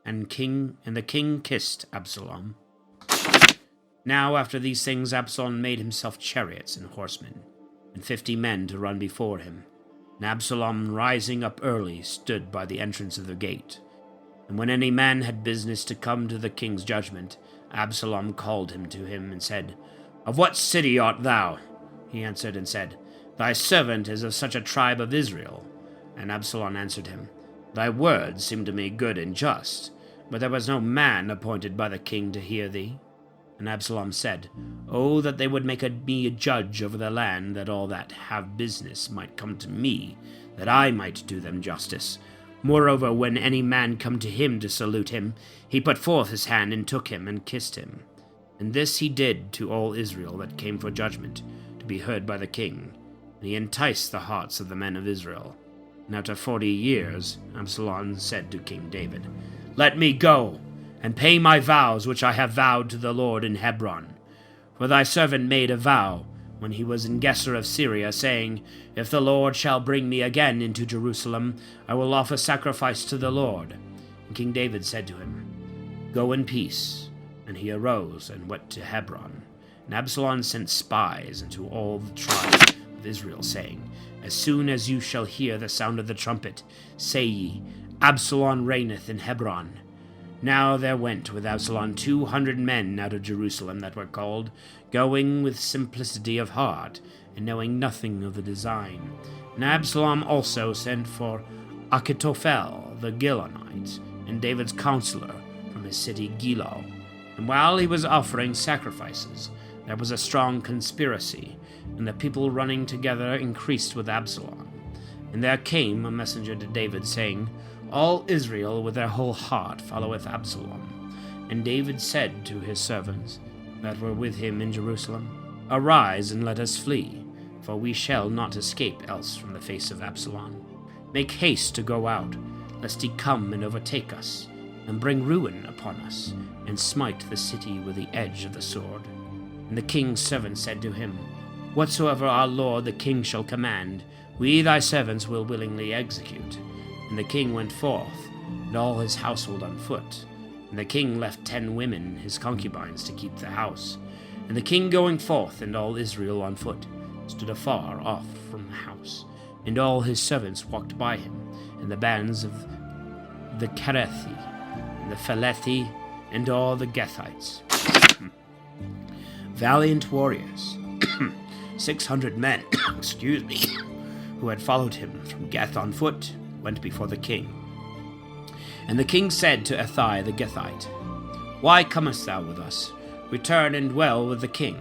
S1: And the king kissed Absalom. Now after these things Absalom made himself chariots and horsemen, and 50 men to run before him. And Absalom, rising up early, stood by the entrance of the gate. And when any man had business to come to the king's judgment, Absalom called him to him, and said, Of what city art thou? He answered and said, Thy servant is of such a tribe of Israel. And Absalom answered him, Thy words seem to me good and just, but there was no man appointed by the king to hear thee. And Absalom said, Oh, that they would make me a judge over the land, that all that have business might come to me, that I might do them justice. Moreover, when any man come to him to salute him, he put forth his hand and took him and kissed him. And this he did to all Israel that came for judgment, to be heard by the king. And he enticed the hearts of the men of Israel. And after 40 years, Absalom said to King David, Let me go, and pay my vows which I have vowed to the Lord in Hebron. For thy servant made a vow, when he was in Geshur of Syria, saying, If the Lord shall bring me again into Jerusalem, I will offer sacrifice to the Lord. And King David said to him, Go in peace. And he arose and went to Hebron. And Absalom sent spies into all the tribes of Israel, saying, As soon as you shall hear the sound of the trumpet, say ye, Absalom reigneth in Hebron. Now there went with Absalom 200 men out of Jerusalem that were called, going with simplicity of heart, and knowing nothing of the design. And Absalom also sent for Achitophel the Gilonite, and David's counselor from his city Gilo. And while he was offering sacrifices, there was a strong conspiracy, and the people running together increased with Absalom. And there came a messenger to David, saying, All Israel with their whole heart followeth Absalom. And David said to his servants that were with him in Jerusalem, Arise, and let us flee, for we shall not escape else from the face of Absalom. Make haste to go out, lest he come and overtake us, and bring ruin upon us, and smite the city with the edge of the sword. And the king's servant said to him, Whatsoever our lord the king shall command, we thy servants will willingly execute. And the king went forth, and all his household on foot. And the king left 10 women, his concubines, to keep the house. And the king going forth, and all Israel on foot, stood afar off from the house. And all his servants walked by him, and the bands of the Kerethi, and the Phelethi, and all the Gethites. Valiant warriors, 600 men, who had followed him from Gath on foot, went before the king. And the king said to Athai the Gethite, Why comest thou with us? Return and dwell with the king,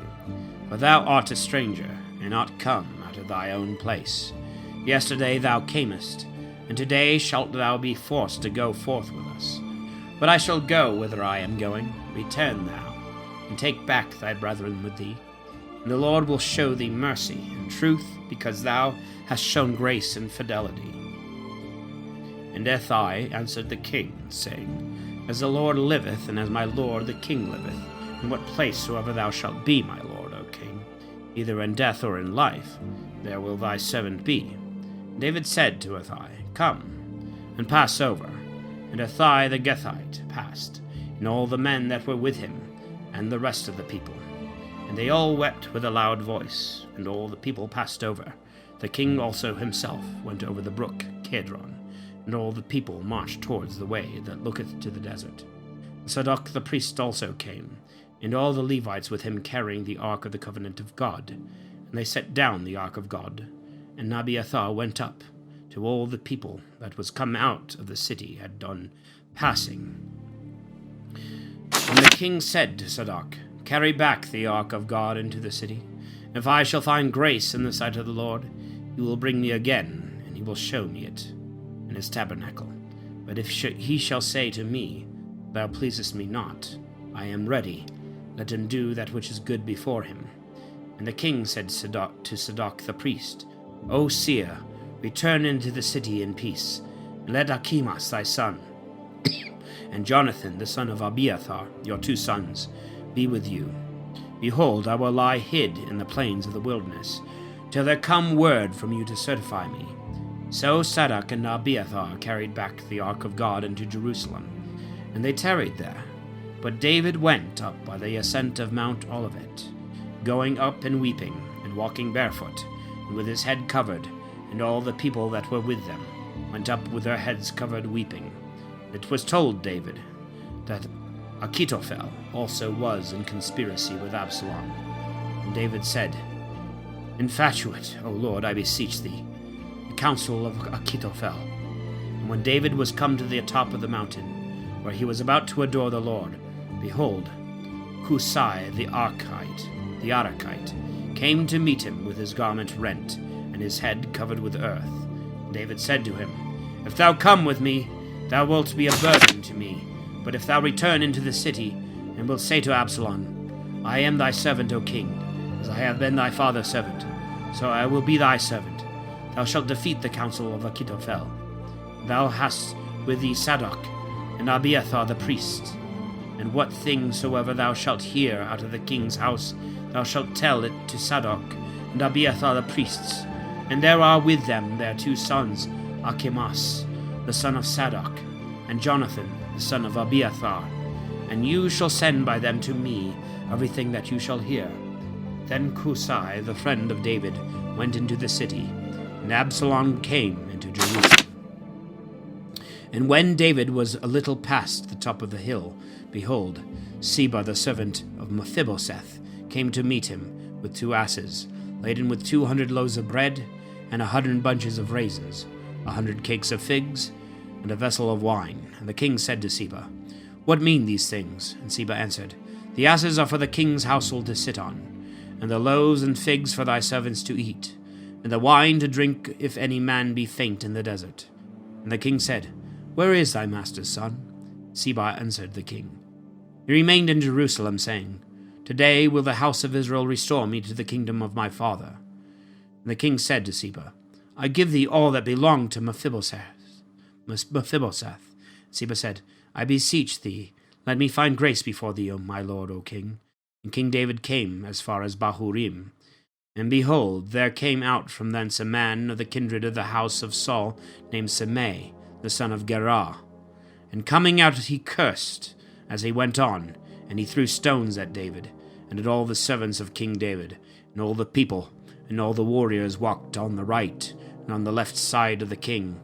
S1: for thou art a stranger, and not come out of thy own place. Yesterday thou camest, and today shalt thou be forced to go forth with us. But I shall go whither I am going. Return thou, and take back thy brethren with thee. And the Lord will show thee mercy and truth, because thou hast shown grace and fidelity. And Athai answered the king, saying, As the Lord liveth, and as my lord the king liveth, in what place soever thou shalt be, my lord, O king, either in death or in life, there will thy servant be. David said to Athai, Come, and pass over. And Athai the Gethite passed, and all the men that were with him, and the rest of the people. And they all wept with a loud voice, and all the people passed over. The king also himself went over the brook Kedron, and all the people marched towards the way that looketh to the desert. Zadok the priest also came, and all the Levites with him carrying the ark of the covenant of God. And they set down the ark of God. And Abiathar went up to all the people that was come out of the city had done passing. And the king said to Zadok, Carry back the ark of God into the city. If I shall find grace in the sight of the Lord, he will bring me again, and he will show me it in his tabernacle. But if he shall say to me, Thou pleasest me not, I am ready, let him do that which is good before him. And the king said to Zadok the priest, O seer, return into the city in peace, and let Achimaas thy son, and Jonathan the son of Abiathar, your 2 sons, be with you. Behold, I will lie hid in the plains of the wilderness, till there come word from you to certify me. So Zadok and Abiathar carried back the ark of God into Jerusalem, and they tarried there. But David went up by the ascent of Mount Olivet, going up and weeping, and walking barefoot, and with his head covered, and all the people that were with them went up with their heads covered weeping. It was told David that Achitophel also was in conspiracy with Absalom. And David said, Infatuate, O Lord, I beseech thee, the counsel of Achitophel. And when David was come to the top of the mountain, where he was about to adore the Lord, behold, Husai the Arakite came to meet him with his garment rent, and his head covered with earth. David said to him, If thou come with me, thou wilt be a burden to me. But if thou return into the city, and wilt say to Absalom, I am thy servant, O king, as I have been thy father's servant, so I will be thy servant. Thou shalt defeat the counsel of Achitophel. Thou hast with thee Zadok and Abiathar the priest, and what thing soever thou shalt hear out of the king's house, thou shalt tell it to Zadok and Abiathar the priests. And there are with them their 2 sons, Achimaas, the son of Zadok, and Jonathan, the son of Abiathar. And you shall send by them to me everything that you shall hear. Then Husai, the friend of David, went into the city, and Absalom came into Jerusalem. And when David was a little past the top of the hill, behold, Ziba the servant of Mephibosheth came to meet him with 2 asses, laden with 200 loaves of bread, and 100 bunches of raisins, 100 cakes of figs, and a vessel of wine. And the king said to Ziba, What mean these things? And Ziba answered, The asses are for the king's household to sit on, and the loaves and figs for thy servants to eat. and the wine to drink if any man be faint in the desert. And the king said, Where is thy master's son? Ziba answered the king. He remained in Jerusalem, saying, Today will the house of Israel restore me to the kingdom of my father. And the king said to Ziba, I give thee all that belonged to Mephibosheth. Ziba said, I beseech thee, let me find grace before thee, O my lord, O king. And King David came as far as Bahurim. And behold, there came out from thence a man of the kindred of the house of Saul, named Shimei, the son of Gerah. And coming out he cursed as he went on, and he threw stones at David, and at all the servants of King David, and all the people, and all the warriors walked on the right and on the left side of the king.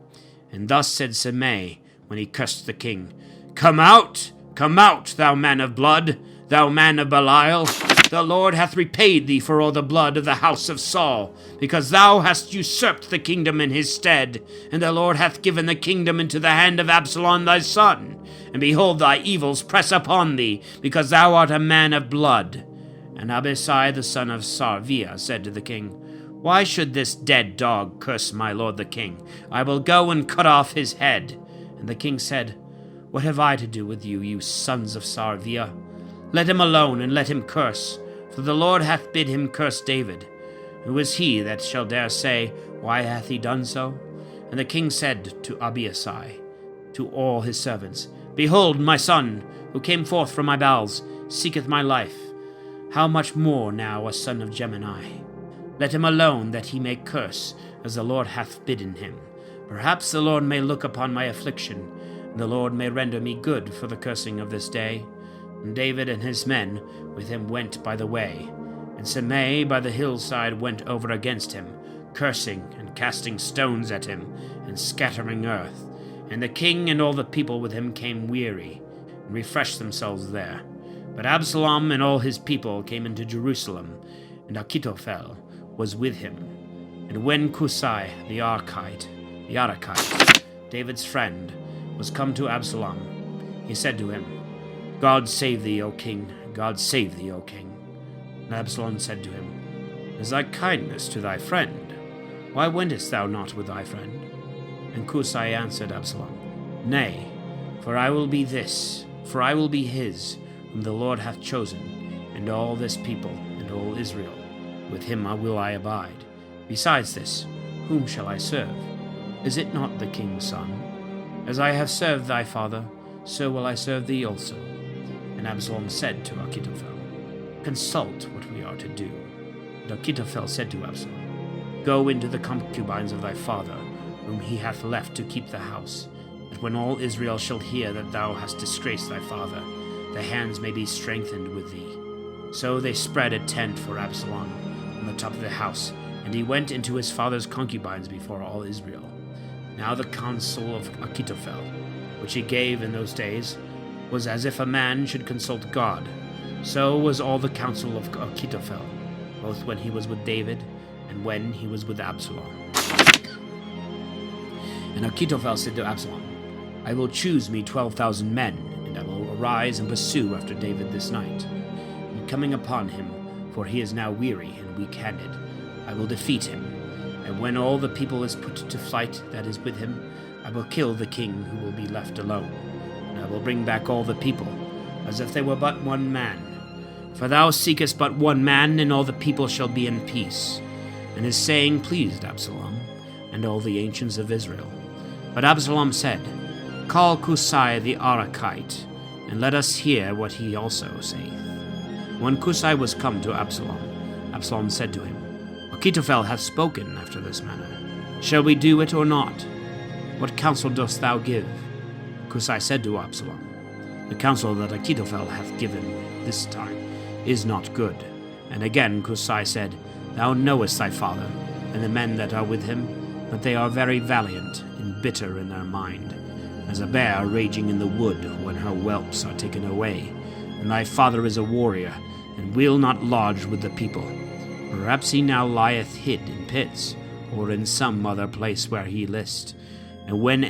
S1: And thus said Shimei, when he cursed the king, Come out, thou man of blood, thou man of Belial. The Lord hath repaid thee for all the blood of the house of Saul, because thou hast usurped the kingdom in his stead, and the Lord hath given the kingdom into the hand of Absalom thy son. And behold, thy evils press upon thee, because thou art a man of blood. And Abishai the son of Sarviah said to the king, Why should this dead dog curse my lord the king? I will go and cut off his head. And the king said, What have I to do with you, you sons of Sarviah? Let him alone, and let him curse, for the Lord hath bid him curse David. Who is he that shall dare say, Why hath he done so? And the king said to Abishai, to all his servants, Behold, my son, who came forth from my bowels, seeketh my life. How much more now a son of Gemini? Let him alone, that he may curse, as the Lord hath bidden him. Perhaps the Lord may look upon my affliction, and the Lord may render me good for the cursing of this day. And David and his men with him went by the way, and Shimei by the hillside went over against him, cursing and casting stones at him, and scattering earth. And the king and all the people with him came weary, and refreshed themselves there. But Absalom and all his people came into Jerusalem, and Achitophel was with him. And when Kusai the Archite, David's friend, was come to Absalom, he said to him, God save thee, O king, God save thee, O king. And Absalom said to him, Is thy kindness to thy friend? Why wentest thou not with thy friend? And Kusai answered Absalom, Nay, for I will be his, whom the Lord hath chosen, and all this people, and all Israel. With him will I abide. Besides this, whom shall I serve? Is it not the king's son? As I have served thy father, so will I serve thee also. And Absalom said to Achitophel, Consult what we are to do. And Achitophel said to Absalom, Go into the concubines of thy father, whom he hath left to keep the house, that when all Israel shall hear that thou hast disgraced thy father, their hands may be strengthened with thee. So they spread a tent for Absalom on the top of the house, and he went into his father's concubines before all Israel. Now the counsel of Achitophel, which he gave in those days, was as if a man should consult God. So was all the counsel of Achitophel, both when he was with David and when he was with Absalom. And Achitophel said to Absalom, I will choose me 12,000 men, and I will arise and pursue after David this night. And coming upon him, for he is now weary and weak-handed, I will defeat him. And when all the people is put to flight that is with him, I will kill the king who will be left alone. And I will bring back all the people, as if they were but one man. For thou seekest but one man, and all the people shall be in peace. And his saying pleased Absalom, and all the ancients of Israel. But Absalom said, Call Kusai the Arachite, and let us hear what he also saith. When Kusai was come to Absalom, Absalom said to him, Achitophel hath spoken after this manner. Shall we do it or not? What counsel dost thou give? Kusai said to Absalom, The counsel that Achitophel hath given this time is not good. And again Kusai said, Thou knowest thy father, and the men that are with him, that they are very valiant and bitter in their mind, as a bear raging in the wood when her whelps are taken away. And thy father is a warrior, and will not lodge with the people. Perhaps he now lieth hid in pits, or in some other place where he list. And when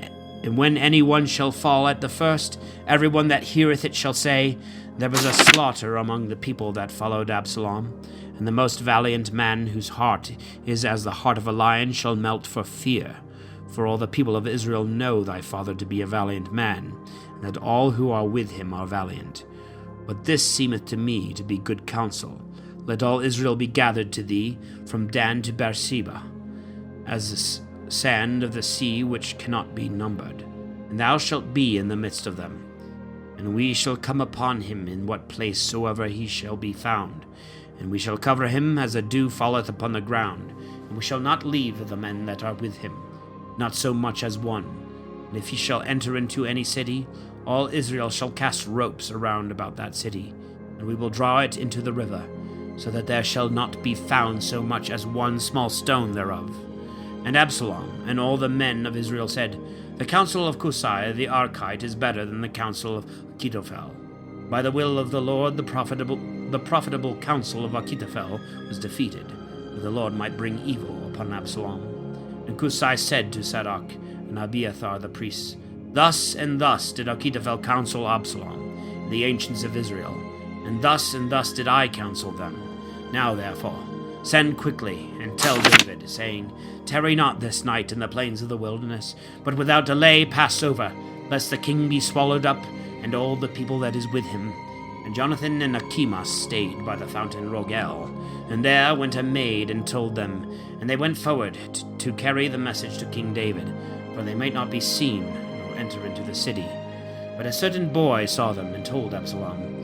S1: And when any one shall fall at the first, every one that heareth it shall say, There was a slaughter among the people that followed Absalom. And the most valiant man whose heart is as the heart of a lion shall melt for fear. For all the people of Israel know thy father to be a valiant man, and that all who are with him are valiant. But this seemeth to me to be good counsel. Let all Israel be gathered to thee, from Dan to Beersheba, as the sand of the sea which cannot be numbered. And thou shalt be in the midst of them. And we shall come upon him in what place soever he shall be found. And we shall cover him as the dew falleth upon the ground. And we shall not leave the men that are with him, not so much as one. And if he shall enter into any city, all Israel shall cast ropes around about that city, and we will draw it into the river, so that there shall not be found so much as one small stone thereof. And Absalom and all the men of Israel said, The counsel of Cushai the Archite is better than the counsel of Achitophel. By the will of the Lord the profitable counsel of Achitophel was defeated, that the Lord might bring evil upon Absalom. And Cushai said to Zadok and Abiathar the priests, Thus and thus did Achitophel counsel Absalom, the ancients of Israel, and thus did I counsel them. Now therefore, send quickly, and tell David, saying, Tarry not this night in the plains of the wilderness, but without delay pass over, lest the king be swallowed up, and all the people that is with him. And Jonathan and Achimas stayed by the fountain Rogel, and there went a maid and told them, and they went forward to carry the message to King David, for they might not be seen, nor enter into the city. But a certain boy saw them, and told Absalom.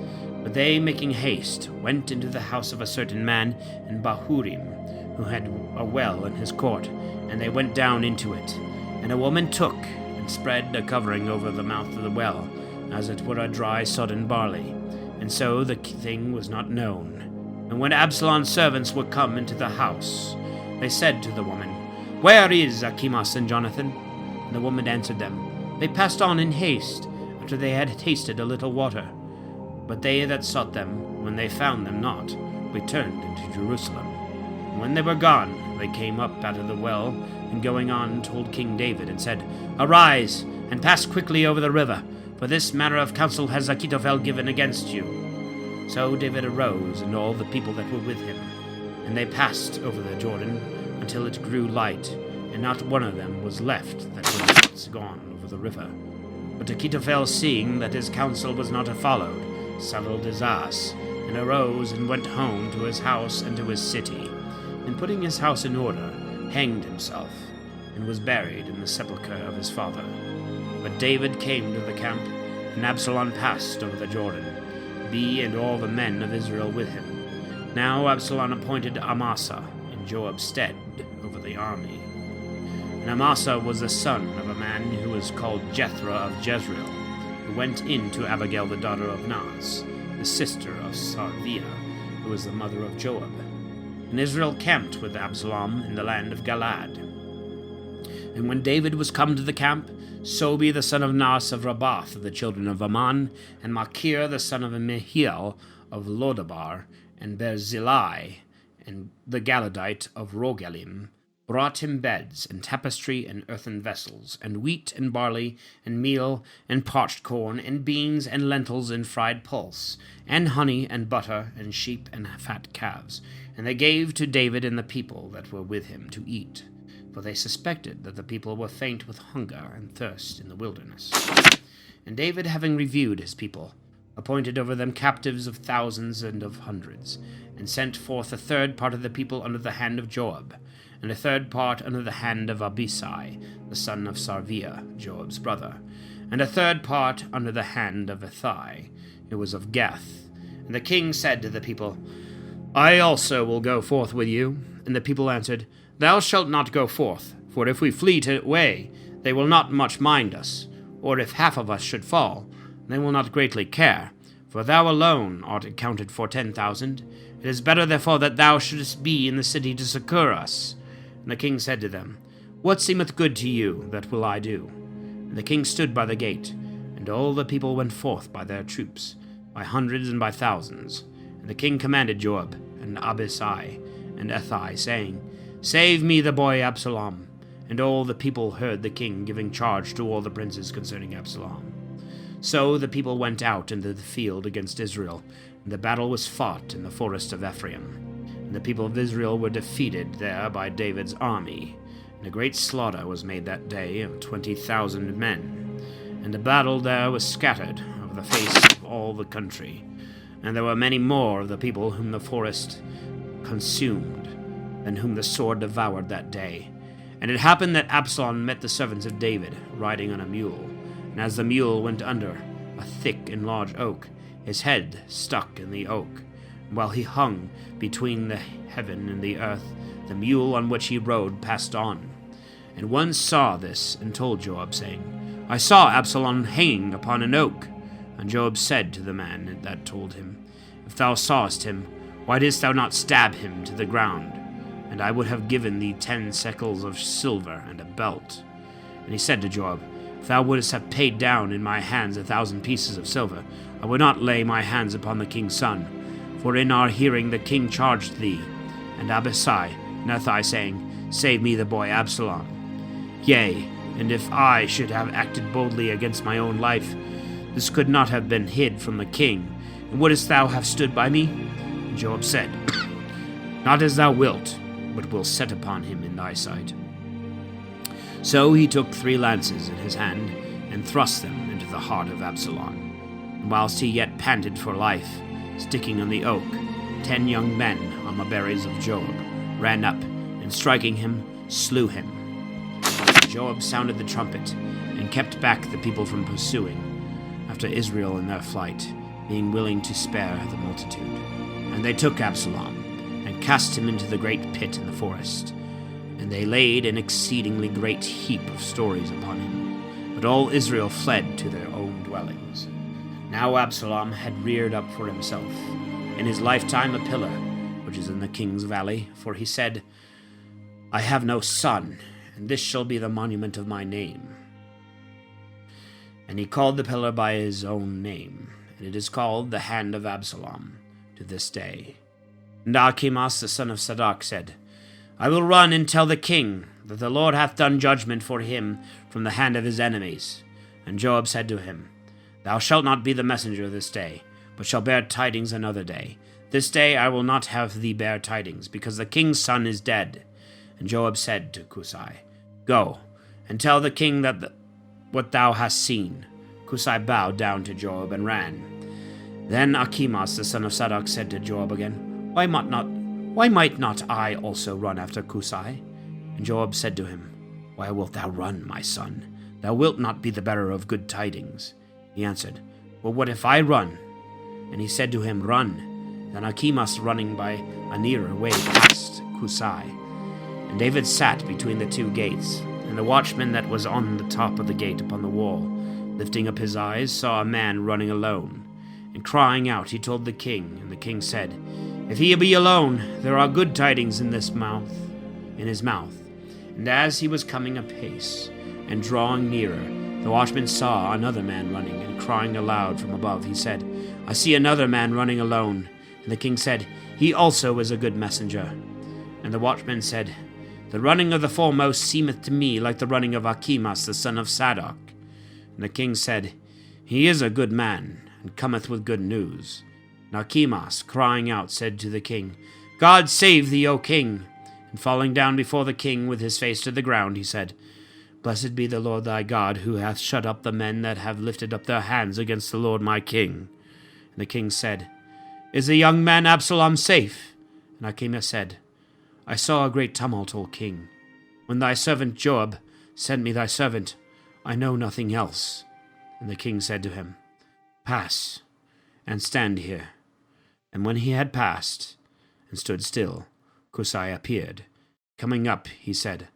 S1: But they, making haste, went into the house of a certain man in Bahurim, who had a well in his court, and they went down into it. And a woman took, and spread a covering over the mouth of the well, as it were a dry sodden barley. And so the thing was not known. And when Absalom's servants were come into the house, they said to the woman, Where is Achimas and Jonathan? And the woman answered them, They passed on in haste, after they had tasted a little water. But they that sought them, when they found them not, returned into Jerusalem. And when they were gone, they came up out of the well, and going on told King David, and said, Arise, and pass quickly over the river, for this manner of counsel has Achitophel given against you. So David arose, and all the people that were with him, and they passed over the Jordan, until it grew light, and not one of them was left that was not gone over the river. But Achitophel, seeing that his counsel was not followed, saddled his ass, and arose and went home to his house and to his city, and putting his house in order, hanged himself, and was buried in the sepulchre of his father. But David came to the camp, and Absalom passed over the Jordan, he and all the men of Israel with him. Now Absalom appointed Amasa in Joab's stead over the army. And Amasa was the son of a man who was called Jethro of Jezreel, who went in to Abigail the daughter of Naas, the sister of Sarvia, who was the mother of Joab. And Israel camped with Absalom in the land of Galaad. And when David was come to the camp, Sobi the son of Naas of Rabath of the children of Ammon, and Machir the son of Mehiel of Lodabar, and Barzillai, and the Galadite of Rogelim, brought him beds, and tapestry, and earthen vessels, and wheat, and barley, and meal, and parched corn, and beans, and lentils, and fried pulse, and honey, and butter, and sheep, and fat calves. And they gave to David and the people that were with him to eat, for they suspected that the people were faint with hunger and thirst in the wilderness. And David, having reviewed his people, appointed over them captives of thousands and of hundreds, and sent forth a third part of the people under the hand of Joab, and a third part under the hand of Abisai, the son of Sarvia, Joab's brother, and a third part under the hand of Ithai, who was of Gath. And the king said to the people, I also will go forth with you. And the people answered, Thou shalt not go forth, for if we flee away, they will not much mind us, or if half of us should fall, they will not greatly care, for thou alone art accounted for 10,000. It is better therefore that thou shouldest be in the city to succour us. And the king said to them, What seemeth good to you, that will I do. And the king stood by the gate, and all the people went forth by their troops, by hundreds and by thousands. And the king commanded Joab, and Abisai, and Ithai, saying, Save me the boy Absalom. And all the people heard the king giving charge to all the princes concerning Absalom. So the people went out into the field against Israel, and the battle was fought in the forest of Ephraim. And the people of Israel were defeated there by David's army, and a great slaughter was made that day of 20,000 men. And the battle there was scattered over the face of all the country, and there were many more of the people whom the forest consumed than whom the sword devoured that day. And it happened that Absalom met the servants of David, riding on a mule. And as the mule went under a thick and large oak, his head stuck in the oak. And while he hung between the heaven and the earth, the mule on which he rode passed on. And one saw this, and told Joab, saying, I saw Absalom hanging upon an oak. And Joab said to the man that told him, If thou sawest him, why didst thou not stab him to the ground? And I would have given thee 10 shekels of silver and a belt. And he said to Joab, If thou wouldst have paid down in my hands 1,000 pieces of silver, I would not lay my hands upon the king's son. For in our hearing the king charged thee, and Abishai, and Athai, saying, Save me the boy Absalom. Yea, and if I should have acted boldly against my own life, this could not have been hid from the king. And wouldst thou have stood by me? And Joab said, Not as thou wilt, but will set upon him in thy sight. So he took 3 lances in his hand, and thrust them into the heart of Absalom. And whilst he yet panted for life, sticking on the oak, 10 young men, armor-bearers of Joab, ran up, and striking him, slew him. Joab sounded the trumpet, and kept back the people from pursuing after Israel in their flight, being willing to spare the multitude. And they took Absalom, and cast him into the great pit in the forest. And they laid an exceedingly great heap of stories upon him. But all Israel fled to their own dwellings. Now Absalom had reared up for himself in his lifetime a pillar, which is in the king's valley, for he said, I have no son, and this shall be the monument of my name. And he called the pillar by his own name, and it is called the Hand of Absalom to this day. And Achimaas the son of Zadok said, I will run and tell the king that the Lord hath done judgment for him from the hand of his enemies. And Joab said to him, Thou shalt not be the messenger this day, but shall bear tidings another day. This day I will not have thee bear tidings, because the king's son is dead. And Joab said to Cusai, Go, and tell the king that what thou hast seen. Cusai bowed down to Joab and ran. Then Achimaas the son of Zadok said to Joab again, Why might not I also run after Cusai? And Joab said to him, Why wilt thou run, my son? Thou wilt not be the bearer of good tidings. He answered, Well, what if I run? And he said to him, Run. Then Achimaas running by a nearer way passed Cusai. And David sat between the 2 gates, and the watchman that was on the top of the gate upon the wall, lifting up his eyes, saw a man running alone. And crying out, he told the king, and the king said, If he be alone, there are good tidings in his mouth. And as he was coming apace, and drawing nearer, the watchman saw another man running, and crying aloud from above, he said, I see another man running alone. And the king said, He also is a good messenger. And the watchman said, The running of the foremost seemeth to me like the running of Achimaas the son of Zadok. And the king said, He is a good man, and cometh with good news. And Achimaas, crying out, said to the king, God save thee, O king! And falling down before the king with his face to the ground, he said, Blessed be the Lord thy God, who hath shut up the men that have lifted up their hands against the Lord my king. And the king said, Is the young man Absalom safe? And Achimaas said, I saw a great tumult, O king. When thy servant Joab sent me thy servant, I know nothing else. And the king said to him, Pass, and stand here. And when he had passed, and stood still, Cusai appeared. Coming up, he said,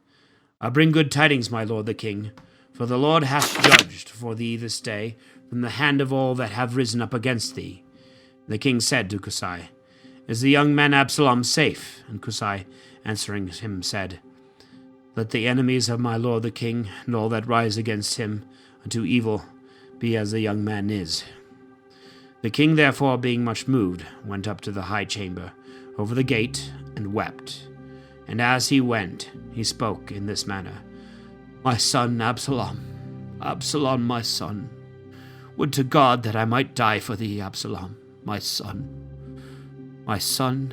S1: I bring good tidings, my lord the king, for the Lord hath judged for thee this day from the hand of all that have risen up against thee. And the king said to Cusai, Is the young man Absalom safe? And Cusai, answering him, said, Let the enemies of my lord the king, and all that rise against him unto evil, be as the young man is. The king therefore, being much moved, went up to the high chamber, over the gate, and wept. And as he went, he spoke in this manner, My son Absalom, Absalom, my son. Would to God that I might die for thee, Absalom, my son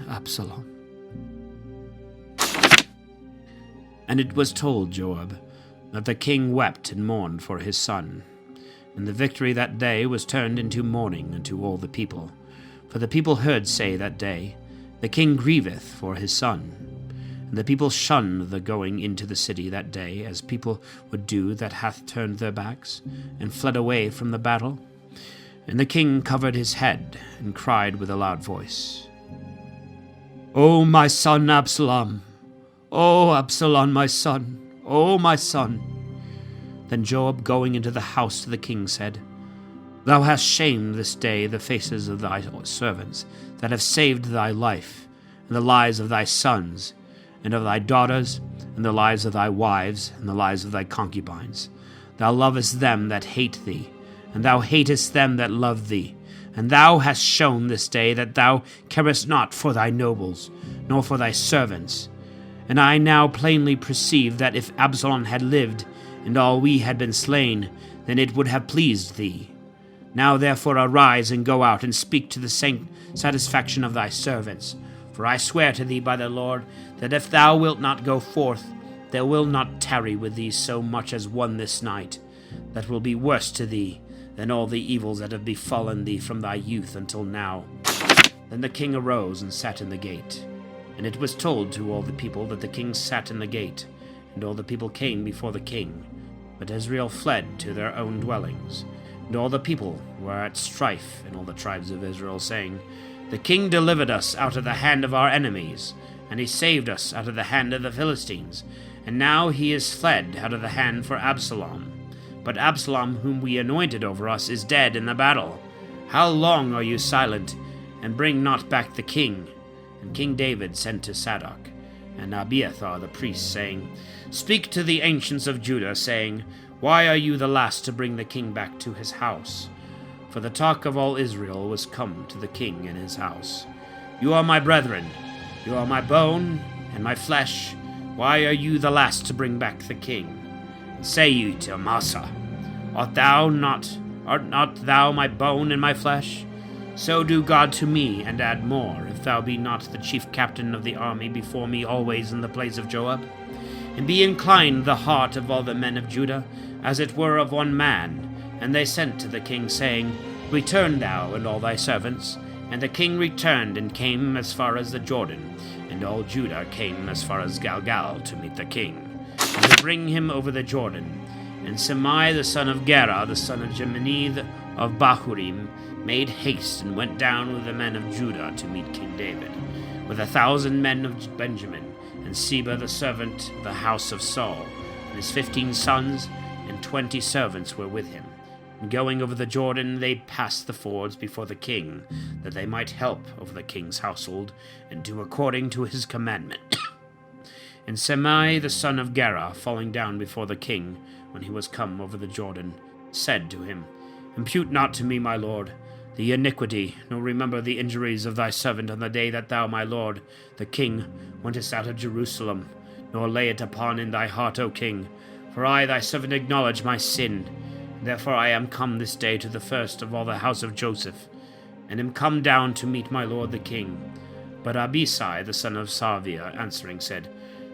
S1: Absalom. And it was told Joab that the king wept and mourned for his son. And the victory that day was turned into mourning unto all the people. For the people heard say that day, The king grieveth for his son. And the people shunned the going into the city that day, as people would do that hath turned their backs, and fled away from the battle. And the king covered his head, and cried with a loud voice, O my son Absalom! O Absalom, my son! O my son! Then Joab, going into the house to the king, said, Thou hast shamed this day the faces of thy servants, that have saved thy life, and the lives of thy sons, and of thy daughters, and the lives of thy wives, and the lives of thy concubines. Thou lovest them that hate thee, and thou hatest them that love thee. And thou hast shown this day that thou carest not for thy nobles, nor for thy servants. And I now plainly perceive that if Absalom had lived, and all we had been slain, then it would have pleased thee. Now therefore arise and go out, and speak to the satisfaction of thy servants. For I swear to thee by the Lord, that if thou wilt not go forth, there will not tarry with thee so much as one this night, that will be worse to thee than all the evils that have befallen thee from thy youth until now. Then the king arose and sat in the gate. And it was told to all the people that the king sat in the gate, and all the people came before the king. But Israel fled to their own dwellings, and all the people were at strife in all the tribes of Israel, saying, The king delivered us out of the hand of our enemies, and he saved us out of the hand of the Philistines, and now he is fled out of the hand for Absalom. But Absalom, whom we anointed over us, is dead in the battle. How long are you silent, and bring not back the king? And King David sent to Zadok and Abiathar the priest, saying, Speak to the ancients of Judah, saying, Why are you the last to bring the king back to his house? For the talk of all Israel was come to the king in his house. You are my brethren, you are my bone and my flesh. Why are you the last to bring back the king? Say ye to Amasa, Art not thou my bone and my flesh? So do God to me, and add more, if thou be not the chief captain of the army before me always in the place of Joab. And be inclined the heart of all the men of Judah, as it were of one man. And they sent to the king, saying, Return thou and all thy servants. And the king returned and came as far as the Jordan, and all Judah came as far as Galgal to meet the king, and to bring him over the Jordan. And Shimei the son of Gera, the son of Jemini of Bahurim, made haste and went down with the men of Judah to meet King David, with 1,000 men of Benjamin, and Seba the servant of the house of Saul, and his 15 sons, and 20 servants were with him. And going over the Jordan, they passed the fords before the king, that they might help over the king's household, and do according to his commandment. And Shimei the son of Gera, falling down before the king, when he was come over the Jordan, said to him, Impute not to me, my lord, the iniquity, nor remember the injuries of thy servant on the day that thou, my lord, the king, wentest out of Jerusalem, nor lay it upon in thy heart, O king. For I, thy servant, acknowledge my sin. Therefore I am come this day to the first of all the house of Joseph, and am come down to meet my lord the king. But Abisai, the son of Sarvia, answering, said,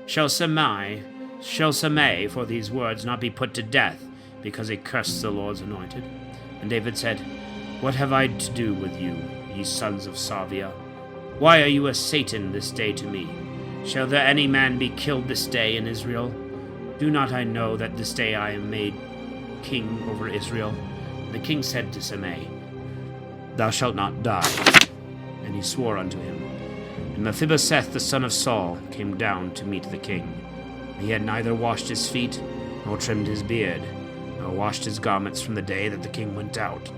S1: Shall Shimei, for these words, not be put to death, because he cursed the Lord's anointed? And David said, What have I to do with you, ye sons of Sarvia? Why are you a Satan this day to me? Shall there any man be killed this day in Israel? Do not I know that this day I am made king over Israel? And the king said to Shimei, Thou shalt not die. And he swore unto him. And Mephibosheth the son of Saul came down to meet the king. He had neither washed his feet, nor trimmed his beard, nor washed his garments from the day that the king went out,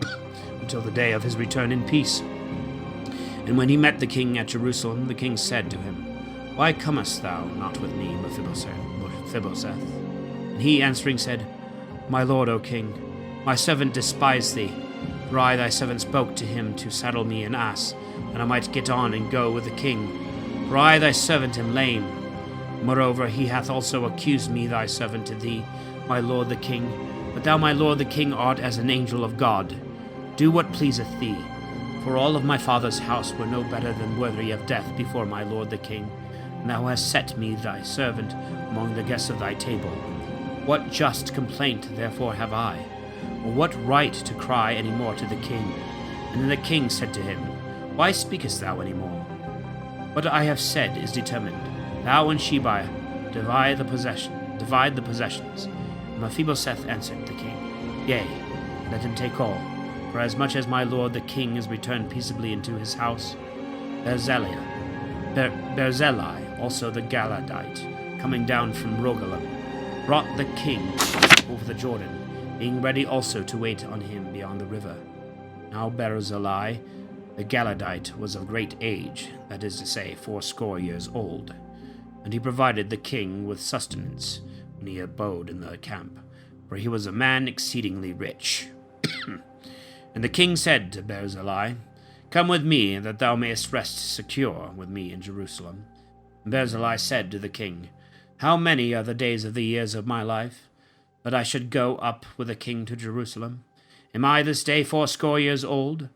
S1: until the day of his return in peace. And when he met the king at Jerusalem, the king said to him, Why comest thou not with me, Mephibosheth? And he answering said, My lord, O king, my servant despised thee, for I thy servant spoke to him to saddle me an ass, that I might get on and go with the king. For I thy servant am lame. Moreover, he hath also accused me thy servant to thee, my lord the king, but thou, my lord the king, art as an angel of God. Do what pleaseth thee. For all of my father's house were no better than worthy of death before my lord the king, and thou hast set me thy servant among the guests of thy table. What just complaint therefore have I, or what right to cry any more to the king? And then the king said to him, Why speakest thou any more? What I have said is determined. Thou and Sheba divide the possessions. And Mephibosheth answered the king, Yea, let him take all. For as much as my lord the king is returned peaceably into his house, Barzillai, also the Galadite, coming down from Rogelim, brought the king over the Jordan, being ready also to wait on him beyond the river. Now Barzillai, the Galadite, was of great age, that is to say, 80 years old, and he provided the king with sustenance when he abode in the camp, for he was a man exceedingly rich. And the king said to Barzillai, Come with me, that thou mayest rest secure with me in Jerusalem. And Barzillai said to the king, How many are the days of the years of my life, that I should go up with the king to Jerusalem? Am I this day 80 years old?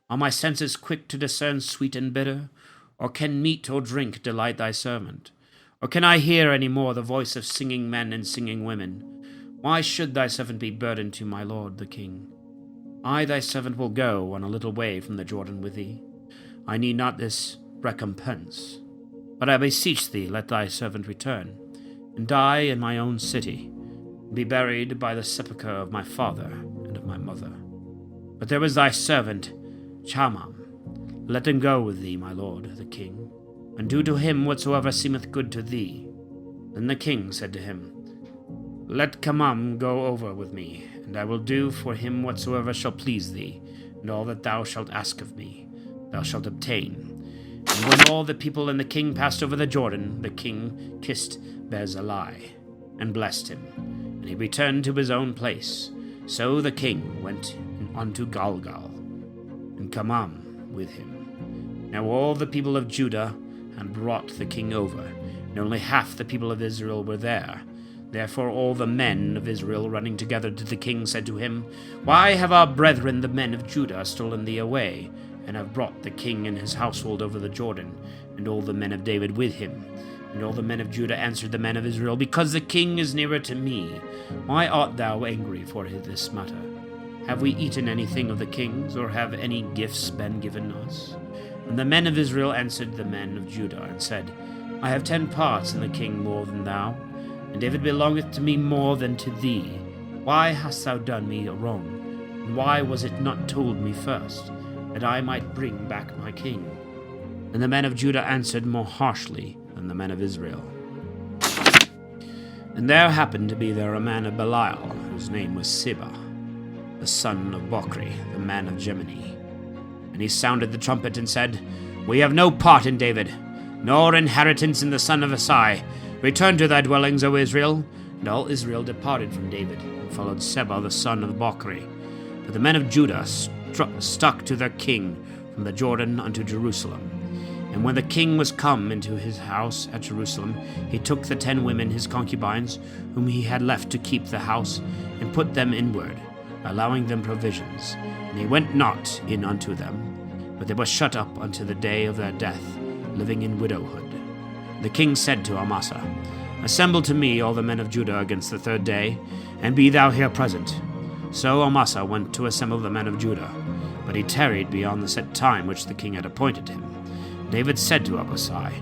S1: Are my senses quick to discern sweet and bitter? Or can meat or drink delight thy servant? Or can I hear any more the voice of singing men and singing women? Why should thy servant be burdened to my lord the king? I thy servant will go on a little way from the Jordan with thee. I need not this recompense. But I beseech thee, let thy servant return, and die in my own city, and be buried by the sepulchre of my father and of my mother. But there was thy servant Chamam. Let him go with thee, my lord the king, and do to him whatsoever seemeth good to thee. Then the king said to him, Let Chamam go over with me, and I will do for him whatsoever shall please thee, and all that thou shalt ask of me, thou shalt obtain. And when all the people and the king passed over the Jordan, the king kissed Barzillai, and blessed him, and he returned to his own place. So the king went unto Galgal, and Chamam with him. Now all the people of Judah had brought the king over, and only half the people of Israel were there. Therefore all the men of Israel running together to the king said to him, Why have our brethren the men of Judah stolen thee away, and have brought the king and his household over the Jordan, and all the men of David with him? And all the men of Judah answered the men of Israel, Because the king is nearer to me. Why art thou angry for this matter? Have we eaten anything of the king's, or have any gifts been given us? And the men of Israel answered the men of Judah, and said, I have 10 parts in the king more than thou, and David belongeth to me more than to thee. Why hast thou done me a wrong? And why was it not told me first, that I might bring back my king? And the men of Judah answered more harshly than the men of Israel. And there happened to be there a man of Belial, whose name was Siba, the son of Bochri, the man of Gemini. And he sounded the trumpet and said, We have no part in David, nor inheritance in the son of Isai. Return to thy dwellings, O Israel. And all Israel departed from David, and followed Seba the son of Bochri. But the men of Judah stuck to their king from the Jordan unto Jerusalem. And when the king was come into his house at Jerusalem, he took the 10 women his concubines, whom he had left to keep the house, and put them inward, allowing them provisions. And he went not in unto them, but they were shut up unto the day of their death, living in widowhood. The king said to Amasa, Assemble to me all the men of Judah against the 3rd day, and be thou here present. So Amasa went to assemble the men of Judah, but he tarried beyond the set time which the king had appointed him. David said to Abishai,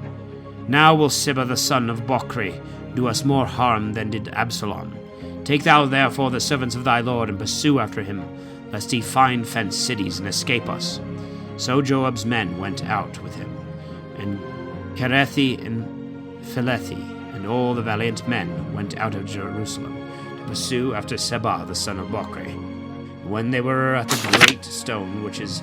S1: Now will Siba the son of Bochri do us more harm than did Absalom. Take thou therefore the servants of thy lord, and pursue after him, lest he find fenced cities and escape us. So Joab's men went out with him, and Kerethi and Phelethi, and all the valiant men went out of Jerusalem to pursue after Seba the son of Bochri. When they were at the great stone which is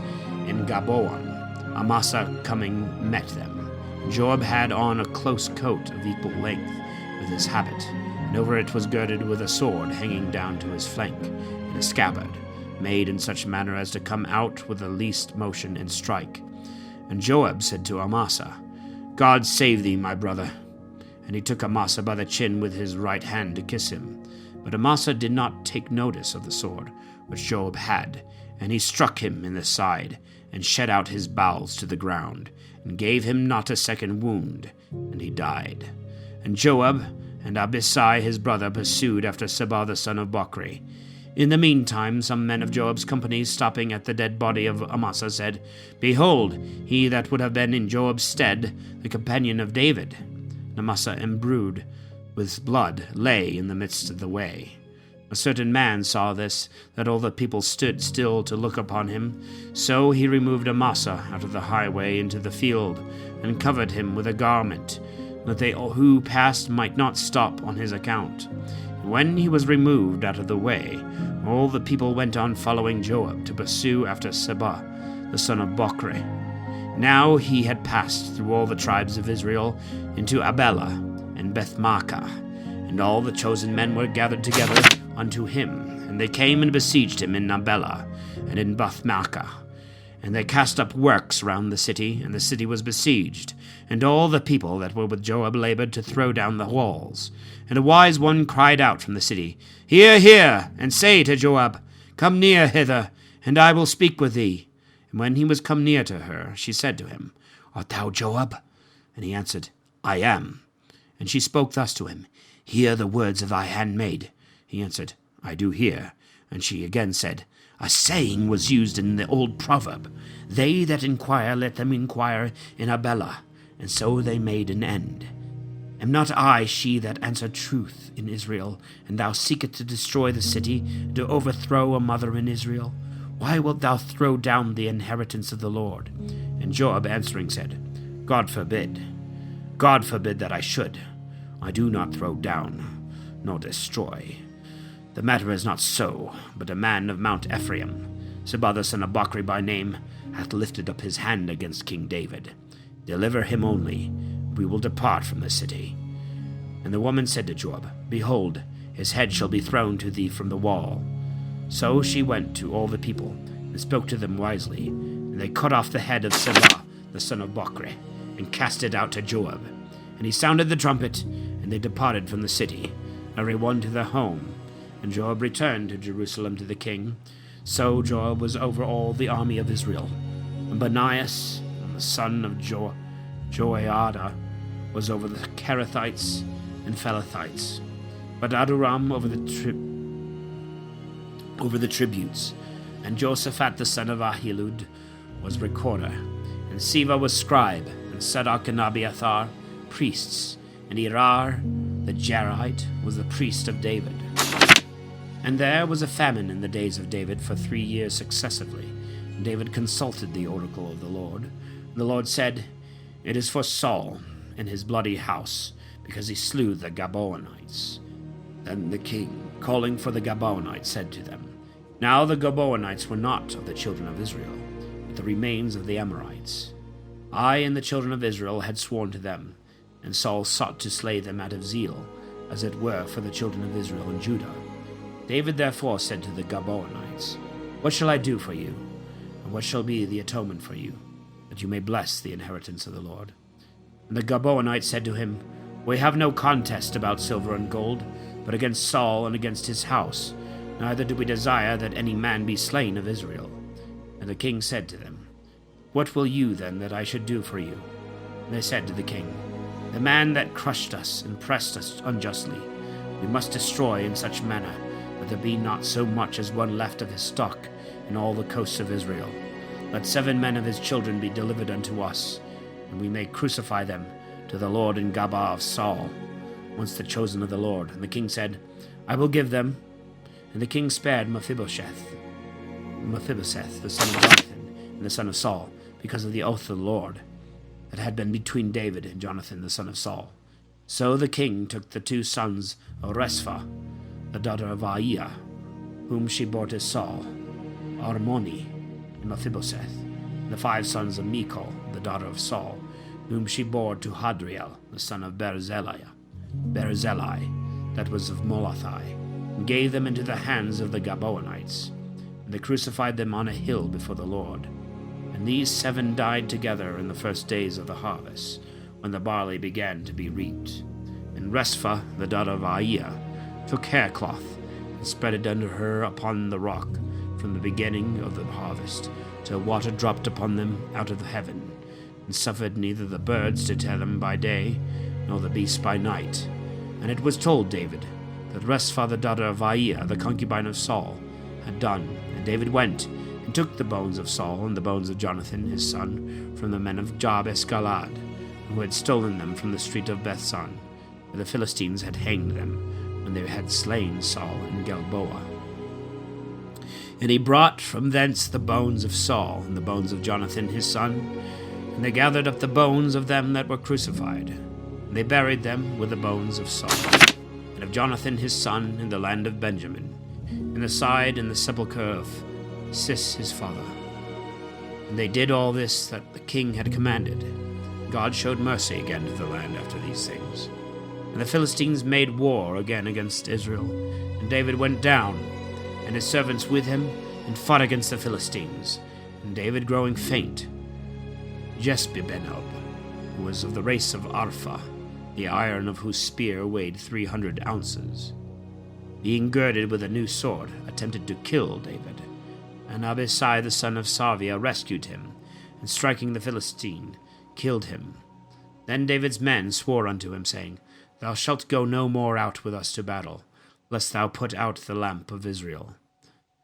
S1: in Gaboan, Amasa coming met them. Joab had on a close coat of equal length with his habit, and over it was girded with a sword hanging down to his flank, in a scabbard, made in such manner as to come out with the least motion and strike. And Joab said to Amasa, God save thee, my brother. And he took Amasa by the chin with his right hand to kiss him. But Amasa did not take notice of the sword which Joab had, and he struck him in the side, and shed out his bowels to the ground, and gave him not a second wound, and he died. And Joab and Abisai his brother pursued after Seba the son of Bochri. In the meantime some men of Joab's company, stopping at the dead body of Amasa, said, Behold, he that would have been in Joab's stead, the companion of David. And Amasa, embrued with blood, lay in the midst of the way. A certain man saw this, that all the people stood still to look upon him. So he removed Amasa out of the highway into the field, and covered him with a garment, that they who passed might not stop on his account. And when he was removed out of the way, all the people went on following Joab to pursue after Seba, the son of Bochri. Now he had passed through all the tribes of Israel into Abela and Bethmaachah, and all the chosen men were gathered together unto him, and they came and besieged him in Abela and in Bethmaachah. And they cast up works round the city, and the city was besieged, and all the people that were with Joab labored to throw down the walls. And a wise one cried out from the city, Hear, hear, and say to Joab, Come near hither, and I will speak with thee. And when he was come near to her, she said to him, Art thou Joab? And he answered, I am. And she spoke thus to him, Hear the words of thy handmaid. He answered, I do hear. And she again said, A saying was used in the old proverb, They that inquire, let them inquire in Abela. And so they made an end. Am not I she that answered truth in Israel? And thou seekest to destroy the city, to overthrow a mother in Israel? Why wilt thou throw down the inheritance of the Lord? And Joab answering said, God forbid that I should. I do not throw down, nor destroy. The matter is not so, but a man of Mount Ephraim, Seba the son of Bochri by name, hath lifted up his hand against King David. Deliver him only, we will depart from the city. And the woman said to Joab, Behold, his head shall be thrown to thee from the wall. So she went to all the people, and spoke to them wisely, and they cut off the head of Seba the son of Bochri, and cast it out to Joab. And he sounded the trumpet, and they departed from the city, every one to their home. And Joab returned to Jerusalem to the king. So Joab was over all the army of Israel. And Benaias, the son of Joiada, was over the Kerethites and Pelethites. But Adoram over the tributes. And Josaphat the son of Ahilud was recorder. And Siva was scribe. And Sadok and Abiathar priests. And Erar the Jarite was the priest of David. And there was a famine in the days of David for 3 years successively. And David consulted the oracle of the Lord. And the Lord said, It is for Saul and his bloody house, because he slew the Gabaonites. Then the king, calling for the Gabaonites, said to them, Now the Gabaonites were not of the children of Israel, but the remains of the Amorites. I and the children of Israel had sworn to them, and Saul sought to slay them out of zeal, as it were for the children of Israel and Judah. David therefore said to the Gabaonites, What shall I do for you? And what shall be the atonement for you, that you may bless the inheritance of the Lord? And the Gabaonites said to him, We have no contest about silver and gold, but against Saul and against his house. Neither do we desire that any man be slain of Israel. And the king said to them, What will you then that I should do for you? And they said to the king, The man that crushed us and pressed us unjustly, we must destroy in such manner that there be not so much as one left of his stock in all the coasts of Israel. Let 7 men of his children be delivered unto us, and we may crucify them to the Lord in Gabaa of Saul, once the chosen of the Lord. And the king said, I will give them. And the king spared Mephibosheth, the son of Jonathan, and the son of Saul, because of the oath of the Lord that had been between David and Jonathan, the son of Saul. So the king took the 2 sons of Resphah, the daughter of Aiah, whom she bore to Saul, Armoni and Mephibosheth, and the 5 sons of Michal, the daughter of Saul, whom she bore to Hadriel, the son of Barzillai, that was of Molathai, and gave them into the hands of the Gabaonites. And they crucified them on a hill before the Lord. And these 7 died together in the first days of the harvest, when the barley began to be reaped. And Resphah, the daughter of Aiah, took haircloth, and spread it under her upon the rock, from the beginning of the harvest, till water dropped upon them out of heaven, and suffered neither the birds to tear them by day, nor the beasts by night. And it was told David that Resepha the daughter of Aiah, the concubine of Saul, had done. And David went and took the bones of Saul and the bones of Jonathan his son from the men of Jabes Galad, who had stolen them from the street of Bethsan, where the Philistines had hanged them when they had slain Saul in Gilboa. And he brought from thence the bones of Saul and the bones of Jonathan his son, and they gathered up the bones of them that were crucified, and they buried them with the bones of Saul and of Jonathan his son in the land of Benjamin, in the side and the sepulchre of Cis his father. And they did all this that the king had commanded. God showed mercy again to the land after these things. And the Philistines made war again against Israel, and David went down, and his servants with him, and fought against the Philistines. And David, growing faint, Jesbebenub, who was of the race of Arpha, the iron of whose spear weighed 300 ounces, being girded with a new sword, attempted to kill David. And Abisai the son of Sarvia rescued him, and striking the Philistine, killed him. Then David's men swore unto him, saying, Thou shalt go no more out with us to battle, lest thou put out the lamp of Israel.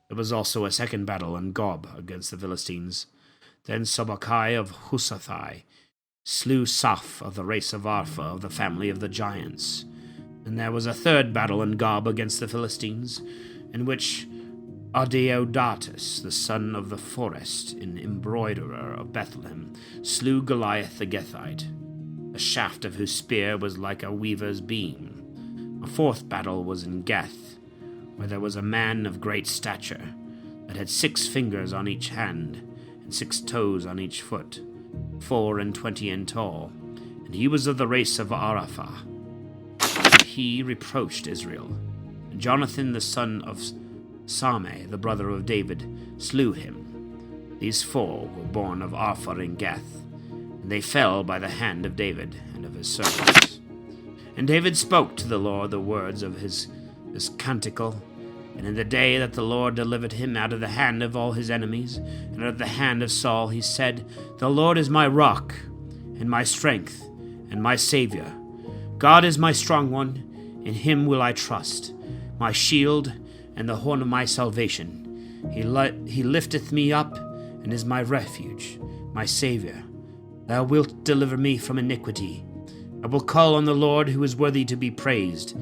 S1: There was also a second battle in Gob against the Philistines. Then Sobakai of Husathai slew Saph of the race of Arpha of the family of the giants. And there was a third battle in Gob against the Philistines, in which Adeodatus, the son of the forest, an embroiderer of Bethlehem, slew Goliath the Gethite, the shaft of whose spear was like a weaver's beam. A fourth battle was in Gath, where there was a man of great stature, that had 6 fingers on each hand, and 6 toes on each foot, 24 in tall, and he was of the race of Arapha. He reproached Israel, and Jonathan the son of Sameh, the brother of David, slew him. These 4 were born of Arpha in Gath, and they fell by the hand of David and of his servants. And David spoke to the Lord the words of this canticle. And in the day that the Lord delivered him out of the hand of all his enemies, and out of the hand of Saul, he said, The Lord is my rock, and my strength, and my Savior. God is my strong one, in him will I trust, my shield, and the horn of my salvation. He lifteth me up, and is my refuge, my Savior. Thou wilt deliver me from iniquity. I will call on the Lord, who is worthy to be praised,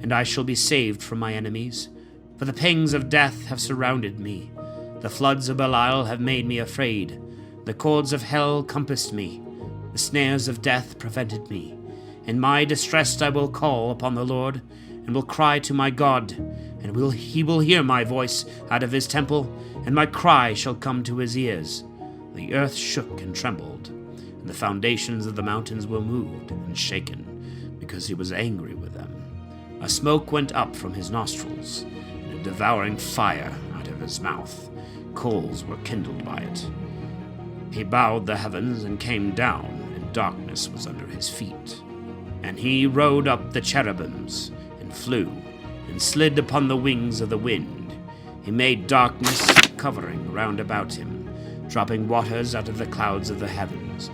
S1: and I shall be saved from my enemies. For the pangs of death have surrounded me. The floods of Belial have made me afraid. The cords of hell compassed me. The snares of death prevented me. In my distress I will call upon the Lord, and will cry to my God, and he will hear my voice out of his temple, and my cry shall come to his ears. The earth shook and trembled, and the foundations of the mountains were moved and shaken, because he was angry with them. A smoke went up from his nostrils, and a devouring fire out of his mouth. Coals were kindled by it. He bowed the heavens and came down, and darkness was under his feet. And he rode up the cherubims, and flew, and slid upon the wings of the wind. He made darkness covering round about him, dropping waters out of the clouds of the heavens.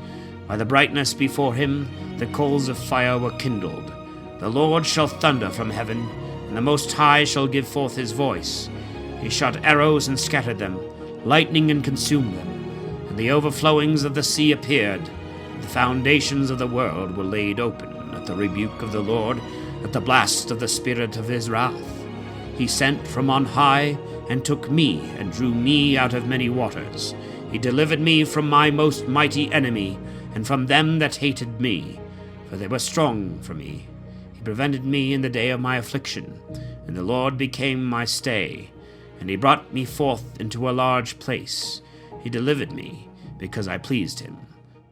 S1: By the brightness before him the coals of fire were kindled. The Lord shall thunder from heaven, and the Most High shall give forth his voice. He shot arrows and scattered them, lightning and consumed them. And the overflowings of the sea appeared. The foundations of the world were laid open at the rebuke of the Lord, at the blast of the spirit of his wrath. He sent from on high, and took me, and drew me out of many waters. He delivered me from my most mighty enemy, and from them that hated me, for they were strong for me. He prevented me in the day of my affliction, and the Lord became my stay. And he brought me forth into a large place. He delivered me, because I pleased him.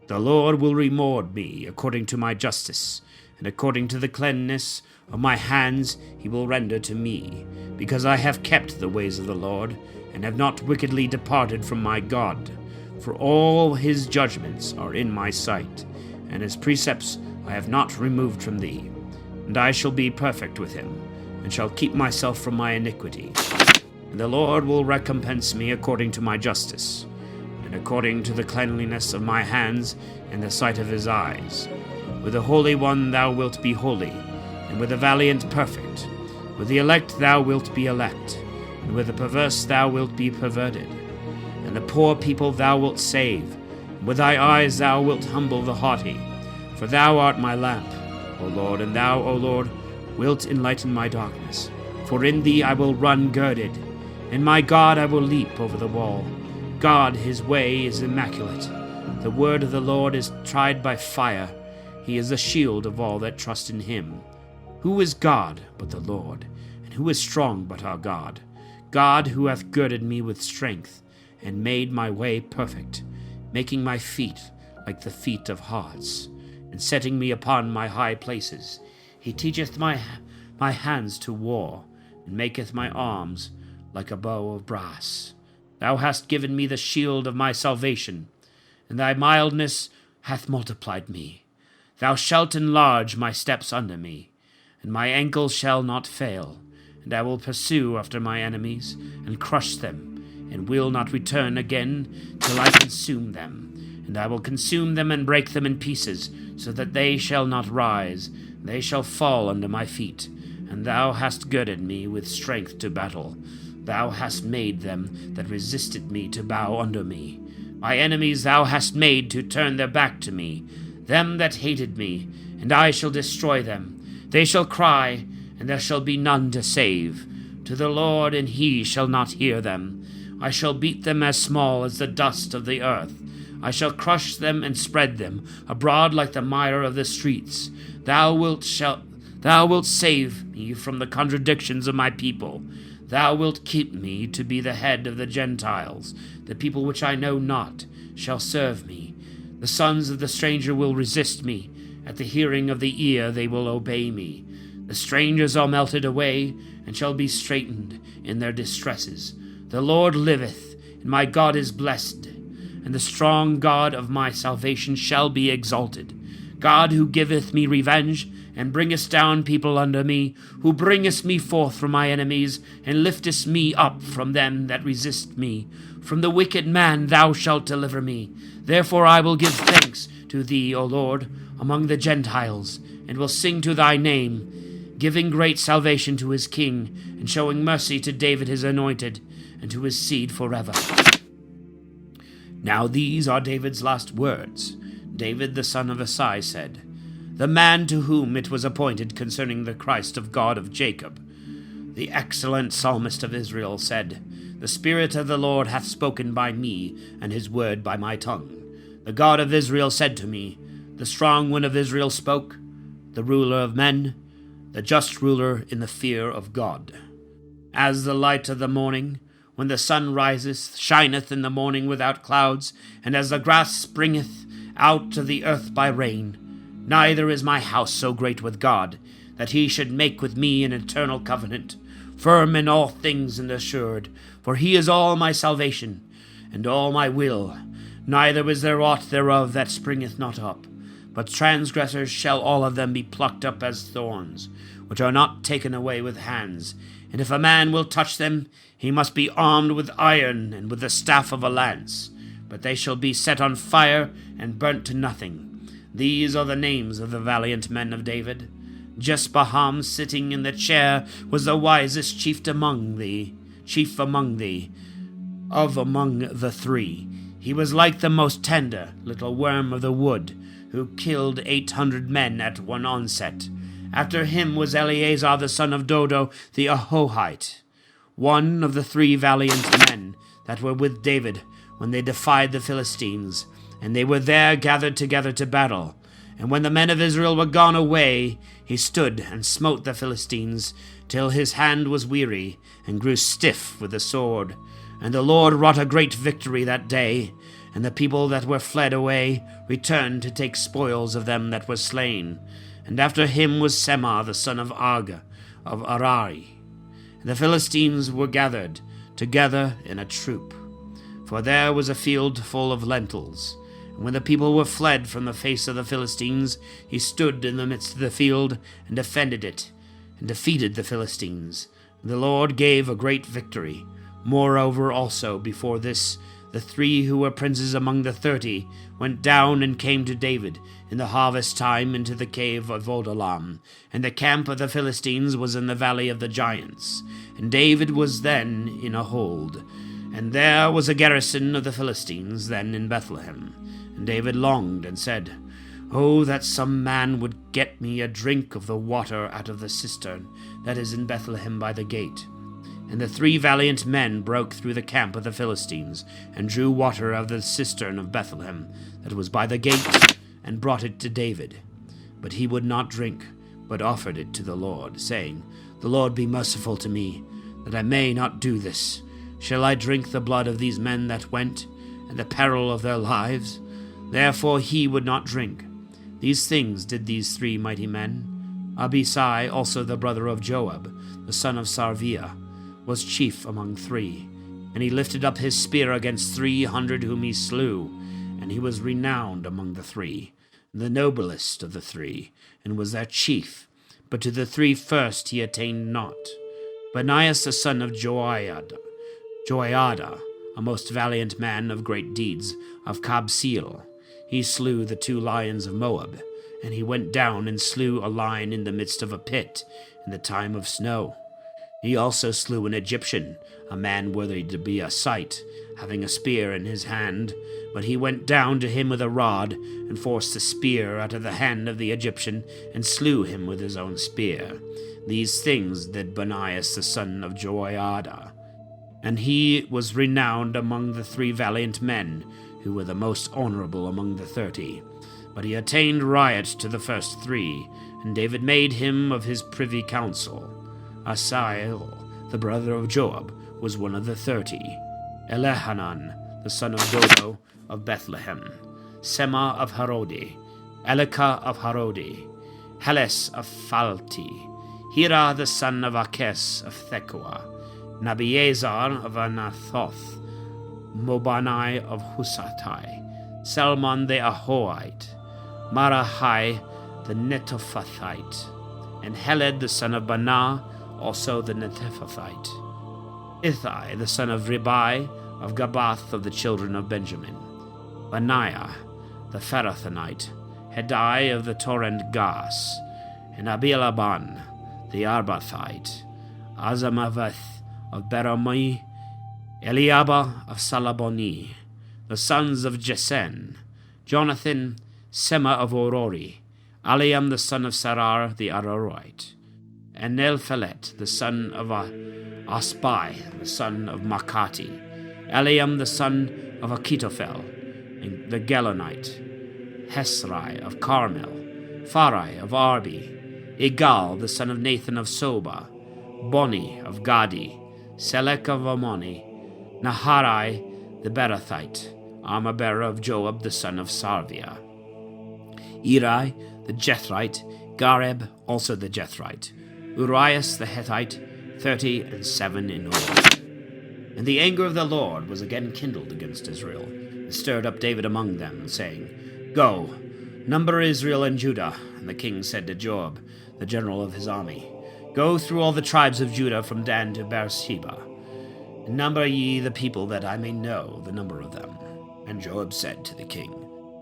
S1: The Lord will reward me according to my justice, and according to the cleanness of my hands he will render to me, because I have kept the ways of the Lord, and have not wickedly departed from my God. For all his judgments are in my sight, and his precepts I have not removed from thee. And I shall be perfect with him, and shall keep myself from my iniquity. And the Lord will recompense me according to my justice, and according to the cleanliness of my hands in the sight of his eyes. With the Holy One thou wilt be holy, and with the valiant perfect. With the elect thou wilt be elect, and with the perverse thou wilt be perverted. And the poor people thou wilt save, and with thy eyes thou wilt humble the haughty. For thou art my lamp, O Lord, and thou, O Lord, wilt enlighten my darkness. For in thee I will run girded, in my God I will leap over the wall. God, his way is immaculate. The word of the Lord is tried by fire. He is the shield of all that trust in him. Who is God but the Lord? And who is strong but our God? God, who hath girded me with strength, and made my way perfect, making my feet like the feet of harts, and setting me upon my high places. He teacheth my hands to war, and maketh my arms like a bow of brass. Thou hast given me the shield of my salvation, and thy mildness hath multiplied me. Thou shalt enlarge my steps under me, and my ankles shall not fail. And I will pursue after my enemies, and crush them, and will not return again till I consume them. And I will consume them and break them in pieces, so that they shall not rise. They shall fall under my feet. And thou hast girded me with strength to battle. Thou hast made them that resisted me to bow under me. My enemies thou hast made to turn their back to me, them that hated me, and I shall destroy them. They shall cry, and there shall be none to save. To the Lord, and he shall not hear them. I shall beat them as small as the dust of the earth. I shall crush them and spread them abroad like the mire of the streets. Thou wilt save me from the contradictions of my people. Thou wilt keep me to be the head of the Gentiles. The people which I know not shall serve me. The sons of the stranger will resist me. At the hearing of the ear they will obey me. The strangers are melted away, and shall be straitened in their distresses. The Lord liveth, and my God is blessed, and the strong God of my salvation shall be exalted. God, who giveth me revenge, and bringest down people under me, who bringest me forth from my enemies, and liftest me up from them that resist me. From the wicked man thou shalt deliver me. Therefore I will give thanks to thee, O Lord, among the Gentiles, and will sing to thy name, giving great salvation to his king, and showing mercy to David his anointed, and to his seed forever. Now these are David's last words. David the son of Isai said, the man to whom it was appointed concerning the Christ of God of Jacob. The excellent psalmist of Israel said, the Spirit of the Lord hath spoken by me, and his word by my tongue. The God of Israel said to me, the strong one of Israel spoke, the ruler of men, the just ruler in the fear of God. As the light of the morning, when the sun riseth, shineth in the morning without clouds, and as the grass springeth out of the earth by rain, neither is my house so great with God, that he should make with me an eternal covenant, firm in all things and assured. For he is all my salvation, and all my will. Neither is there aught thereof that springeth not up. But transgressors shall all of them be plucked up as thorns, which are not taken away with hands. And if a man will touch them, he must be armed with iron and with the staff of a lance. But they shall be set on fire and burnt to nothing. These are the names of the valiant men of David. Jesbaham, sitting in the chair, was the wisest chief among the three. He was like the most tender little worm of the wood, who killed 800 men at one onset. After him was Eleazar the son of Dodo the Ahohite, one of the 3 valiant men that were with David when they defied the Philistines, and they were there gathered together to battle. And when the men of Israel were gone away, he stood and smote the Philistines, till his hand was weary, and grew stiff with the sword. And the Lord wrought a great victory that day, and the people that were fled away returned to take spoils of them that were slain. And after him was Semar the son of Aga, of Arari. And the Philistines were gathered together in a troop, for there was a field full of lentils. And when the people were fled from the face of the Philistines, he stood in the midst of the field, and defended it. and defeated the Philistines. The Lord gave a great victory. Moreover also, before this, the 3 who were princes among the 30 went down and came to David in the harvest time into the cave of Adullam, and the camp of the Philistines was in the valley of the giants. And David was then in a hold, and there was a garrison of the Philistines then in Bethlehem. And David longed and said, Oh, that some man would get me a drink of the water out of the cistern that is in Bethlehem by the gate. And the 3 valiant men broke through the camp of the Philistines, and drew water out of the cistern of Bethlehem that was by the gate, and brought it to David. But he would not drink, but offered it to the Lord, saying, The Lord be merciful to me, that I may not do this. Shall I drink the blood of these men that went, and the peril of their lives? Therefore he would not drink. These things did these 3 mighty men. Abisai, also the brother of Joab, the son of Sarviah, was chief among 3. And he lifted up his spear against 300 whom he slew, and he was renowned among the 3, the noblest of the 3, and was their chief. But to the 3 first he attained not. Benaias the son of Joiada, a most valiant man of great deeds, of Kabseel, he slew the 2 lions of Moab, and he went down and slew a lion in the midst of a pit in the time of snow. He also slew an Egyptian, a man worthy to be a sight, having a spear in his hand. But he went down to him with a rod, and forced the spear out of the hand of the Egyptian, and slew him with his own spear. These things did Benaias the son of Joiada. And he was renowned among the 3 valiant men, who were the most honorable among the 30. But he attained riot to the first 3, and David made him of his privy council. Asael, the brother of Joab, was one of the 30. Elehanan, the son of Dodo of Bethlehem. Sema of Harodi. Elika of Harodi. Heles of Phalti. Hira, the son of Akes of Tekoa. Nabiezar of Anathoth. Mobanai of Husatai, Salmon the Ahoite, Marahai the Netophathite, and Heled the son of Banah, also the Netophathite, Ithai the son of Ribai of Gabath of the children of Benjamin, Benaiah the Pharathonite, Hedai of the torrent Gas, and Abilaban the Arbathite, Azamaveth of Beramai, Eliaba of Salaboni, the sons of Jesen, Jonathan, Sema of Orori, Aliam the son of Sarar the Arorite, and Elphalet the son of Aspai, the son of Makati, Eliam the son of Achitophel, and the Gelonite, Hesrai of Carmel, Pharai of Arbi, Igal the son of Nathan of Soba, Boni of Gadi, Selek of Ammoni, Naharai the Berathite, armor-bearer of Joab the son of Sarviah, Irai the Jethrite, Gareb also the Jethrite, Urias the Hethite, 37 in all. And the anger of the Lord was again kindled against Israel, and stirred up David among them, saying, Go, number Israel and Judah. And the king said to Joab, the general of his army, Go through all the tribes of Judah from Dan to Beersheba, and number ye the people, that I may know the number of them. And Joab said to the king,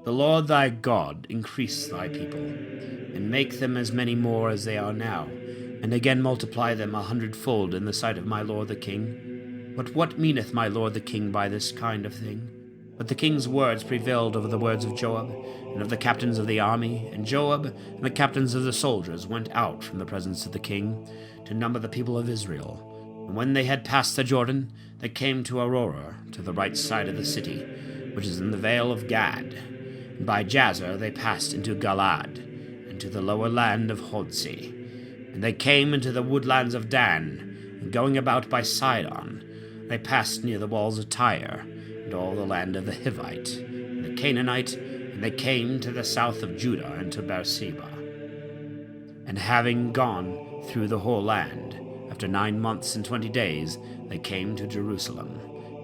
S1: The Lord thy God increase thy people, and make them as many more as they are now, and again multiply them 100-fold in the sight of my lord the king. But what meaneth my lord the king by this kind of thing? But the king's words prevailed over the words of Joab, and of the captains of the army, and Joab and the captains of the soldiers went out from the presence of the king, to number the people of Israel. And when they had passed the Jordan, they came to Aurora, to the right side of the city, which is in the vale of Gad. And by Jazer they passed into Galad, and to the lower land of Hodsi. And they came into the woodlands of Dan, and going about by Sidon, they passed near the walls of Tyre, and all the land of the Hivite, and the Canaanite, and they came to the south of Judah, and to Beersheba. And having gone through the whole land, after 9 months and 20 days, they came to Jerusalem.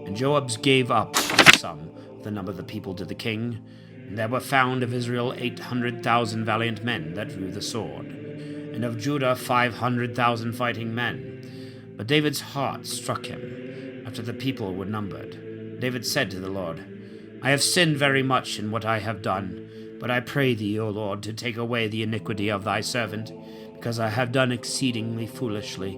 S1: And Joab gave up the sum of the number of the people to the king, and there were found of Israel 800,000 valiant men that drew the sword. and of Judah 500,000 fighting men. But David's heart struck him after the people were numbered. David said to the Lord, I have sinned very much in what I have done, but I pray thee, O Lord, to take away the iniquity of thy servant, because I have done exceedingly foolishly.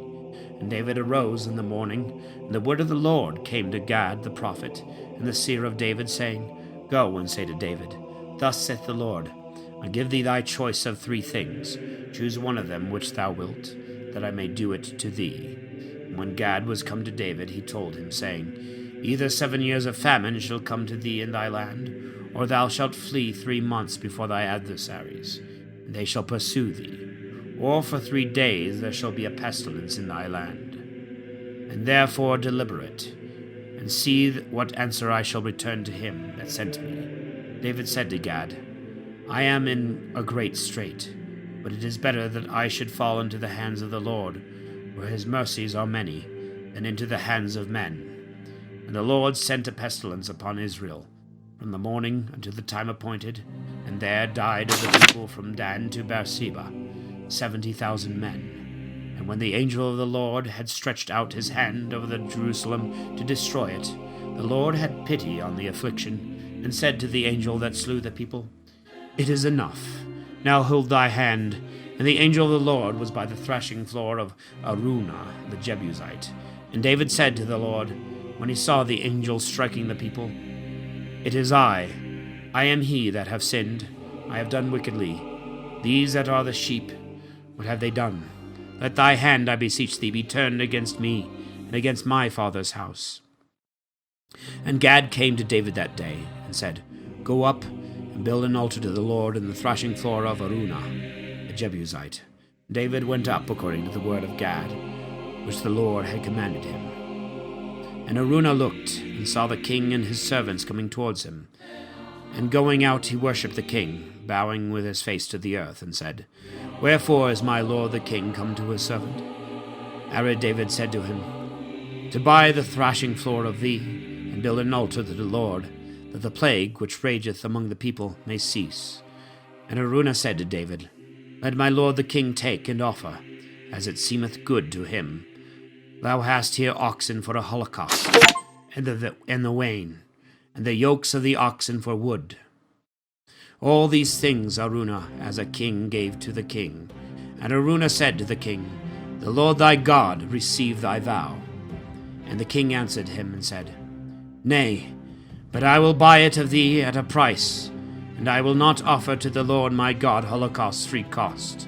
S1: And David arose in the morning, and the word of the Lord came to Gad the prophet, and the seer of David, saying, Go and say to David, Thus saith the Lord, I give thee thy choice of 3 things. Choose one of them which thou wilt, that I may do it to thee. And when Gad was come to David, he told him, saying, Either 7 years of famine shall come to thee in thy land, or thou shalt flee 3 months before thy adversaries, and they shall pursue thee. Or for 3 days there shall be a pestilence in thy land. And therefore deliberate, and see what answer I shall return to him that sent me. David said to Gad, I am in a great strait, but it is better that I should fall into the hands of the Lord, where his mercies are many, than into the hands of men. And the Lord sent a pestilence upon Israel, from the morning until the time appointed, and there died of the people from Dan to Beersheba 70,000 men. And when the angel of the Lord had stretched out his hand over the Jerusalem to destroy it, the Lord had pity on the affliction, and said to the angel that slew the people, It is enough. Now hold thy hand. And the angel of the Lord was by the thrashing floor of Araunah the Jebusite. And David said to the Lord, when he saw the angel striking the people, It is I am he that have sinned. I have done wickedly. These that are the sheep, what have they done? Let thy hand, I beseech thee, be turned against me, and against my father's house. And Gad came to David that day, and said, Go up, and build an altar to the Lord in the thrashing floor of Araunah, the Jebusite. David went up according to the word of Gad, which the Lord had commanded him. And Araunah looked, and saw the king and his servants coming towards him. And going out he worshipped the king, bowing with his face to the earth, and said, Wherefore is my lord the king come to his servant? Arid David said to him, To buy the thrashing floor of thee, and build an altar to the Lord, that the plague which rageth among the people may cease. And Araunah said to David, Let my lord the king take and offer, as it seemeth good to him. Thou hast here oxen for a holocaust, and the wain, and the yokes of the oxen for wood. All these things Araunah as a king gave to the king. And Araunah said to the king, The Lord thy God receive thy vow. And the king answered him and said, Nay, but I will buy it of thee at a price, and I will not offer to the Lord my God holocausts free cost.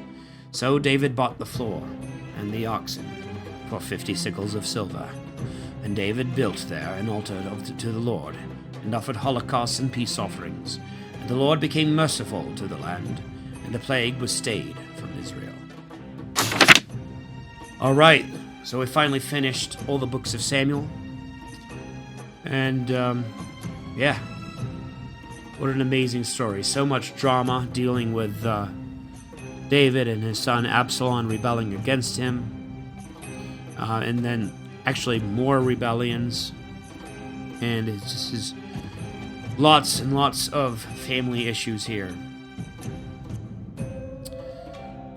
S1: So David bought the floor and the oxen for 50 sickles of silver. And David built there an altar to the Lord, and offered holocausts and peace offerings. And the Lord became merciful to the land, and the plague was stayed from Israel. All right, so we finally finished all the books of Samuel. And, yeah, what an amazing story. So much drama dealing with David and his son Absalom rebelling against him. And then actually more rebellions. And it's just lots and lots of family issues here.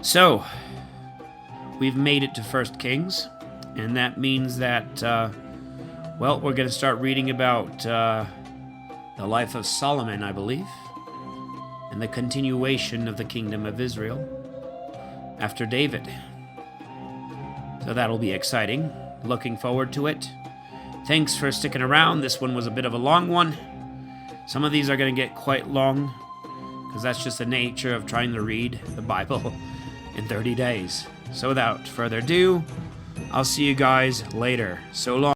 S1: So, we've made it to 1 Kings, and that means that, well, we're going to start reading about the life of Solomon, I believe, and the continuation of the kingdom of Israel after David. So that'll be exciting. Looking forward to it. Thanks for sticking around. This one was a bit of a long one. Some of these are going to get quite long, because that's just the nature of trying to read the Bible in 30 days. So without further ado, I'll see you guys later. So long.